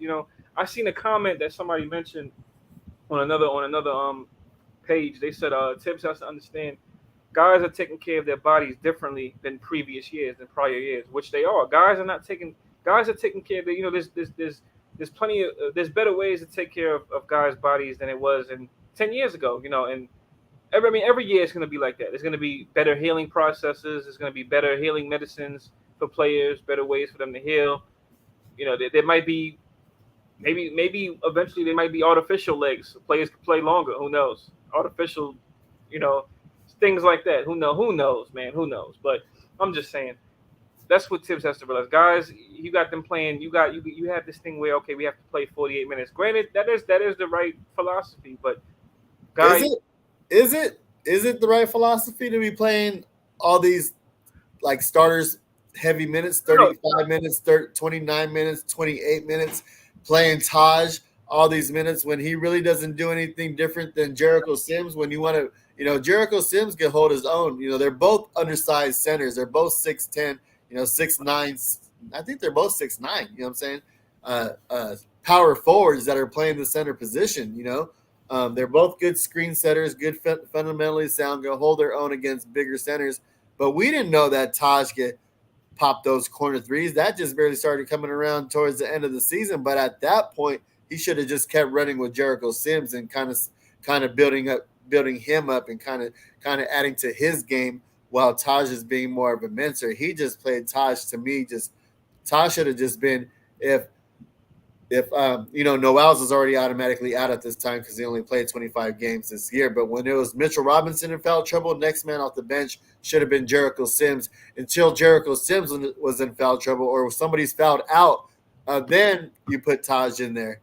I seen a comment that somebody mentioned on another page. They said Tibbs has to understand. Guys are taking care of their bodies differently than previous years, than prior years, which they are. Guys are taking care of there's plenty of there's better ways to take care of guys' bodies than it was in 10 years ago, and every year it's going to be like that. There's going to be better healing processes. There's going to be better healing medicines for players, better ways for them to heal. There might be maybe eventually there might be artificial legs. Players can play longer. Who knows? Artificial, things like that. Who knows, man? Who knows? But I'm just saying, that's what Tibbs has to realize. Guys, you got them playing. You have this thing where, okay, we have to play 48 minutes. Granted, that is the right philosophy, but guys, is it the right philosophy to be playing all these like starters heavy minutes, 35 minutes, 29 minutes, 28 minutes, playing Taj all these minutes when he really doesn't do anything different than Jericho Sims? When you want to, Jericho Sims can hold his own. They're both undersized centers. They're both 6'10", 6'9". I think they're both 6'9". You know what I'm saying? power forwards that are playing the center position. They're both good screen setters, good fundamentally sound, go hold their own against bigger centers. But we didn't know that Taj could pop those corner threes. That just barely started coming around towards the end of the season. But at that point, he should have just kept running with Jericho Sims and kind of building him up and kind of adding to his game while Taj is being more of a mentor. He just played Taj to me. Taj should have just been if Noels was already automatically out at this time because he only played 25 games this year. But when it was Mitchell Robinson in foul trouble, next man off the bench should have been Jericho Sims. Until Jericho Sims was in foul trouble or somebody's fouled out, then you put Taj in there.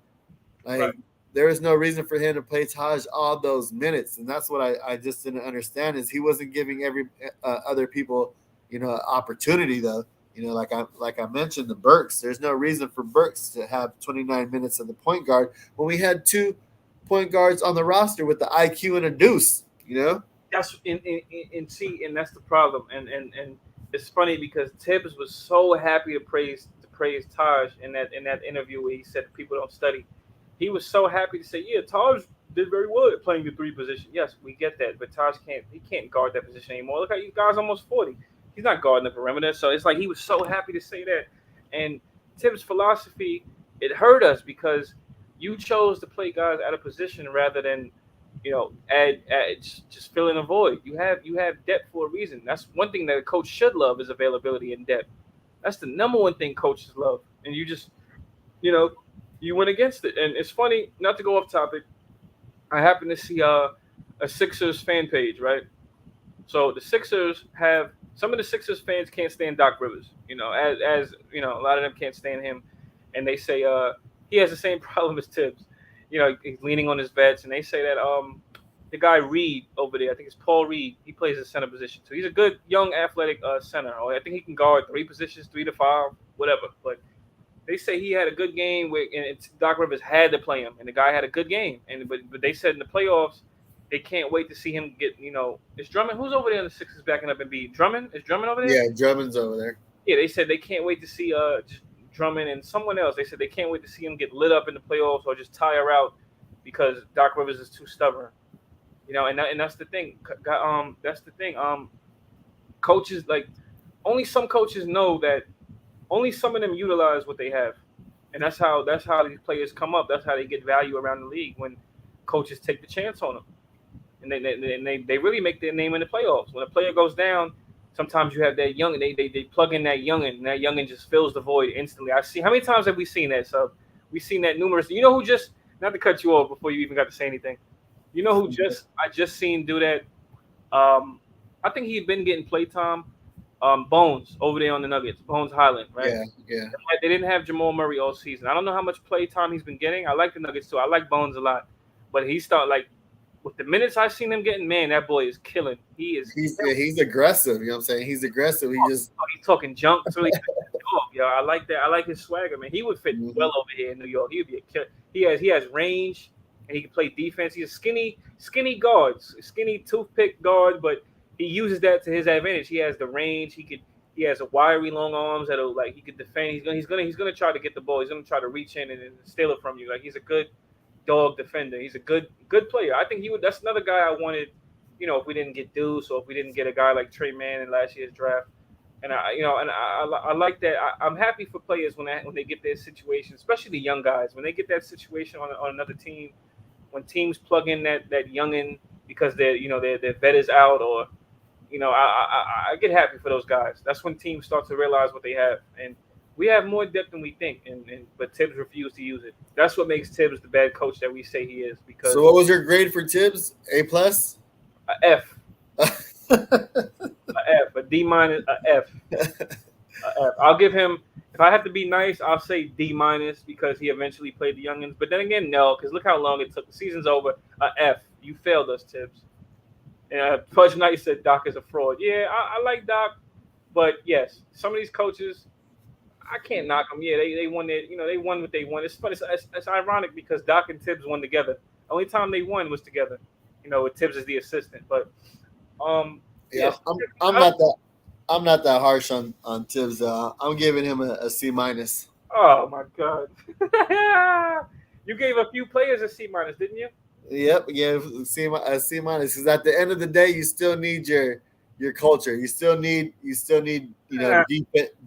Right. There was no reason for him to play Taj all those minutes, and that's what I just didn't understand is he wasn't giving every other people opportunity though. Like I mentioned, the Burks. There's no reason for Burks to have 29 minutes of the point guard when we had 2 point guards on the roster with the IQ and a deuce. That's and that's the problem. And it's funny because Tibbs was so happy to praise Taj in that interview where he said people don't study. He was so happy to say, yeah, Taj did very well at playing the 3 position. Yes, we get that, but Taj can't guard that position anymore. Look how you guys almost 40. He's not guarding the perimeter. So it's like he was so happy to say that. And Tibbs' philosophy, it hurt us because you chose to play guys out of position rather than, add just fill in a void. You have depth for a reason. That's one thing that a coach should love is availability and depth. That's the number one thing coaches love. And you just, you went against it. And it's funny, not to go off topic, I happened to see a Sixers fan page, right? So the Sixers have some of the Sixers fans can't stand Doc Rivers, as a lot of them can't stand him, and they say he has the same problem as Tibbs, he's leaning on his vets, and they say that the guy Reed over there, I think it's Paul Reed, he plays the center position, so he's a good young athletic center. I think he can guard 3 positions, 3 to 5, whatever. But they say he had a good game and Doc Rivers had to play him, and the guy had a good game, but they said in the playoffs. They can't wait to see him get, is Drummond, who's over there in the Sixers backing up Embiid? Drummond? Is Drummond over there? Yeah, Drummond's over there. Yeah, they said they can't wait to see Drummond and someone else. They said they can't wait to see him get lit up in the playoffs or just tire out because Doc Rivers is too stubborn. And that's the thing. That's the thing. Coaches, only some coaches know that only some of them utilize what they have. And that's how these players come up. That's how they get value around the league when coaches take the chance on them. And they really make their name in the playoffs. When a player goes down, sometimes you have that young. They plug in that youngin, and that youngin just fills the void instantly. How many times have we seen that? So we've seen that numerous. You know who just, not to cut you off before you even got to say anything. You know who I just seen do that. I think he'd been getting playtime. Bones over there on the Nuggets. Bones Highland, right? Yeah. They didn't have Jamal Murray all season. I don't know how much playtime he's been getting. I like the Nuggets too. I like Bones a lot, but he started with the minutes I've seen him getting, man, that boy is killing. He's aggressive. You know what I'm saying? He's aggressive. He's talking junk. So I like that. I like his swagger, man. He would fit well over here in New York. He would be a killer. He has range and he can play defense. He's a skinny guard, skinny toothpick guard, but he uses that to his advantage. He has the range. He has a wiry long arms that'll he could defend. He's gonna try to get the ball. He's gonna try to reach in and steal it from you. He's a good dog defender. He's a good player. I think he would. That's another guy I wanted. If we didn't get Deuce or if we didn't get a guy like Trey Mann in last year's draft, and I like that. I'm happy for players when they get their situation, especially the young guys when they get that situation on another team. When teams plug in that youngin because their vet is out or I get happy for those guys. That's when teams start to realize what they have and. We have more depth than we think, but Tibbs refused to use it. That's what makes Tibbs the bad coach that we say he is. Because so, what was your grade for Tibbs? A+? A F. A F. A D-, a F. A F. I'll give him. If I have to be nice, I'll say D- because he eventually played the youngins. But then again, no, because look how long it took. The season's over. A F. You failed us, Tibbs. And Fudge Knight said Doc is a fraud. Yeah, I like Doc, but yes, some of these coaches. I can't knock them. Yeah, they won their, they won what they won. It's funny. It's ironic because Doc and Tibbs won together. The only time they won was together. With Tibbs as the assistant. But yes. I'm not that harsh on Tibbs. I'm giving him a C-. I Oh my God. You gave a few players a C minus, didn't you? Yep, yeah, C minus. Because at the end of the day, you still need your culture. You still need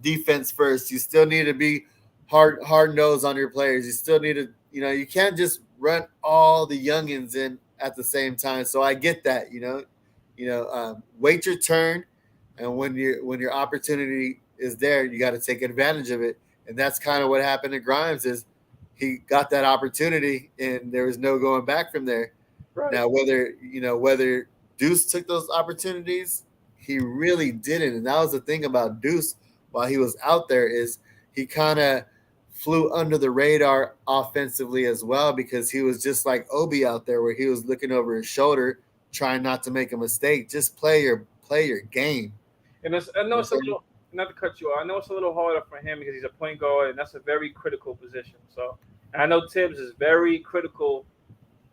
defense first. You still need to be hard nosed on your players. You still need to you can't just run all the youngins in at the same time. So I get that. Wait your turn, and when your opportunity is there, you got to take advantage of it. And that's kind of what happened to Grimes is he got that opportunity and there was no going back from there. Right. Now whether Deuce took those opportunities, he really didn't. And that was the thing about Deuce while he was out there is he kind of flew under the radar offensively as well because he was just like Obi out there where he was looking over his shoulder trying not to make a mistake. Just play your game. And I know it's a little, not to cut you off, I know it's a little harder for him because he's a point guard, and that's a very critical position. So, and I know Tibbs is very critical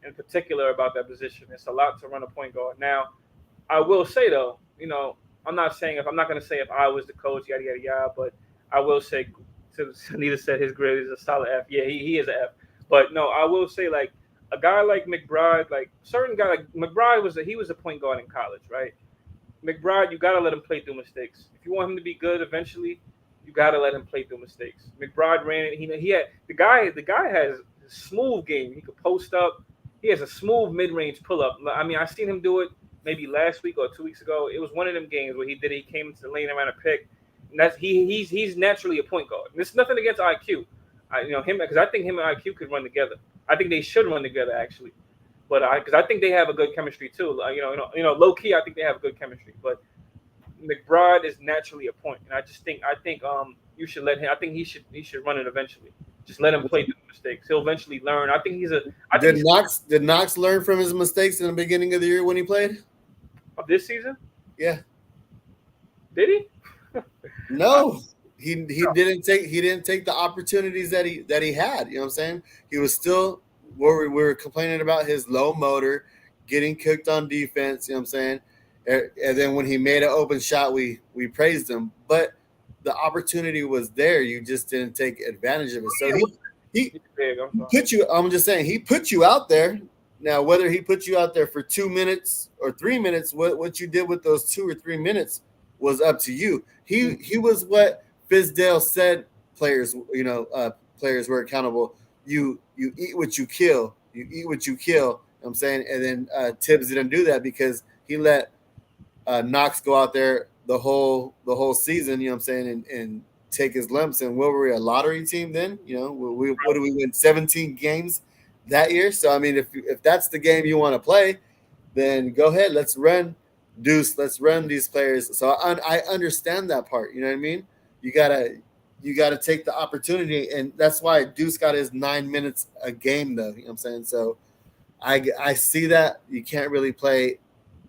in particular about that position. It's a lot to run a point guard. Now, I will say, though, I'm not going to say if I was the coach, yada, yada, yada, but I will say, Anita said his grade is a solid F. Yeah, he is an F. But, no, I will say, like, a guy like McBride, like, certain guy, like, McBride was a point guard in college, right? McBride, you got to let him play through mistakes. If you want him to be good eventually, you got to let him play through mistakes. McBride ran it. He had the guy has a smooth game. He could post up. He has a smooth mid-range pull-up. I mean, I seen him do it maybe last week or 2 weeks ago. It was one of them games where he did it. He came into the lane around a pick. And that's he's naturally a point guard. And it's nothing against IQ. Him because I think him and IQ could run together. I think they should run together actually. But because I think they have a good chemistry too. Low key, I think they have a good chemistry. But McBride is naturally a point, and I think you should let him. I think he should run it eventually. Just let him play through the mistakes. He'll eventually learn. I think Did Knox learn from his mistakes in the beginning of the year when he played? Of this season? Yeah. Did he? No. He didn't take the opportunities that he had. You know what I'm saying? He was still we were complaining about his low motor, getting cooked on defense, you know what I'm saying? And then when he made an open shot, we praised him. But the opportunity was there. You just didn't take advantage of it. So he put you, I'm just saying, he put you out there. Now, whether he put you out there for 2 minutes or 3 minutes, what you did with those 2 or 3 minutes was up to you. He was what Fizdale said players were accountable. You eat what you kill. You eat what you kill. You know what I'm saying? And then Tibbs didn't do that because he let Knox go out there the whole season, you know what I'm saying, and take his lumps. And what were we, a lottery team then? What did we win? 17 games that year? So, I mean, if that's the game you want to play, then go ahead. Let's run Deuce. Let's run these players. So I understand that part. You know what I mean? You gotta take the opportunity, and that's why Deuce got his 9 minutes a game, though. You know what I'm saying? So I see that you can't really play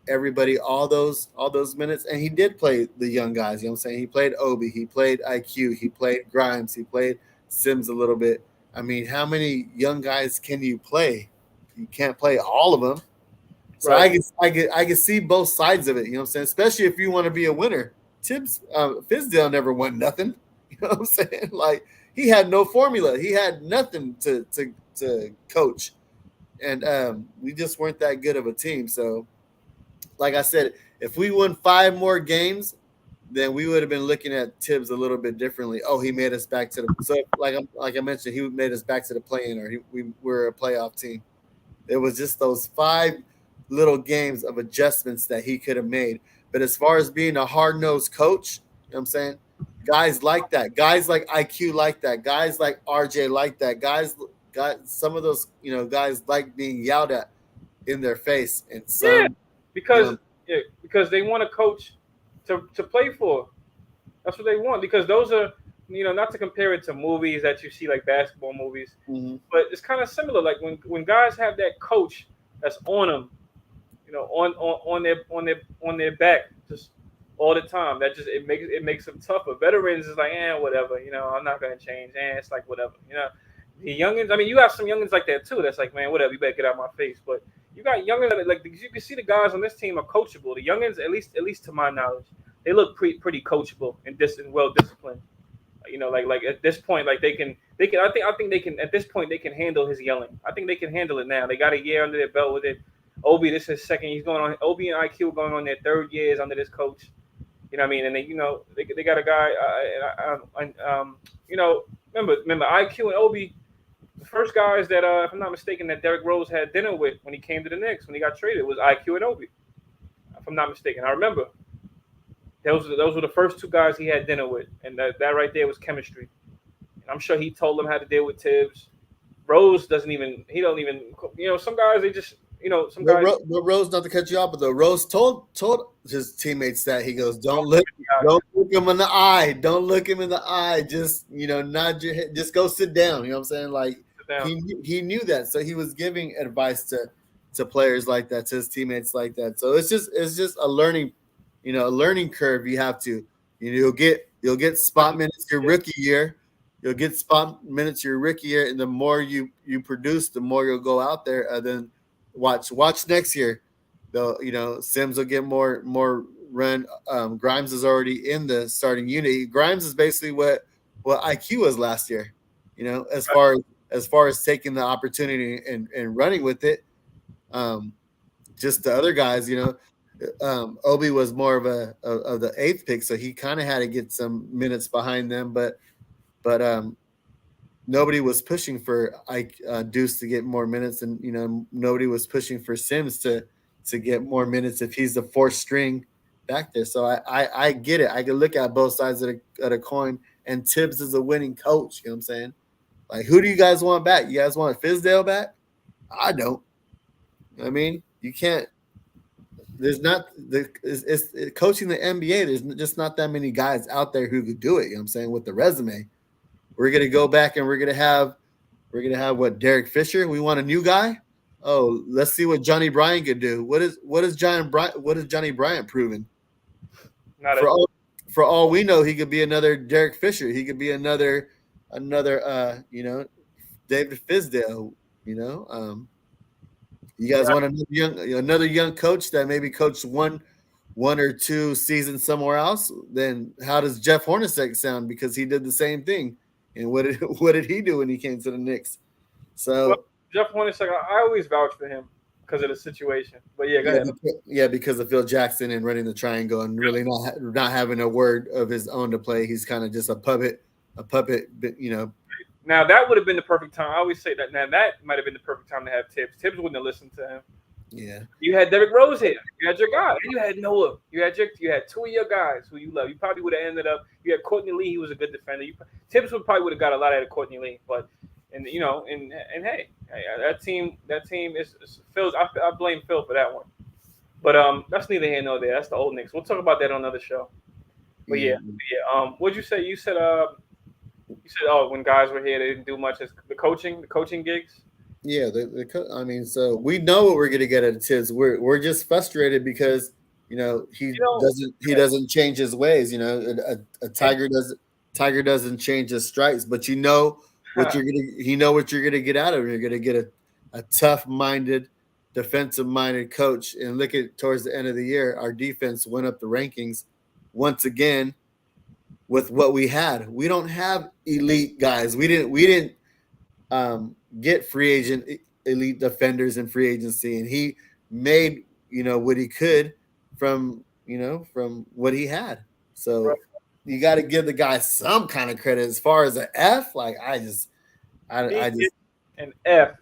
everybody all those minutes, and he did play the young guys. You know what I'm saying? He played Obi, he played IQ, he played Grimes, he played Sims a little bit. I mean, how many young guys can you play? You can't play all of them. So right. I can see both sides of it. You know what I'm saying? Especially if you want to be a winner. Fizdale never won nothing. You know what I'm saying? Like, he had no formula. He had nothing to coach. And we just weren't that good of a team. So, like I said, if we won 5 more games, then we would have been looking at Tibbs a little bit differently. Oh, he made us back to the – so, like I mentioned, he made us back to the play-in, or we were a playoff team. It was just those 5 little games of adjustments that he could have made. But as far as being a hard-nosed coach, you know what I'm saying, guys like that. Guys like IQ like that. Guys like RJ like that. Guys, some of those, guys like being yelled at in their face. And some, because they want a coach to play for. That's what they want. Because those are, not to compare it to movies that you see, like basketball movies, but it's kind of similar. Like when guys have that coach that's on them, on their back just all the time. That just it makes them tougher. Veterans is like, whatever. I'm not gonna change. It's like whatever. The youngins. I mean, you have some youngins like that too. That's like, man, whatever. You better get out of my face. But you got youngins that like you can see the guys on this team are coachable. The youngins, at least to my knowledge, they look pretty coachable and well disciplined. Like at this point, like they can. I think they can at this point they can handle his yelling. I think they can handle it now. They got a year under their belt with it. Obi, this is his second. He's going on. Obi and IQ going on their third years under this coach. You know what I mean? And they got a guy. Remember IQ and Obi, the first guys that if I'm not mistaken that Derrick Rose had dinner with when he came to the Knicks when he got traded was IQ and Obi. If I'm not mistaken, I remember. Those were the first two guys he had dinner with, and that right there was chemistry. And I'm sure he told them how to deal with Tibbs. Rose don't even. Some guys they just some guys. Rose, not to cut you off, but Rose told his teammates that he goes, don't look him in the eye, don't look him in the eye, just nod your head, just go sit down. You know what I'm saying? Like he knew that, so he was giving advice to players like that, to his teammates like that. So it's just a learning. A learning curve. You have to, you'll get spot minutes your rookie year. You'll get spot minutes your rookie year, and the more you produce, the more you'll go out there. And then watch next year. Though Sims will get more run. Grimes is already in the starting unit. Grimes is basically what IQ was last year. As far as taking the opportunity and running with it. Just the other guys, Obi was more of the eighth pick, so he kind of had to get some minutes behind them, but nobody was pushing for Deuce to get more minutes, and nobody was pushing for Sims to get more minutes if he's the fourth string back there. So I get it. I can look at both sides of the coin, and Tibbs is a winning coach. You know what I'm saying? Like, who do you guys want back? You guys want Fizdale back? I don't. I mean, you can't. There's not it's coaching the NBA. There's just not that many guys out there who could do it. You know what I'm saying? With the resume, we're gonna go back and we're gonna have what, Derek Fisher? We want a new guy. Oh, let's see what Johnny Bryant could do. What is Johnny Bryant proven? For all we know, he could be another Derek Fisher. He could be another David Fizdale. You guys want another young coach that maybe coached one or two seasons somewhere else? Then how does Jeff Hornacek sound? Because he did the same thing. And what did he do when he came to the Knicks? So Jeff Hornacek, I always vouch for him because of the situation. But yeah, go ahead. Yeah, because of Phil Jackson and running the triangle and really not having a word of his own to play. He's kind of just a puppet. Now that would have been the perfect time. I always say that. Now that might have been the perfect time to have Tibbs. Tibbs wouldn't have listened to him. Yeah. You had Derrick Rose here. You had your guy. And you had Noah. You had two of your guys who you love. You probably would have ended up. You had Courtney Lee. He was a good defender. Tibbs would have got a lot out of Courtney Lee. But hey, that team is Phil. I blame Phil for that one. But that's neither here nor there. That's the old Knicks. We'll talk about that on another show. But yeah. What'd you say? You said when guys were here, they didn't do much. As the coaching gigs. Yeah, so we know what we're gonna get at Tibbs. We're just frustrated because he doesn't change his ways. A tiger doesn't change his stripes, but what you're gonna get out of it. You're gonna get a tough-minded, defensive-minded coach. And look at towards the end of the year, our defense went up the rankings once again. With what we had, we don't have elite guys. We didn't get free agent elite defenders in free agency, and he made what he could from what he had. So right. You got to give the guy some kind of credit. As far as an F, like I just an F.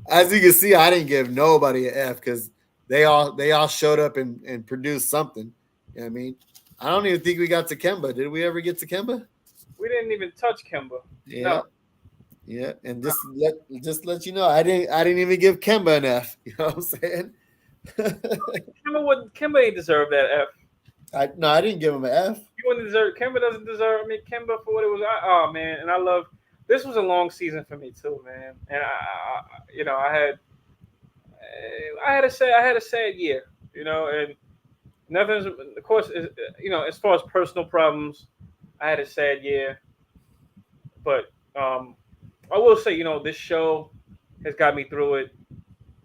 As you can see, I didn't give nobody an F because they all showed up and produced something. You know what I mean? I don't even think we got to Kemba. Did we ever get to Kemba? We didn't even touch Kemba. Yeah. No. Yeah, and just let you know, I didn't even give Kemba an F. You know what I'm saying? Kemba ain't deserve that F. I didn't give him an F. You wouldn't deserve. Kemba doesn't deserve. I mean, Kemba for what it was. Oh man, and I love. This was a long season for me too, man. And I had a sad year, and nothing's, of course, as far as personal problems, I had a sad year. But I will say, this show has got me through it.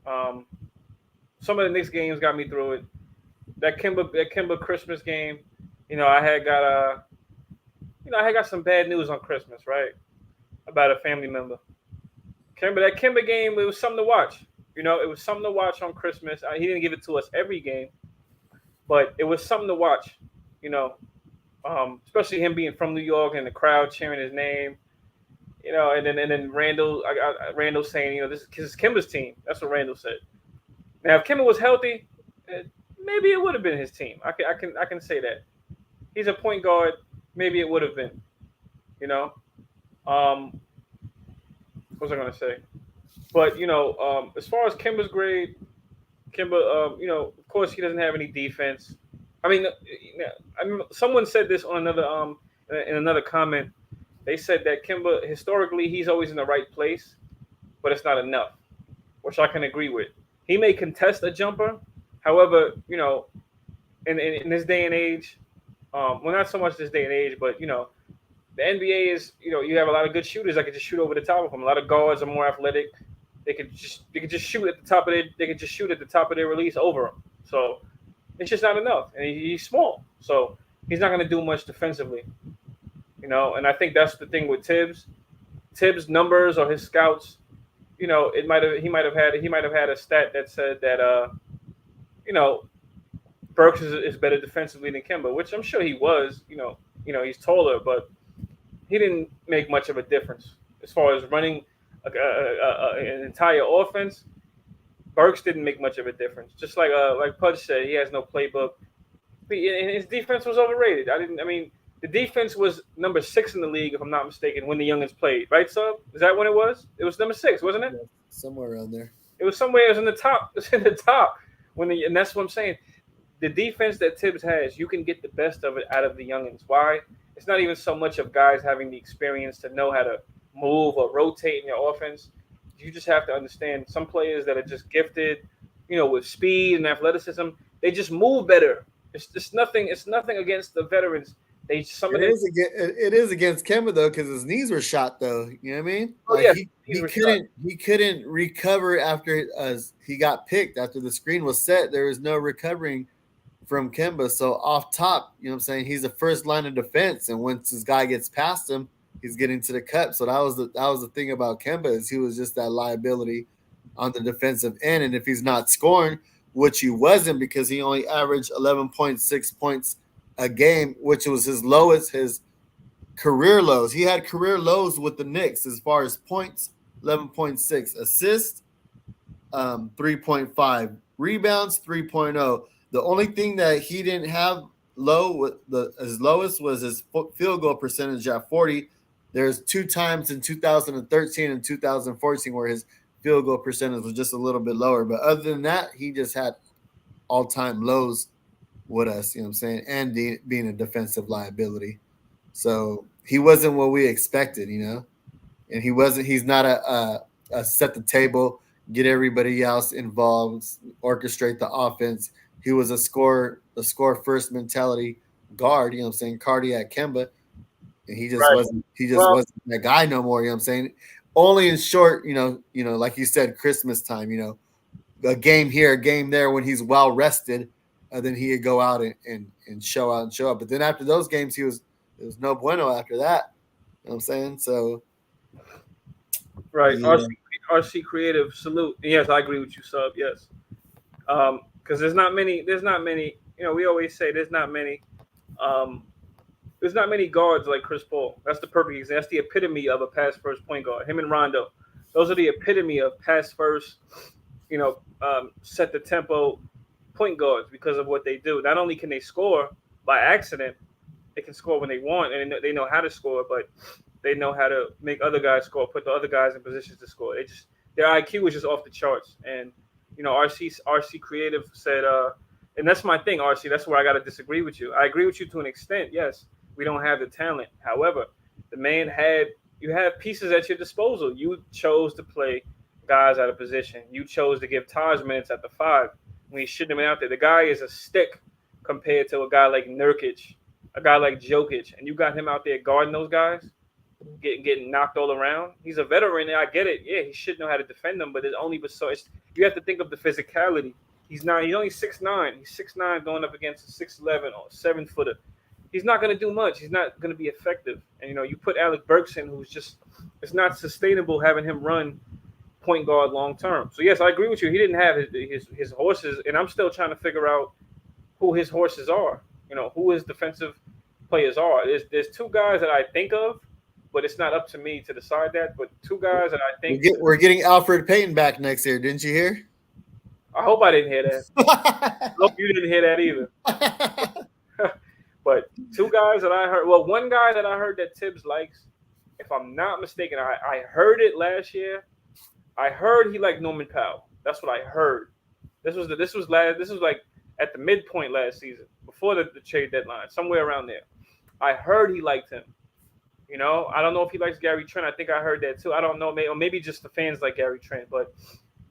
Some of the Knicks games got me through it. That Kemba Christmas game, I had got I got some bad news on Christmas, right? About a family member. That Kemba game, it was something to watch. It was something to watch on Christmas. He didn't give it to us every game, but it was something to watch. Especially him being from New York and the crowd cheering his name. And then Randle, Randle saying, this is Kemba's team. That's what Randle said. Now, if Kemba was healthy, maybe it would have been his team. I can say that. He's a point guard. Maybe it would have been. What was I going to say? But as far as Kemba's grade, Kemba, of course he doesn't have any defense. I mean, someone said this on in another comment. They said that Kemba, historically, he's always in the right place, but it's not enough, which I can agree with. He may contest a jumper. However, in this day and age, well, not so much this day and age, but, the NBA is, you have a lot of good shooters that can just shoot over the top of them. A lot of guards are more athletic. They could just shoot at the top of their release over them. So it's just not enough. And he's small. So he's not going to do much defensively. And I think that's the thing with Tibbs. Tibbs' numbers or his scouts, he might have had a stat that said that Burks is better defensively than Kemba, which I'm sure he was. He's taller, but he didn't make much of a difference as far as running an entire offense. Burks didn't make much of a difference. Just like Pudge said, he has no playbook. His defense was overrated. The defense was number 6 in the league, if I'm not mistaken, when the youngins played. Right, Sub? Is that when it was? It was number 6, wasn't it? Yeah, somewhere around there. It was somewhere. It was in the top. It was in the top. And that's what I'm saying. The defense that Tibbs has, you can get the best of it out of the youngins. Why? It's not even so much of guys having the experience to know how to move or rotate in your offense. You just have to understand some players that are just gifted, with speed and athleticism. They just move better. It's just nothing. It's nothing against the veterans. It is against Kemba though, because his knees were shot though. You know what I mean? Oh, like yeah, he couldn't recover after he got picked after the screen was set. There was no recovering from Kemba. So off top, he's the first line of defense, and once this guy gets past him, he's getting to the cup. So that was the thing about Kemba, is he was just that liability on the defensive end. And if he's not scoring, which he wasn't, because he only averaged 11.6 points a game, which was his career lows. He had career lows with the Knicks as far as points, 11.6, assists, 3.5, rebounds, 3.0. The only thing that he didn't have his lowest was his field goal percentage at 40. There's 2 times in 2013 and 2014 where his field goal percentage was just a little bit lower. But other than that, he just had all-time lows with us, and being a defensive liability. So he wasn't what we expected, and he's not a set the table, get everybody else involved, orchestrate the offense. He was a score first mentality guard, cardiac Kemba. And he just wasn't that guy no more, Only in short, like you said, Christmas time, a game here, a game there when he's well rested, then he would go out and show up. But then after those games, it was no bueno after that. You know what I'm saying? So right. Yeah. RC Creative, salute. Yes, I agree with you, Sub. Yes. Because there's not many, we always say there's not many guards like Chris Paul. That's the perfect example. That's the epitome of a pass first point guard. Him and Rondo. Those are the epitome of pass first, set the tempo point guards because of what they do. Not only can they score by accident, they can score when they want, and they know how to score, but they know how to make other guys score, put the other guys in positions to score. Their IQ is just off the charts. And RC Creative said, and that's my thing, RC. That's where I got to disagree with you. I agree with you to an extent. Yes, we don't have the talent. However, the man you have pieces at your disposal. You chose to play guys out of position. You chose to give Taj minutes at the 5 when he shouldn't have been out there. The guy is a stick compared to a guy like Nurkic, a guy like Jokic, and you got him out there guarding those guys, getting knocked all around. He's a veteran, and I get it. Yeah, he should know how to defend them, but you have to think of the physicality. He's only 6'9". He's 6'9", going up against a 6'11" or 7-footer. he's not going to do much. He's not going to be effective. And you put Alec Burks in, who's just it's not sustainable having him run point guard long term. So yes, I agree with you. He didn't have his horses, and I'm still trying to figure out who his horses are. Who his defensive players are. There's two guys that I think of, but it's not up to me to decide that. But two guys that I think we're getting Alfred Payton back next year. Didn't you hear? I hope I didn't hear that. I hope you didn't hear that either. But two guys that I heard. Well, one guy that I heard that Tibbs likes, if I'm not mistaken, I heard it last year. I heard he liked Norman Powell. That's what I heard. This was like at the midpoint last season, before the trade deadline, somewhere around there. I heard he liked him. I don't know if he likes Gary Trent. I think I heard that too. I don't know, or maybe just the fans like Gary Trent. But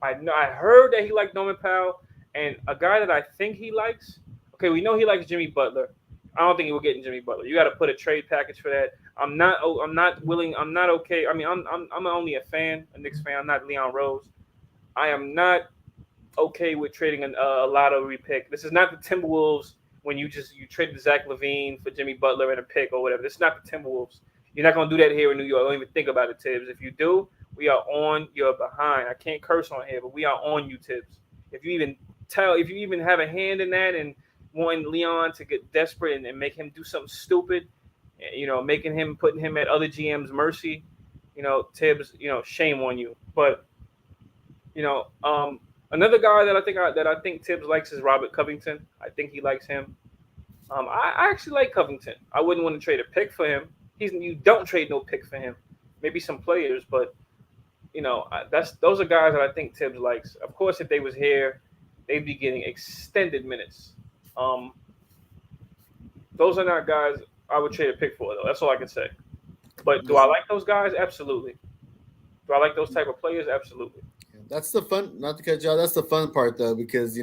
I heard that he liked Norman Powell, and a guy that I think he likes. Okay, we know he likes Jimmy Butler. I don't think he will get in Jimmy Butler. You got to put a trade package for that. I'm not willing. I'm not okay. I mean, I'm only a fan, a Knicks fan. I'm not Leon Rose. I am not okay with trading a lottery pick. This is not the Timberwolves when you traded Zach LaVine for Jimmy Butler and a pick or whatever. This is not the Timberwolves. You're not gonna do that here in New York. Don't even think about it, Tibbs. If you do, we are on your behind. I can't curse on here, but we are on you, Tibbs. If you even have a hand in that and wanting Leon to get desperate and make him do something stupid, putting him at other GM's mercy, Tibbs, shame on you. But another guy that I think Tibbs likes is Robert Covington. I think he likes him. I actually like Covington. I wouldn't want to trade a pick for him. You don't trade no pick for him. Maybe some players, but those are guys that I think Tibbs likes. Of course, if they was here, they'd be getting extended minutes. Those are not guys I would trade a pick for, though. That's all I can say. But do I like those guys? Absolutely. Do I like those type of players? Absolutely. That's the fun. Not to cut you off. That's the fun part, though, because you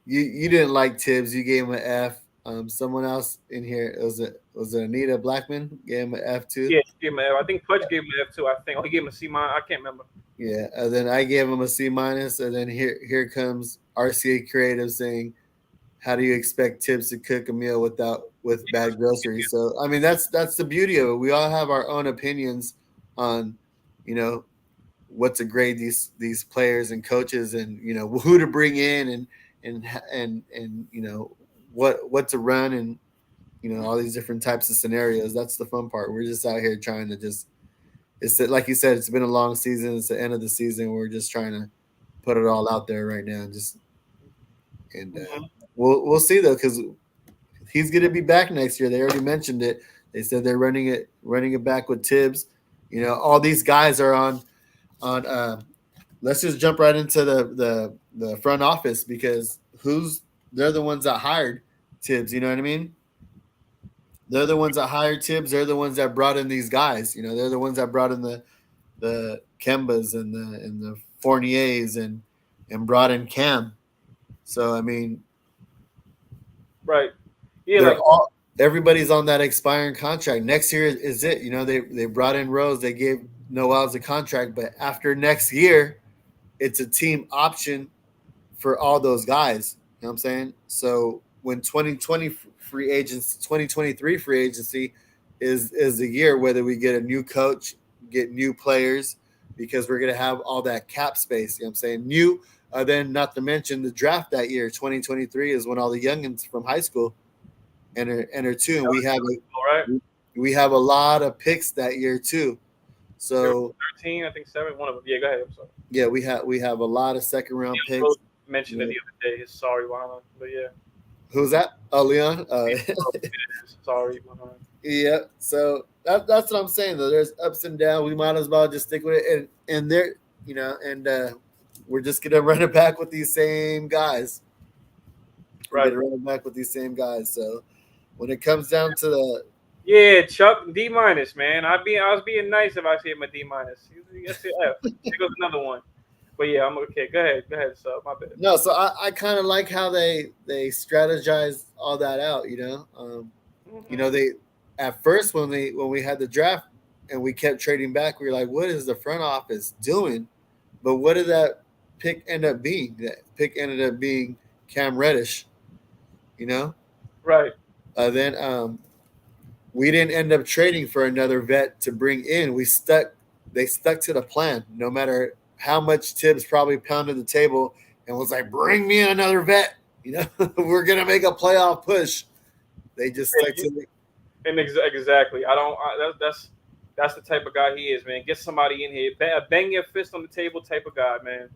didn't like Tibbs. You gave him an F. Someone else in here was it Anita Blackman gave him an F too. Yeah, she gave him an F. I think Pudge gave him an F too. I think he gave him a C-. I can't remember. Yeah, and then I gave him a C-, and then here comes RCA Creative saying, "How do you expect Tibbs to cook a meal with bad groceries?" So I mean, that's the beauty of it. We all have our own opinions on, what to grade these players and coaches, and who to bring in and what to run, and all these different types of scenarios. That's the fun part. We're just out here trying to it's like you said, it's been a long season. It's the end of the season. We're just trying to put it all out there right now. We'll see though, because he's going to be back next year. They already mentioned it. They said they're running it back with Tibbs. All these guys are on. Let's just jump right into the front office, because they're the ones that hired Tibbs. You know what I mean? They're the ones that hired Tibbs. They're the ones that brought in these guys. They're the ones that brought in the Kembas and the Fourniers and brought in Cam. So I mean, right? Yeah, everybody's on that expiring contract. Next year is it. They brought in Rose. They gave Noel a contract, but after next year, it's a team option for all those guys. You know what I'm saying? So when 2023 free agency is the year, whether we get a new coach, get new players, because we're going to have all that cap space. You know what I'm saying? New, then not to mention the draft that year, 2023 is when all the youngins from high school enter too. And we have a lot of picks that year too. So 13, I think 7, one of them. Yeah, go ahead. I'm sorry. Yeah, we have a lot of second round picks. Mentioned it the other day. His sorry, Wahana. But yeah. Who's that? Oh, Leon. Sorry, Wahana. Yeah. So that's what I'm saying though. There's ups and downs. We might as well just stick with it, and there, we're just gonna run it back with these same guys. Right. Run it back with these same guys. So when it comes down to the Chuck D-, man. I was being nice if I see him a D-. Yes, F. Here goes another one. But yeah, I'm okay. Go ahead. So my bad. No, so I kind of like how they strategized all that out. They at first when we had the draft and we kept trading back, we were like, what is the front office doing? But what did that pick end up being? That pick ended up being Cam Reddish. Right. Then we didn't end up trading for another vet to bring in. They stuck to the plan, no matter how much Tibbs probably pounded the table and was like, "Bring me another vet." We're gonna make a playoff push. They just stuck to it. And exactly, that's the type of guy he is, man. Get somebody in here, bang your fist on the table type of guy, man.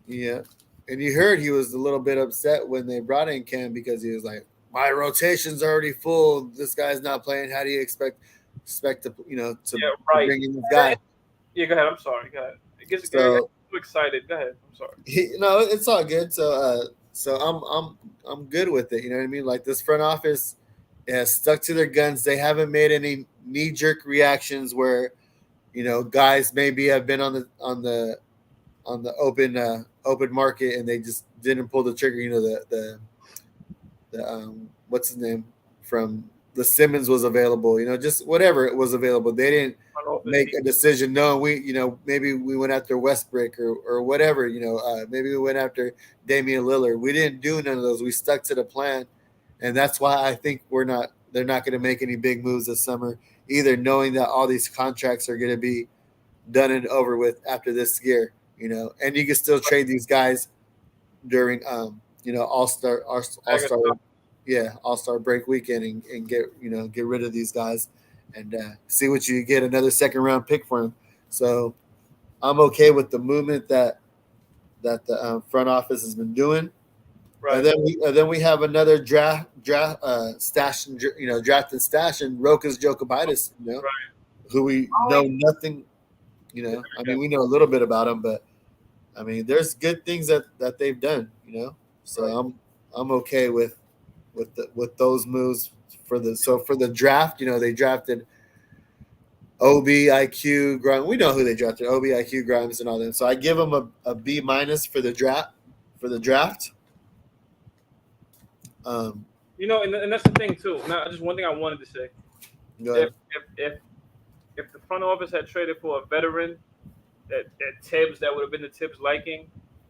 Yeah, and you heard he was a little bit upset when they brought in Cam because he was like, "My rotation's already full. This guy's not playing. How do you expect to to bring in this guy?" Yeah, go ahead. I'm sorry. Go ahead. It gets too excited. Go ahead. I'm sorry. It's all good. So I'm good with it. You know what I mean? Like, this front office has stuck to their guns. They haven't made any knee-jerk reactions where, guys maybe have been on the open market and they just didn't pull the trigger. The what's his name from the Simmons was available. Just whatever it was available. They didn't make a decision. No, maybe we went after Westbrook or whatever. Maybe we went after Damian Lillard. We didn't do none of those. We stuck to the plan, and that's why I think they're not going to make any big moves this summer either, knowing that all these contracts are going to be done and over with after this year. And you can still trade these guys during All-Star break weekend and get rid of these guys and see what you get, another second round pick for him. So I'm okay with the movement that the front office has been doing. Right. And then we have another draft stash, draft and stash, and Rokas Jokibitis, right, who we know nothing. I mean, we know a little bit about him, but I mean, there's good things that they've done. So right. I'm okay with those moves for the draft. They drafted Obi, IQ, Grimes. We know who they drafted, Obi, IQ, Grimes, and all them. So I give them a B- for the draft. And that's the thing too. Now, just one thing I wanted to say. Go ahead. If the front office had traded for a veteran that Tibbs, that would have been the Tibbs liking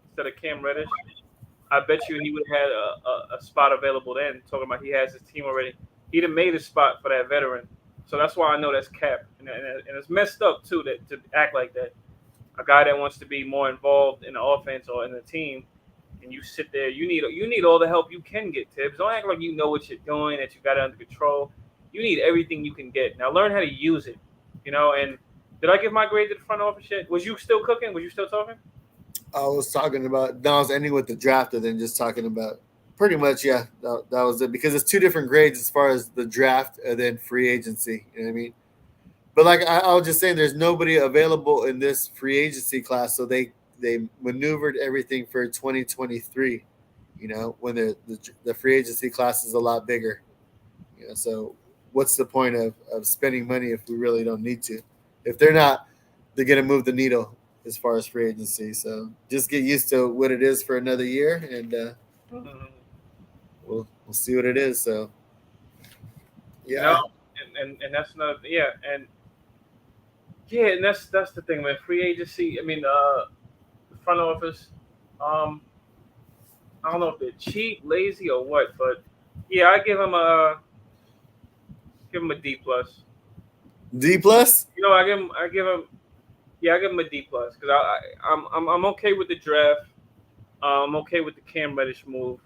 instead of Cam Reddish, I bet you he would have had a spot available then. Talking about he has his team already. He'd have made a spot for that veteran. So that's why I know that's cap. And it's messed up too to act like that. A guy that wants to be more involved in the offense or in the team, and you sit there, you need all the help you can get, Tibbs. Don't act like you know what you're doing, that you got it under control. You need everything you can get. Now learn how to use it. And did I give my grade to the front office yet? Was you still cooking? Was you still talking? I was talking about, I was ending with the draft and then just talking about pretty much, yeah, that was it. Because it's two different grades as far as the draft and then free agency. You know what I mean? But like I was just saying, there's nobody available in this free agency class. So they maneuvered everything for 2023, when the free agency class is a lot bigger. So what's the point of spending money if we really don't need to? If they're going to move the needle as far as free agency. So just get used to what it is for another year, and we'll see what it is. So yeah, and that's another and that's the thing, man. Free agency. I mean, the front office. I don't know if they're cheap, lazy, or what, but yeah, I give them a D plus. D plus? I give him a D plus because I'm okay with the draft. I'm okay with the Cam Reddish move.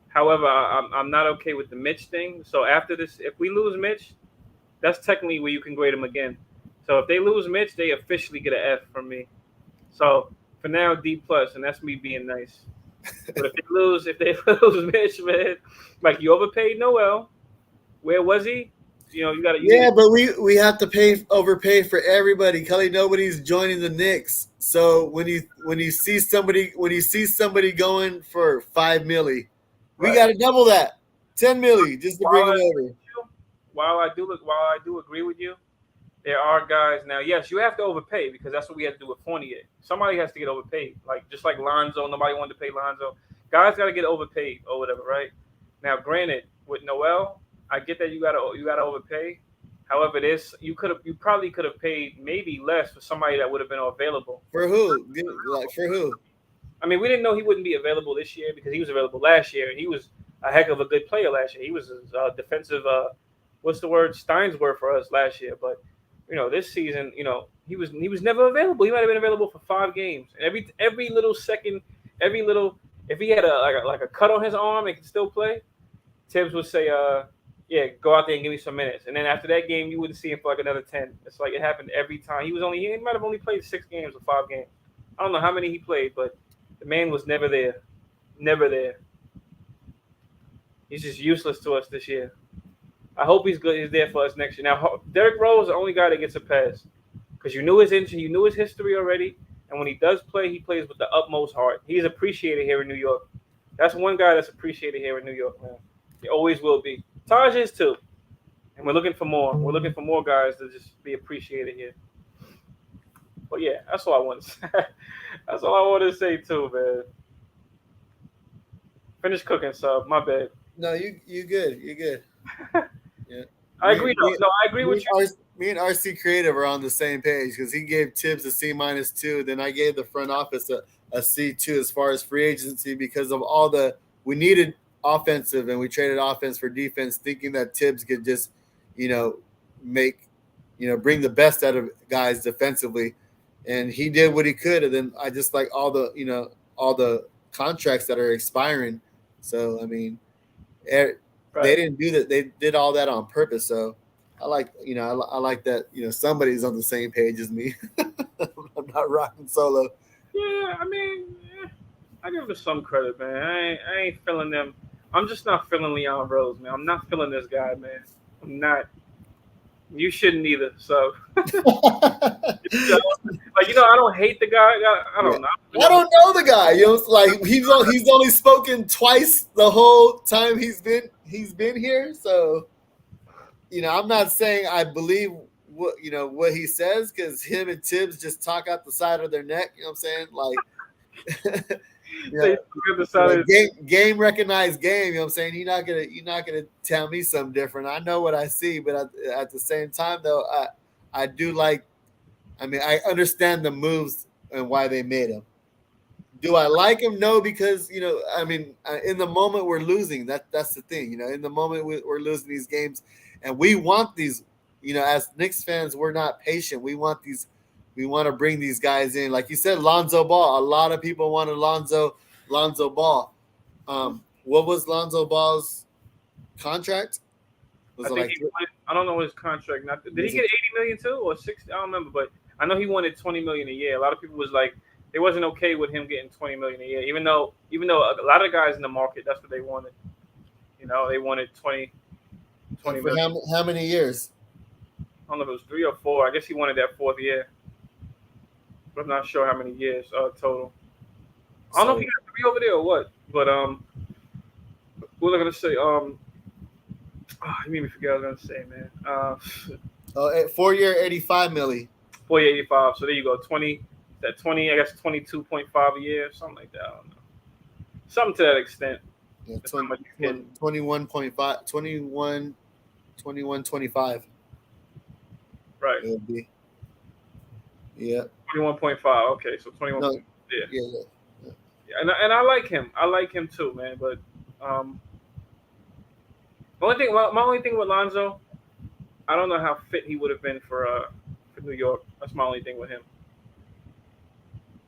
However, I'm not okay with the Mitch thing. So after this, if we lose Mitch, that's technically where you can grade him again. So if they lose Mitch, they officially get an F from me. So for now, D plus, and that's me being nice. But if they lose Mitch, man, like, you overpaid Noel. Where was he? You got to. Yeah, but we have to overpay for everybody. Kelly, nobody's joining the Knicks. So when you see somebody going for $5 million, we got to double that, $10 million, just to bring it over. While I do agree with you, there are guys now. Yes, you have to overpay because that's what we had to do with Fournier. Somebody has to get overpaid, just like Lonzo. Nobody wanted to pay Lonzo. Guys got to get overpaid or whatever, right? Now, granted, with Noel, I get that you gotta overpay. However, you probably could have paid maybe less for somebody that would have been available. For who? For who? I mean, we didn't know he wouldn't be available this year because he was available last year, and he was a heck of a good player last year. He was a defensive, Steinsworth for us last year. But this season, he was never available. He might have been available for 5 games. Every little second, if he had a cut on his arm and could still play, Tibbs would say, yeah, go out there and give me some minutes. And then after that game, you wouldn't see him for like another 10. It's like it happened every time. He might have only played 6 games or 5 games. I don't know how many he played, but the man was never there. Never there. He's just useless to us this year. I hope he's good. He's there for us next year. Now, Derrick Rose is the only guy that gets a pass because you knew his injury, you knew his history already, and when he does play, he plays with the utmost heart. He's appreciated here in New York. That's one guy that's appreciated here in New York, man. He always will be. Taj is too, and we're looking for more. We're looking for more guys to just be appreciated here. But yeah, that's all I want to say. That's all I want to say too, man. Finish cooking, sub. My bad. No, you good. You good. Yeah. I agree. I agree with you. Me and RC Creative are on the same page because he gave Tibbs a C-2. Then I gave the front office a C2 as far as free agency because of all we needed offensive and we traded offense for defense, thinking that Tibbs could just, bring the best out of guys defensively, and he did what he could. And then I just like all the contracts that are expiring. So I mean, they didn't do that. They did all that on purpose. So I like that. Somebody's on the same page as me. I'm not rocking solo. Yeah, I mean, I give them some credit, man. I ain't feeling them. I'm just not feeling Leon Rose, man. I'm not feeling this guy, man. I'm not. You shouldn't either. So, I don't hate the guy. I don't know. I don't know the guy. He's only spoken twice the whole time he's been here. So, I'm not saying I believe what he says because him and Tibbs just talk out the side of their neck. You know what I'm saying? Like, game recognized game. You know what I'm saying? You're not gonna tell me something different. I know what I see, but at the same time, though, I do like. I mean, I understand the moves and why they made them. Do I like him? No, because in the moment we're losing. That's the thing. In the moment we're losing these games, and we want these. As Knicks fans, we're not patient. We want these. We want to bring these guys in, like you said, Lonzo Ball. A lot of people wanted Lonzo Ball. What was Lonzo Ball's contract? I don't know his contract. Did he get $80 million too, or $60? I don't remember, but I know he wanted $20 million a year. A lot of people was like, they wasn't okay with him getting $20 million a year, even though a lot of guys in the market, that's what they wanted. They wanted 20 million. How many years? I don't know if it was 3 or 4. I guess he wanted that 4th year. But I'm not sure how many years total. I don't know if he got 3 over there or what. But what was I gonna say? You made me forget what I was gonna say, man. 4-year, $85 million. 4-year, 85. So there you go. 20. That 20. I guess 22.5 a year, something like that. I don't know. Something to that extent. Yeah, 21.5, 21.25. Right. It would be. Yeah. 21.5. Okay, so 21. No, yeah. And I like him. I like him too, man. But my only thing with Lonzo, I don't know how fit he would have been for New York. That's my only thing with him.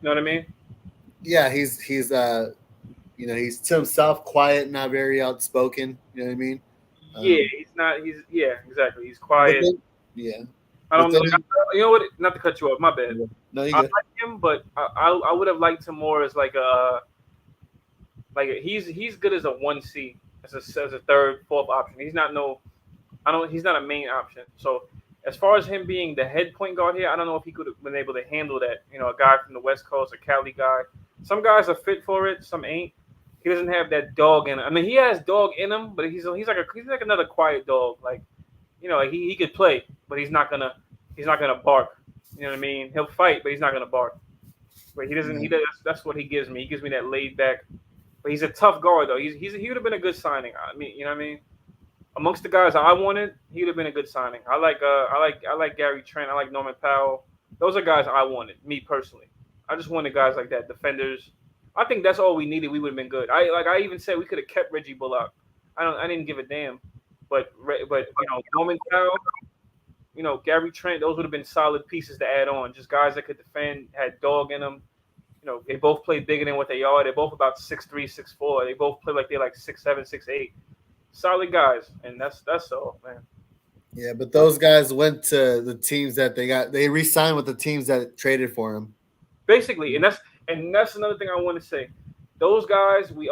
You know what I mean? Yeah, he's he's to himself, quiet, not very outspoken. You know what I mean? Yeah, he's not. Exactly. He's quiet. Yeah. I don't know. You know what? Not to cut you off. My bad. No, I like him, but I would have liked him more as he's good as a 1C, as a 3rd, 4th option. He's not He's not a main option. So as far as him being the head point guard here, I don't know if he could have been able to handle that. A guy from the West Coast, a Cali guy. Some guys are fit for it. Some ain't. He doesn't have that dog in him. I mean, he has dog in him, but he's like another quiet dog. He could play, but he's not gonna bark. You know what I mean? He'll fight, but he's not gonna bark. But he doesn't. He does. That's what he gives me. He gives me that laid back. But he's a tough guard though. He would have been a good signing. I mean, you know what I mean? Amongst the guys I wanted, he would have been a good signing. I like Gary Trent. I like Norman Powell. Those are guys I wanted. Me personally, I just wanted guys like that, defenders. I think that's all we needed. We would have been good. I even said we could have kept Reggie Bullock. I didn't give a damn. But Norman Powell, Gary Trent, those would have been solid pieces to add on. Just guys that could defend, had dog in them. They both play bigger than what they are. They're both about 6'3", 6'4". They both play like they're like 6'7", 6'8". Solid guys, and that's all, man. Yeah, but those guys went to the teams that they got. They re-signed with the teams that traded for them. Basically, and that's another thing I want to say. Those guys, we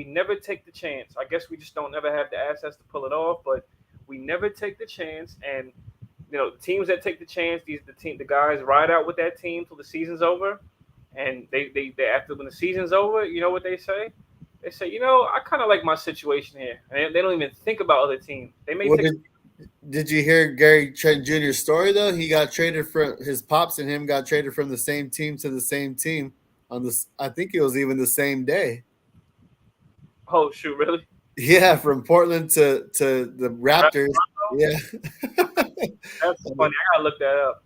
never take the chance. I guess we just don't ever have the assets to pull it off, but we never take the chance. And the teams that take the chance, the guys ride out with that team till the season's over. And they after when the season's over, you know what they say? They say, I kind of like my situation here. And they don't even think about other teams. They may Did you hear Gary Trent Jr.'s story though? He got traded from his pops and him got traded from the same team to the same team on this. I think it was even the same day. Oh shoot, really? Yeah, from Portland to the Raptors. Yeah, that's funny. I gotta look that up.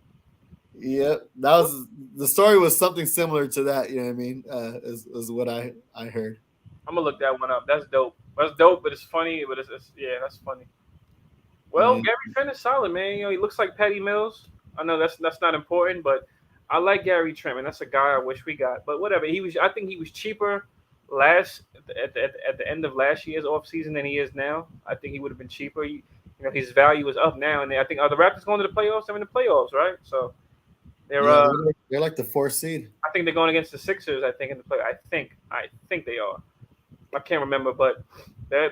Yep, the story was something similar to that. You know what I mean? Is what I heard. I'm gonna look that one up. That's dope. That's dope, but it's funny. But it's that's funny. Well, Gary Trent is solid, man. He looks like Patty Mills. I know that's not important, but I like Gary Trent, man. That's a guy I wish we got. But whatever. I think he was cheaper at the end of last year's offseason than he is now. I think he would have been cheaper. His value is up now, and I think are the Raptors going to the playoffs? They're in the playoffs, right? So they're like the 4th seed. I think they're going against the Sixers. I think in the play. I think they are. I can't remember, but they're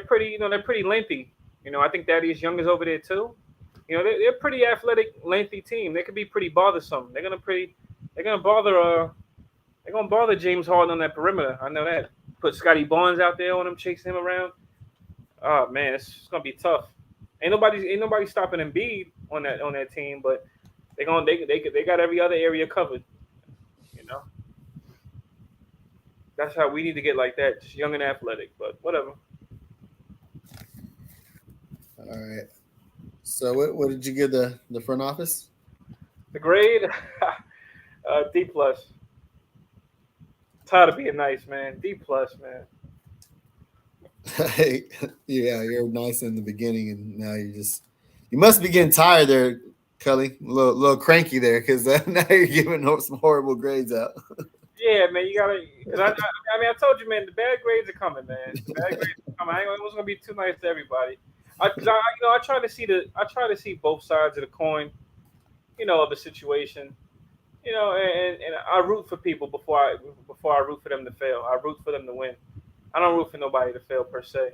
pretty lengthy. I think Thaddeus Young is over there too. They're a pretty athletic, lengthy team. They could be pretty bothersome. They're gonna bother James Harden on that perimeter. I know that. Put Scotty Barnes out there on him, chasing him around. Oh man, it's gonna be tough. Ain't nobody stopping Embiid on that team, but they got every other area covered. That's how we need to get like that, just young and athletic. But whatever. All right. So what did you give the front office? The grade, D+. Tired of being nice, man. D+, man. Yeah, you're nice in the beginning, and now you must be getting tired there, Cully. A little cranky there because now you're giving some horrible grades out. Yeah, man, you gotta. Cause I told you, man, the bad grades are coming, man. The bad grades are coming. I was gonna be too nice to everybody. I try to see both sides of the coin, of the situation, and I root for people before I root for them to fail. I root for them to win. I don't root for nobody to fail per se.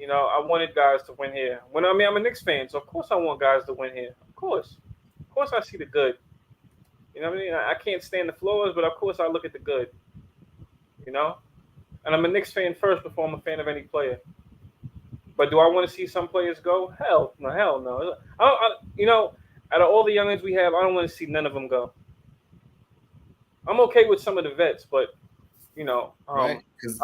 I wanted guys to win here. I'm a Knicks fan, so of course I want guys to win here. Of course I see the good. You know what I mean? I can't stand the flaws, but of course I look at the good. And I'm a Knicks fan first before I'm a fan of any player. But do I want to see some players go? Hell no. Out of all the youngins we have, I don't want to see none of them go. I'm okay with some of the vets, but right? Because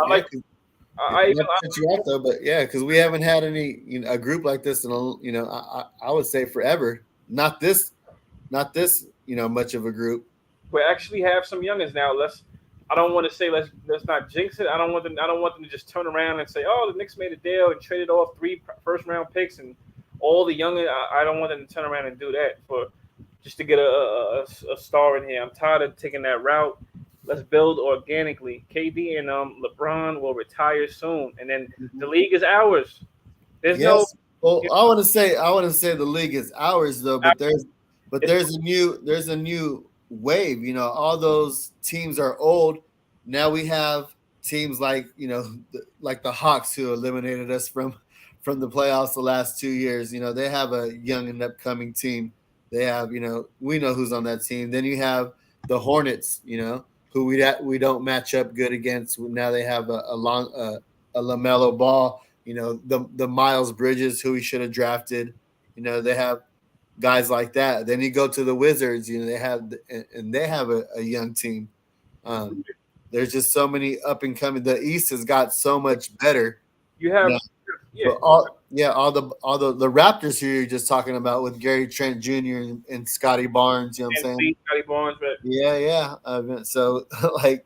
we haven't had any a group like this in I would say forever. Not this much of a group. We actually have some youngins now. I don't want to say let's not jinx it. I don't want them to just turn around and say, oh, the Knicks made a deal and traded off 3 first-round picks and all the youngins. I don't want them to turn around and do that just to get a star in here. I'm tired of taking that route. Let's build organically. KD and LeBron will retire soon, and then the league is ours. There's no. Well, I want to say the league is ours though, but there's a new wave. All those teams are old. Now we have teams like like the Hawks who eliminated us from the playoffs the last 2 years. They have a young and upcoming team. They have we know who's on that team. Then you have the Hornets. Who we don't match up good against. Now they have a LaMelo Ball. The Miles Bridges who we should have drafted. They have guys like that. Then you go to the Wizards. They have a young team. There's just so many up and coming. The East has got so much better. You have all the Raptors who you're just talking about with Gary Trent Jr. and Scotty Barnes. You know what I'm saying? Scotty Barnes, but yeah. So like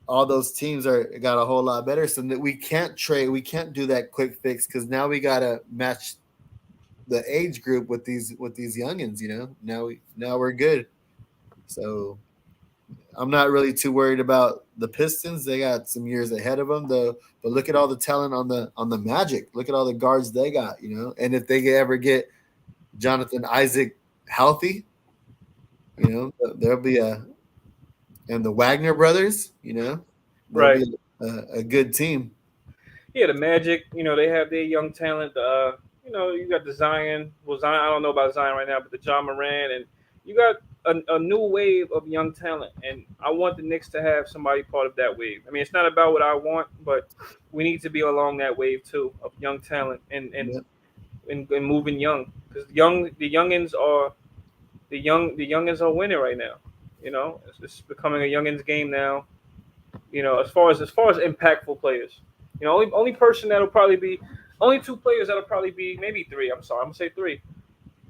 all those teams got a whole lot better. So that we can't trade, we can't do that quick fix because now we gotta match the age group with these youngins. Now we're good. So I'm not really too worried about the Pistons. They got some years ahead of them, though. But look at all the talent on the Magic. Look at all the guards they got. And if they ever get Jonathan Isaac healthy, there'll be and the Wagner brothers. There'll Right. be a good team. Yeah, the Magic. They have their young talent. You got the Zion. Well, Zion. I don't know about Zion right now, but the John Moran, and you got a new wave of young talent, and I want the Knicks to have somebody part of that wave. I mean, it's not about what I want, but we need to be along that wave too of young talent and moving young, because the youngins are winning right now. It's becoming a youngins game now. As far as impactful players, only person that'll probably be only two players that'll probably be maybe three. I'm sorry, I'm gonna say three.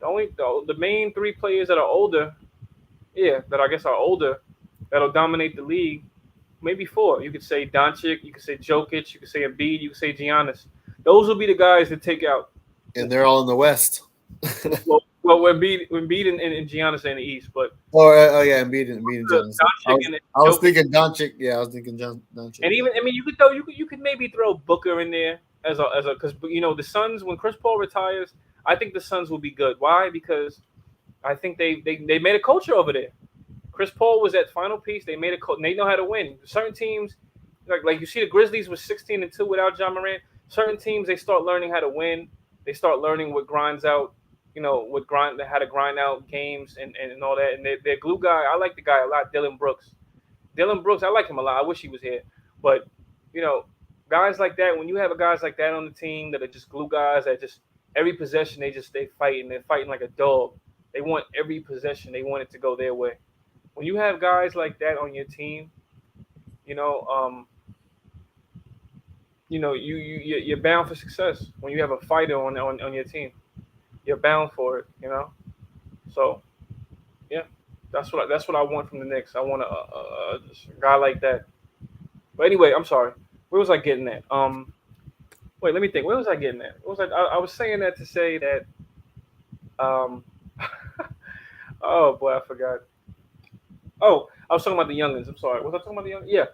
The main three players that are older. Yeah, that I guess are older, that'll dominate the league. Maybe four. You could say Doncic, you could say Jokic, you could say Embiid, you could say Giannis. Those will be the guys that take out. And they're all in the West. well, Embiid and Giannis are in the East, but Embiid and Giannis. I was thinking Doncic. Yeah, I was thinking Doncic. And even you could maybe throw Booker in there as a because the Suns, when Chris Paul retires, I think the Suns will be good. Why? Because I think they made a culture over there. Chris Paul was that final piece. They made they know how to win. Certain teams, like you see, the Grizzlies was 16-2 without John Morant. Certain teams, they start learning how to win. They start learning what grinds out, how to grind out games and all that. And their glue guy, I like the guy a lot, Dylan Brooks. I like him a lot. I wish he was here, but guys like that. When you have guys like that on the team that are just glue guys, that just every possession they fight, and they're fighting like a dog. They want every possession. They want it to go their way. When you have guys like that on your team, you're bound for success. When you have a fighter on your team, you're bound for it. So yeah, that's what I want from the Knicks. I want a guy like that. But anyway, I'm sorry. Where was I getting at? Wait, let me think. Where was I getting at? I was saying that to say that. Oh boy, I forgot. Oh, I was talking about the youngins. I'm sorry. Was I talking about the youngins? Yeah,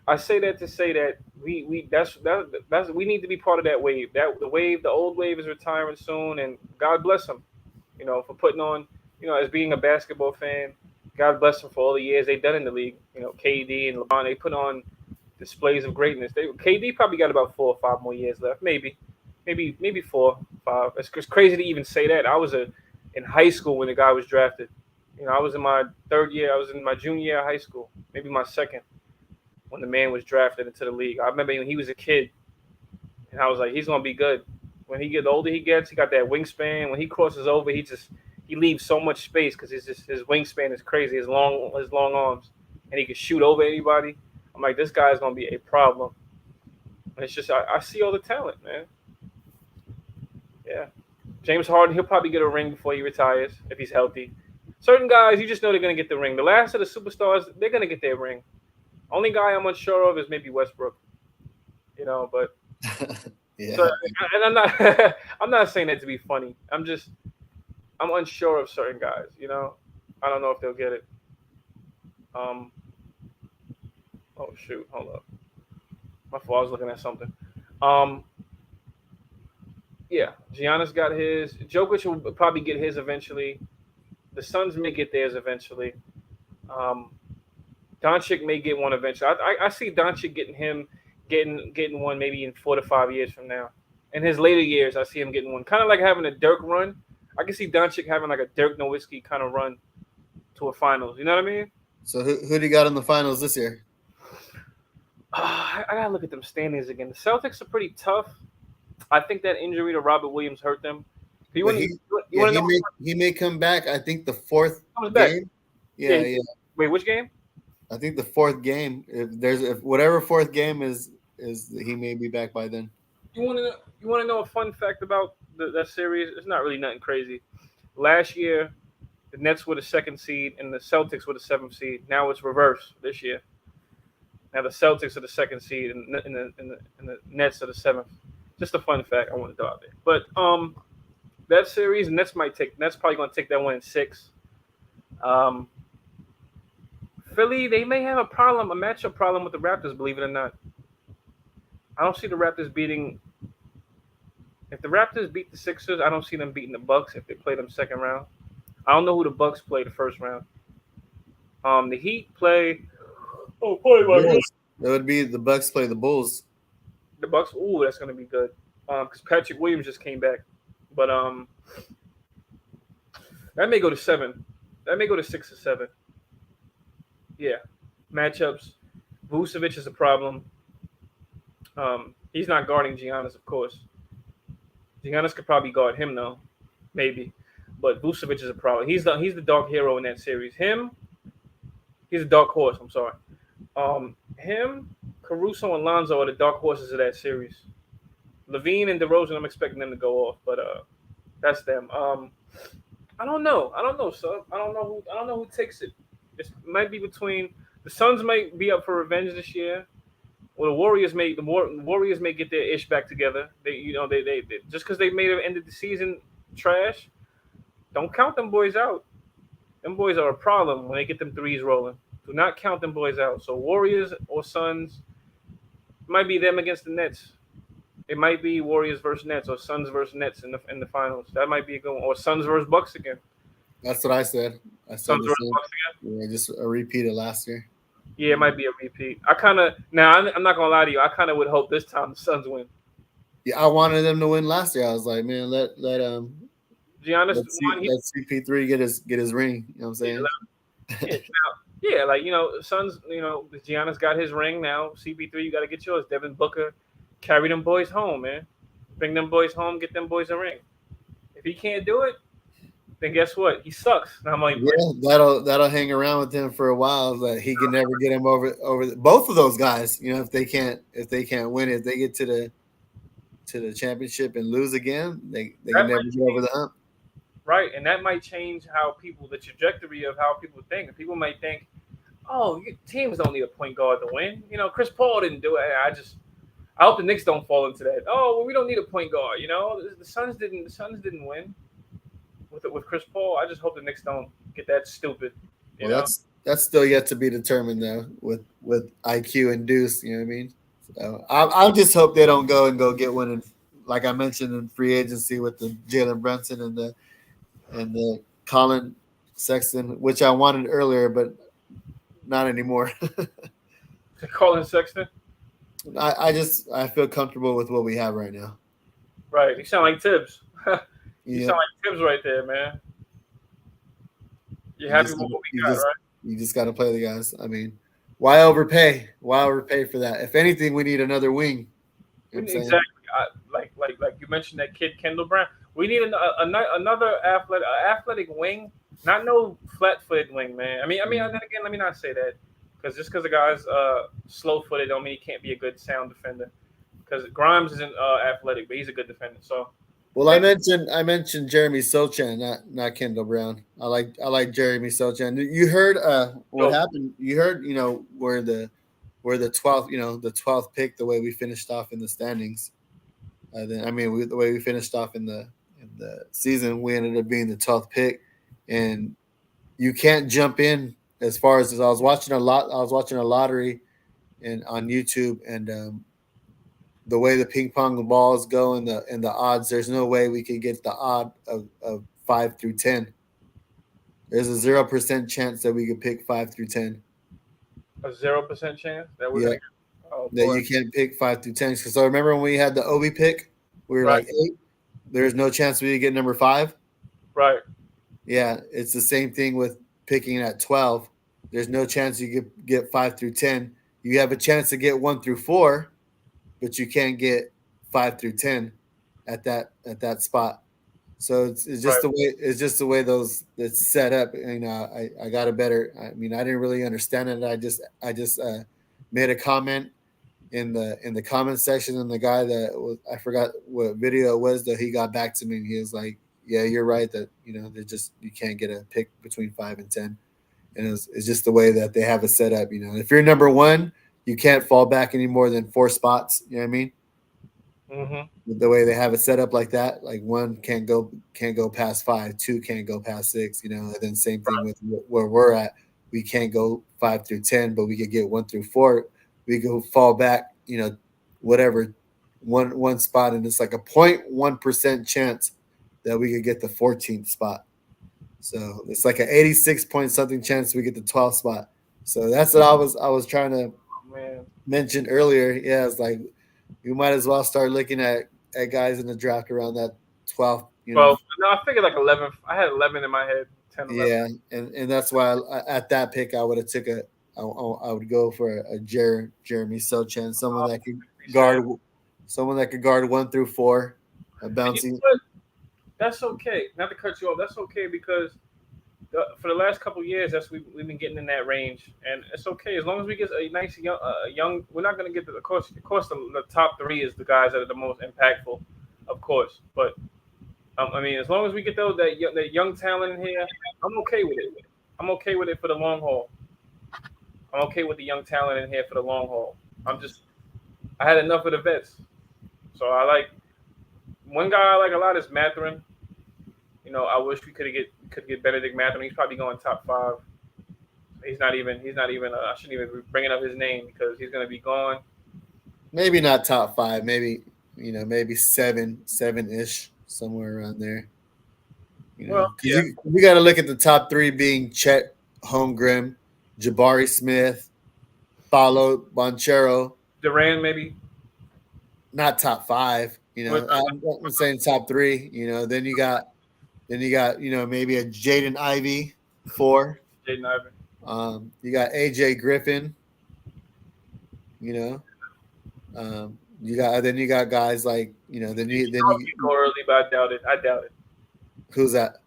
I say that to say that we need to be part of that wave. The old wave is retiring soon, and God bless them, for putting on, as being a basketball fan. God bless them for all the years they've done in the league. KD and LeBron, they put on displays of greatness. KD probably got about 4 or 5 more years left, maybe 4, 5. It's crazy to even say that. I was in high school when the guy was drafted. I was in my third year. I was in my junior year of high school, maybe my second, when the man was drafted into the league. I remember when he was a kid, and I was like, he's gonna be good. When he gets older, he got that wingspan. When he crosses over, he leaves so much space because his wingspan is crazy. His long arms, and he can shoot over anybody. I'm like, this guy's gonna be a problem. And it's just I see all the talent, man. Yeah. James Harden, he'll probably get a ring before he retires if he's healthy. Certain guys, you just know they're going to get the ring. The last of the superstars, they're going to get their ring. Only guy I'm unsure of is maybe Westbrook. But yeah. So, and I'm not saying that to be funny. I'm unsure of certain guys. I don't know if they'll get it. Oh shoot, hold up. My fault. I was looking at something. Yeah, Giannis got his. Jokic will probably get his eventually. The Suns may get theirs eventually. Doncic may get one eventually. I see Doncic getting one maybe in 4 to 5 years from now. In his later years, I see him getting one. Kind of like having a Dirk run. I can see Doncic having like a Dirk Nowitzki kind of run to a finals. You know what I mean? So who do you got in the finals this year? I gotta look at them standings again. The Celtics are pretty tough. I think that injury to Robert Williams hurt them. He may come back. I think the fourth game. Yeah. Wait, which game? I think the fourth game. If whatever fourth game is he may be back by then. You want to know a fun fact about that series? It's not really nothing crazy. Last year, the Nets were the 2nd seed and the Celtics were the 7th seed. Now it's reversed this year. Now the Celtics are the second seed, and the Nets are the seventh. Just a fun fact I want to throw out there. But that series, Nets probably going to take that one in 6. Philly, they may have a matchup problem with the Raptors, believe it or not. I don't see the Raptors beating. If the Raptors beat the Sixers, I don't see them beating the Bucks if they play them second round. I don't know who the Bucks play the first round. The Heat play. Oh, play my God. That would be the Bucks play the Bulls. The Bucks. Ooh, that's gonna be good. Because Patrick Williams just came back, but that may go to 7. That may go to 6 or 7. Yeah, matchups. Vucevic is a problem. He's not guarding Giannis, of course. Giannis could probably guard him though, maybe. But Vucevic is a problem. He's the dark hero in that series. He's a dark horse. I'm sorry. Him, Caruso, and Lonzo are the dark horses of that series. Levine and DeRozan, I'm expecting them to go off, but that's them. I don't know, son. I don't know who takes it. It might be between the Suns might be up for revenge this year, or the Warriors may get their ish back together. They just because they made it end of the season trash, don't count them boys out. Them boys are a problem when they get them threes rolling. Do not count them boys out. So Warriors or Suns, it might be them against the Nets. It might be Warriors versus Nets or Suns versus Nets in the finals. That might be a good one. Or Suns versus Bucks again. That's what I said. Suns versus Bucks again. Yeah, just a repeat of last year. Yeah, it might be a repeat. I'm not gonna lie to you. I kind of would hope this time the Suns win. Yeah, I wanted them to win last year. I was like, man, let Giannis let CP3 get his ring. You know what I'm saying? Suns. Giannis got his ring now. CP3, you got to get yours. Devin Booker, carry them boys home, man. Bring them boys home. Get them boys a ring. If he can't do it, then guess what? He sucks. And I'm like, that'll hang around with him for a while. That he can never get him over both of those guys. If they can't win it, if they get to the championship and lose again, they can never get over the hump. Right, and that might change the trajectory of how people think. People might think, oh, teams don't need a point guard to win. Chris Paul didn't do it. I hope the Knicks don't fall into that. Oh, well, we don't need a point guard. The Suns didn't win with Chris Paul. I just hope the Knicks don't get that stupid. That's still yet to be determined though with IQ and Deuce. You know what I mean? So I just hope they don't go get one. Like I mentioned in free agency with the Jalen Brunson and the Colin Sexton, which I wanted earlier, but not anymore. Colin Sexton? I feel comfortable with what we have right now. Right. You sound like Tibbs. You sound like Tibbs right there, man. You're happy with what we got, right? You just got to play the guys. I mean, why overpay? Why overpay for that? If anything, we need another wing. Exactly. Like you mentioned that kid Kendall Brown. We need another athletic wing, not no flat-footed wing, man. I mean, then again, let me not say that because just because the guy's slow-footed don't mean he can't be a good sound defender. Because Grimes isn't athletic, but he's a good defender. So, well, I mentioned Jeremy Sochan, not Kendall Brown. I like Jeremy Sochan. You heard what happened? You heard where the 12th the 12th pick, the way we finished off in the standings. The way we finished off in the season, we ended up being the 12th pick, and you can't jump in as far as I was watching a lottery on YouTube, and the way the ping pong balls go and the odds, there's no way we could get the odd of 5 through 10. There's a 0% chance that we could pick 5 through 10. A 0% chance that we're gonna that you can't pick 5 through 10. So remember when we had the Obi pick, we were like 8. There's no chance we could get number 5. Right. Yeah, it's the same thing with picking at 12. There's no chance you could get 5 through 10. You have a chance to get 1 through 4, but you can't get 5 through 10 at that spot. So it's just the way it's set up. I got a better. I mean, I didn't really understand it. I just made a comment in the comment section, and the guy I forgot what video it was that he got back to me, and he was like, "Yeah, you're right that you can't get a pick between 5 and 10." And it's just the way that they have it set up. If you're number 1, you can't fall back any more than 4 spots. You know what I mean? Mm-hmm. The way they have it set up like that, like 1 can't go past 5, 2 can't go past 6. You know, and then same thing with where we're at. We can't go 5 through 10, but we could get 1 through 4. We go fall back, you know, whatever, one spot, and it's like a 0.1% chance that we could get the 14th spot. So it's like an 86 point something chance we get the 12th spot. So that's what I was trying to mention earlier. Yeah, it's like you might as well start looking at guys in the draft around that 12th. You know, well, no, I figured like 11. I had 11 in my head. 10, 11. Yeah, and that's why at that pick I would have took I would go for a Jeremy Sochan, someone that could guard 1 through 4, a bouncing. You know, that's okay. Not to cut you off. That's okay because for the last couple of years, we've been getting in that range, and it's okay as long as we get a nice young. We're not going to get of course the top 3 is the guys that are the most impactful, of course. But I mean, as long as we get that young talent in here, I'm okay with it. I'm okay with it for the long haul. I'm okay with the young talent in here for the long haul. I had enough of the vets, so I like one guy I like a lot is Mathurin. You know, I wish we could get Benedict Mathurin. He's probably going top 5. He's not even. I shouldn't even be bringing up his name because he's going to be gone. Maybe not top 5. Maybe 7-ish, somewhere around there. You know, well, yeah. we got to look at the top 3 being Chet Holmgren, Jabari Smith, Paulo Banchero, Durant maybe. Not top 5. You know, I'm saying top 3. You know, then you got maybe a Jaden Ivey 4. Jaden Ivey. You got AJ Griffin. You know, you got guys like then you go early, but I doubt it. Who's that?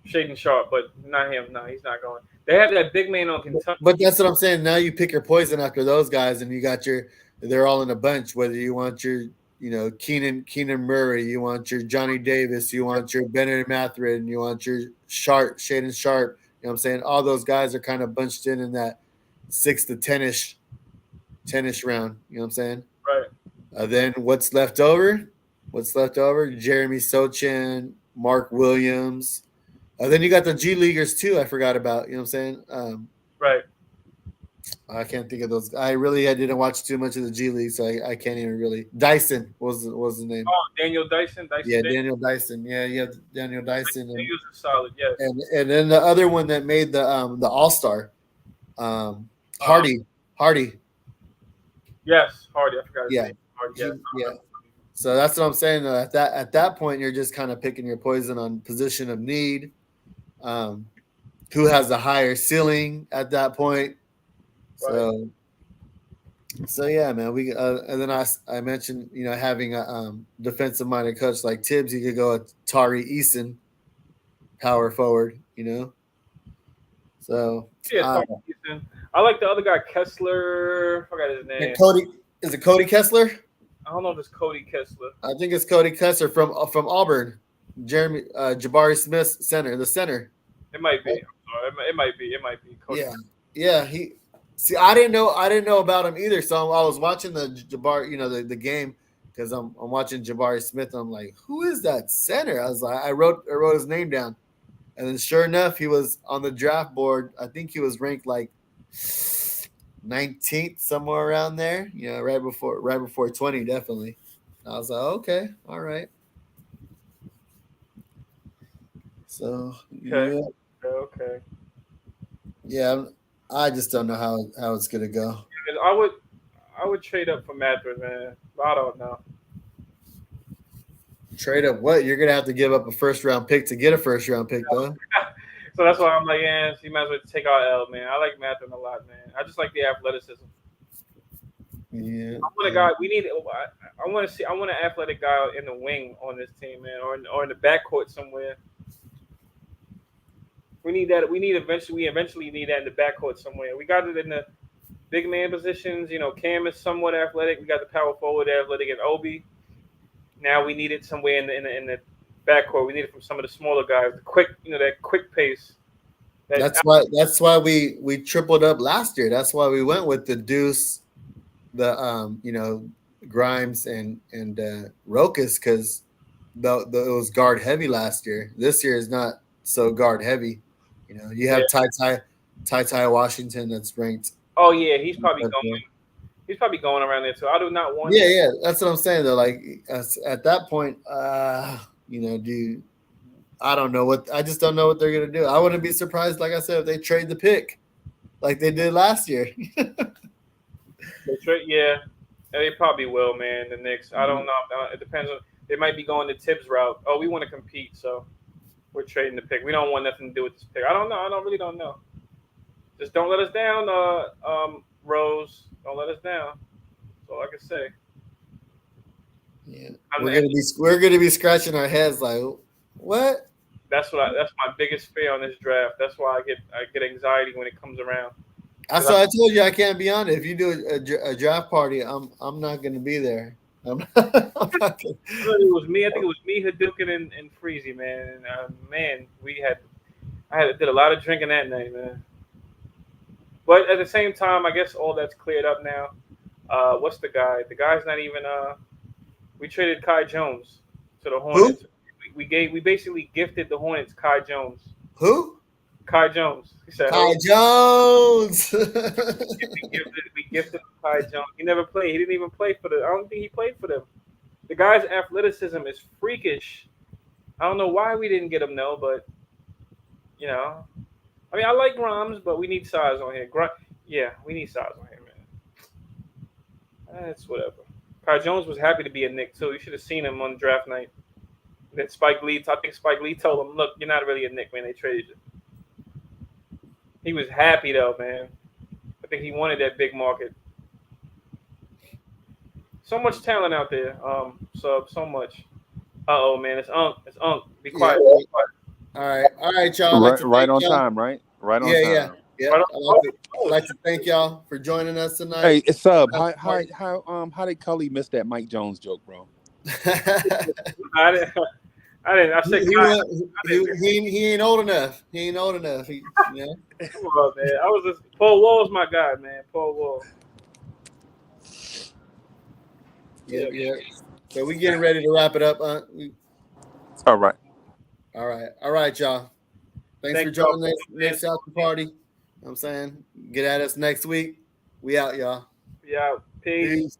Shaden Sharp, but not him. No, he's not going. They have that big man on Kentucky. But that's what I'm saying. Now you pick your poison after those guys, and you got they're all in a bunch. Whether you want your Keenan Murray, you want your Johnny Davis, you want your Benedict Mathurin, you want your Shaden Sharp. You know what I'm saying? All those guys are kind of bunched in that 6 to 10ish round. You know what I'm saying? Right. Then what's left over? Jeremy Sochan, Mark Williams. Then you got the G Leaguers too. I forgot about. You know what I'm saying? Right. I can't think of those. I didn't watch too much of the G League, so I can't even really. Dyson was the name. Oh, Daniel Dyson. Daniel Dyson. Yeah, you have Daniel Dyson. He was solid, yes. And then the other one that made the All-Star, Hardy. Yes, Hardy. I forgot his Yeah. name. Hardy, Yeah. So that's what I'm saying. Though. At that point, you're just kind of picking your poison on position of need. Who has the higher ceiling at that point? Right. So yeah, man. We and then I mentioned having a defensive minded coach like Tibbs. You could go with Tari Eason, power forward. So yeah, Eason. I like the other guy Kessler. I forgot his name. Is it Cody Kessler? I don't know if it's Cody Kessler. I think it's Cody Kessler from Auburn. Jabari Smith, center. It might be. It might be. Cody. Yeah. I didn't know about him either. So I was watching the Jabari, the game because I'm watching Jabari Smith. And I'm like, who is that center? I was like, I wrote his name down, and then sure enough, he was on the draft board. I think he was ranked like 19th, somewhere around there. Right before 20, definitely. I was like, okay, all right. So Okay. Yeah, I just don't know how it's gonna go. I would trade up for Mathurin, man. I don't know. Trade up what? You're gonna have to give up a first round pick to get a first round pick, though. So that's why I'm like, yeah, you might as well take our L, man. I like Mathurin a lot, man. I just like the athleticism. Yeah. I want a guy. I want an athletic guy in the wing on this team, man, or in the backcourt somewhere. We need that. We eventually need that in the backcourt somewhere. We got it in the big man positions. Cam is somewhat athletic. We got the power forward athletic and Obi. Now we need it somewhere in the backcourt. We need it from some of the smaller guys. The quick, that quick pace. That's why we tripled up last year. That's why we went with the Deuce, Grimes and Rokas because it was guard heavy last year. This year is not so guard heavy. You have Ty Washington that's ranked. Oh yeah, he's probably going. He's probably going around there too. I do not want. Yeah, that's what I'm saying though. Like at that point, dude, I don't know I just don't know what they're gonna do. I wouldn't be surprised, like I said, if they trade the pick, like they did last year. Yeah, they probably will, man. The Knicks. I don't know. It depends on. They might be going the Tibbs route. Oh, we want to compete, so we're trading the pick. We don't want nothing to do with this pick. I don't know. I really don't know. Just don't let us down, Rose. Don't let us down. That's all I can say. Yeah, we're gonna be scratching our heads like, what? That's my biggest fear on this draft. That's why I get anxiety when it comes around. That's why I told you I can't be on it. If you do a draft party, I'm not gonna be there. I'm not gonna. It was me. I think it was me, Hadouken, and Freezy, man. And man, I did a lot of drinking that night, man. But at the same time, I guess all that's cleared up now. What's the guy? The guy's not even. We traded Kai Jones to the Hornets. Who? We basically gifted the Hornets Kai Jones. Who? Kai Jones. He said, Kai Jones. we gifted Kai Jones. He never played. He didn't even play for I don't think he played for them. The guy's athleticism is freakish. I don't know why we didn't get him, though, but I mean, I like Grimes, but we need size on here. We need size on here, man. That's whatever. Kai Jones was happy to be a Knick, too. You should have seen him on draft night. Then I think Spike Lee told him, look, you're not really a Knick, man. They traded you. He was happy, though, man. I think he wanted that big market. So much talent out there. So much. Uh-oh, man. It's Unk. Be quiet. Yeah. Be quiet. All right, y'all. Right on time, right? Right on time. Yeah. I'd like to thank y'all for joining us tonight. Hey, it's Sub. How did Cully miss that Mike Jones joke, bro? I didn't. I said he ain't old enough. He ain't old enough. Come on, man. Paul Wall's my guy, man. Paul Wall. Yeah. So we getting ready to wrap it up. All right, y'all. Thanks for joining us next after party. You know what I'm saying, get at us next week. We out, y'all. We out. Peace.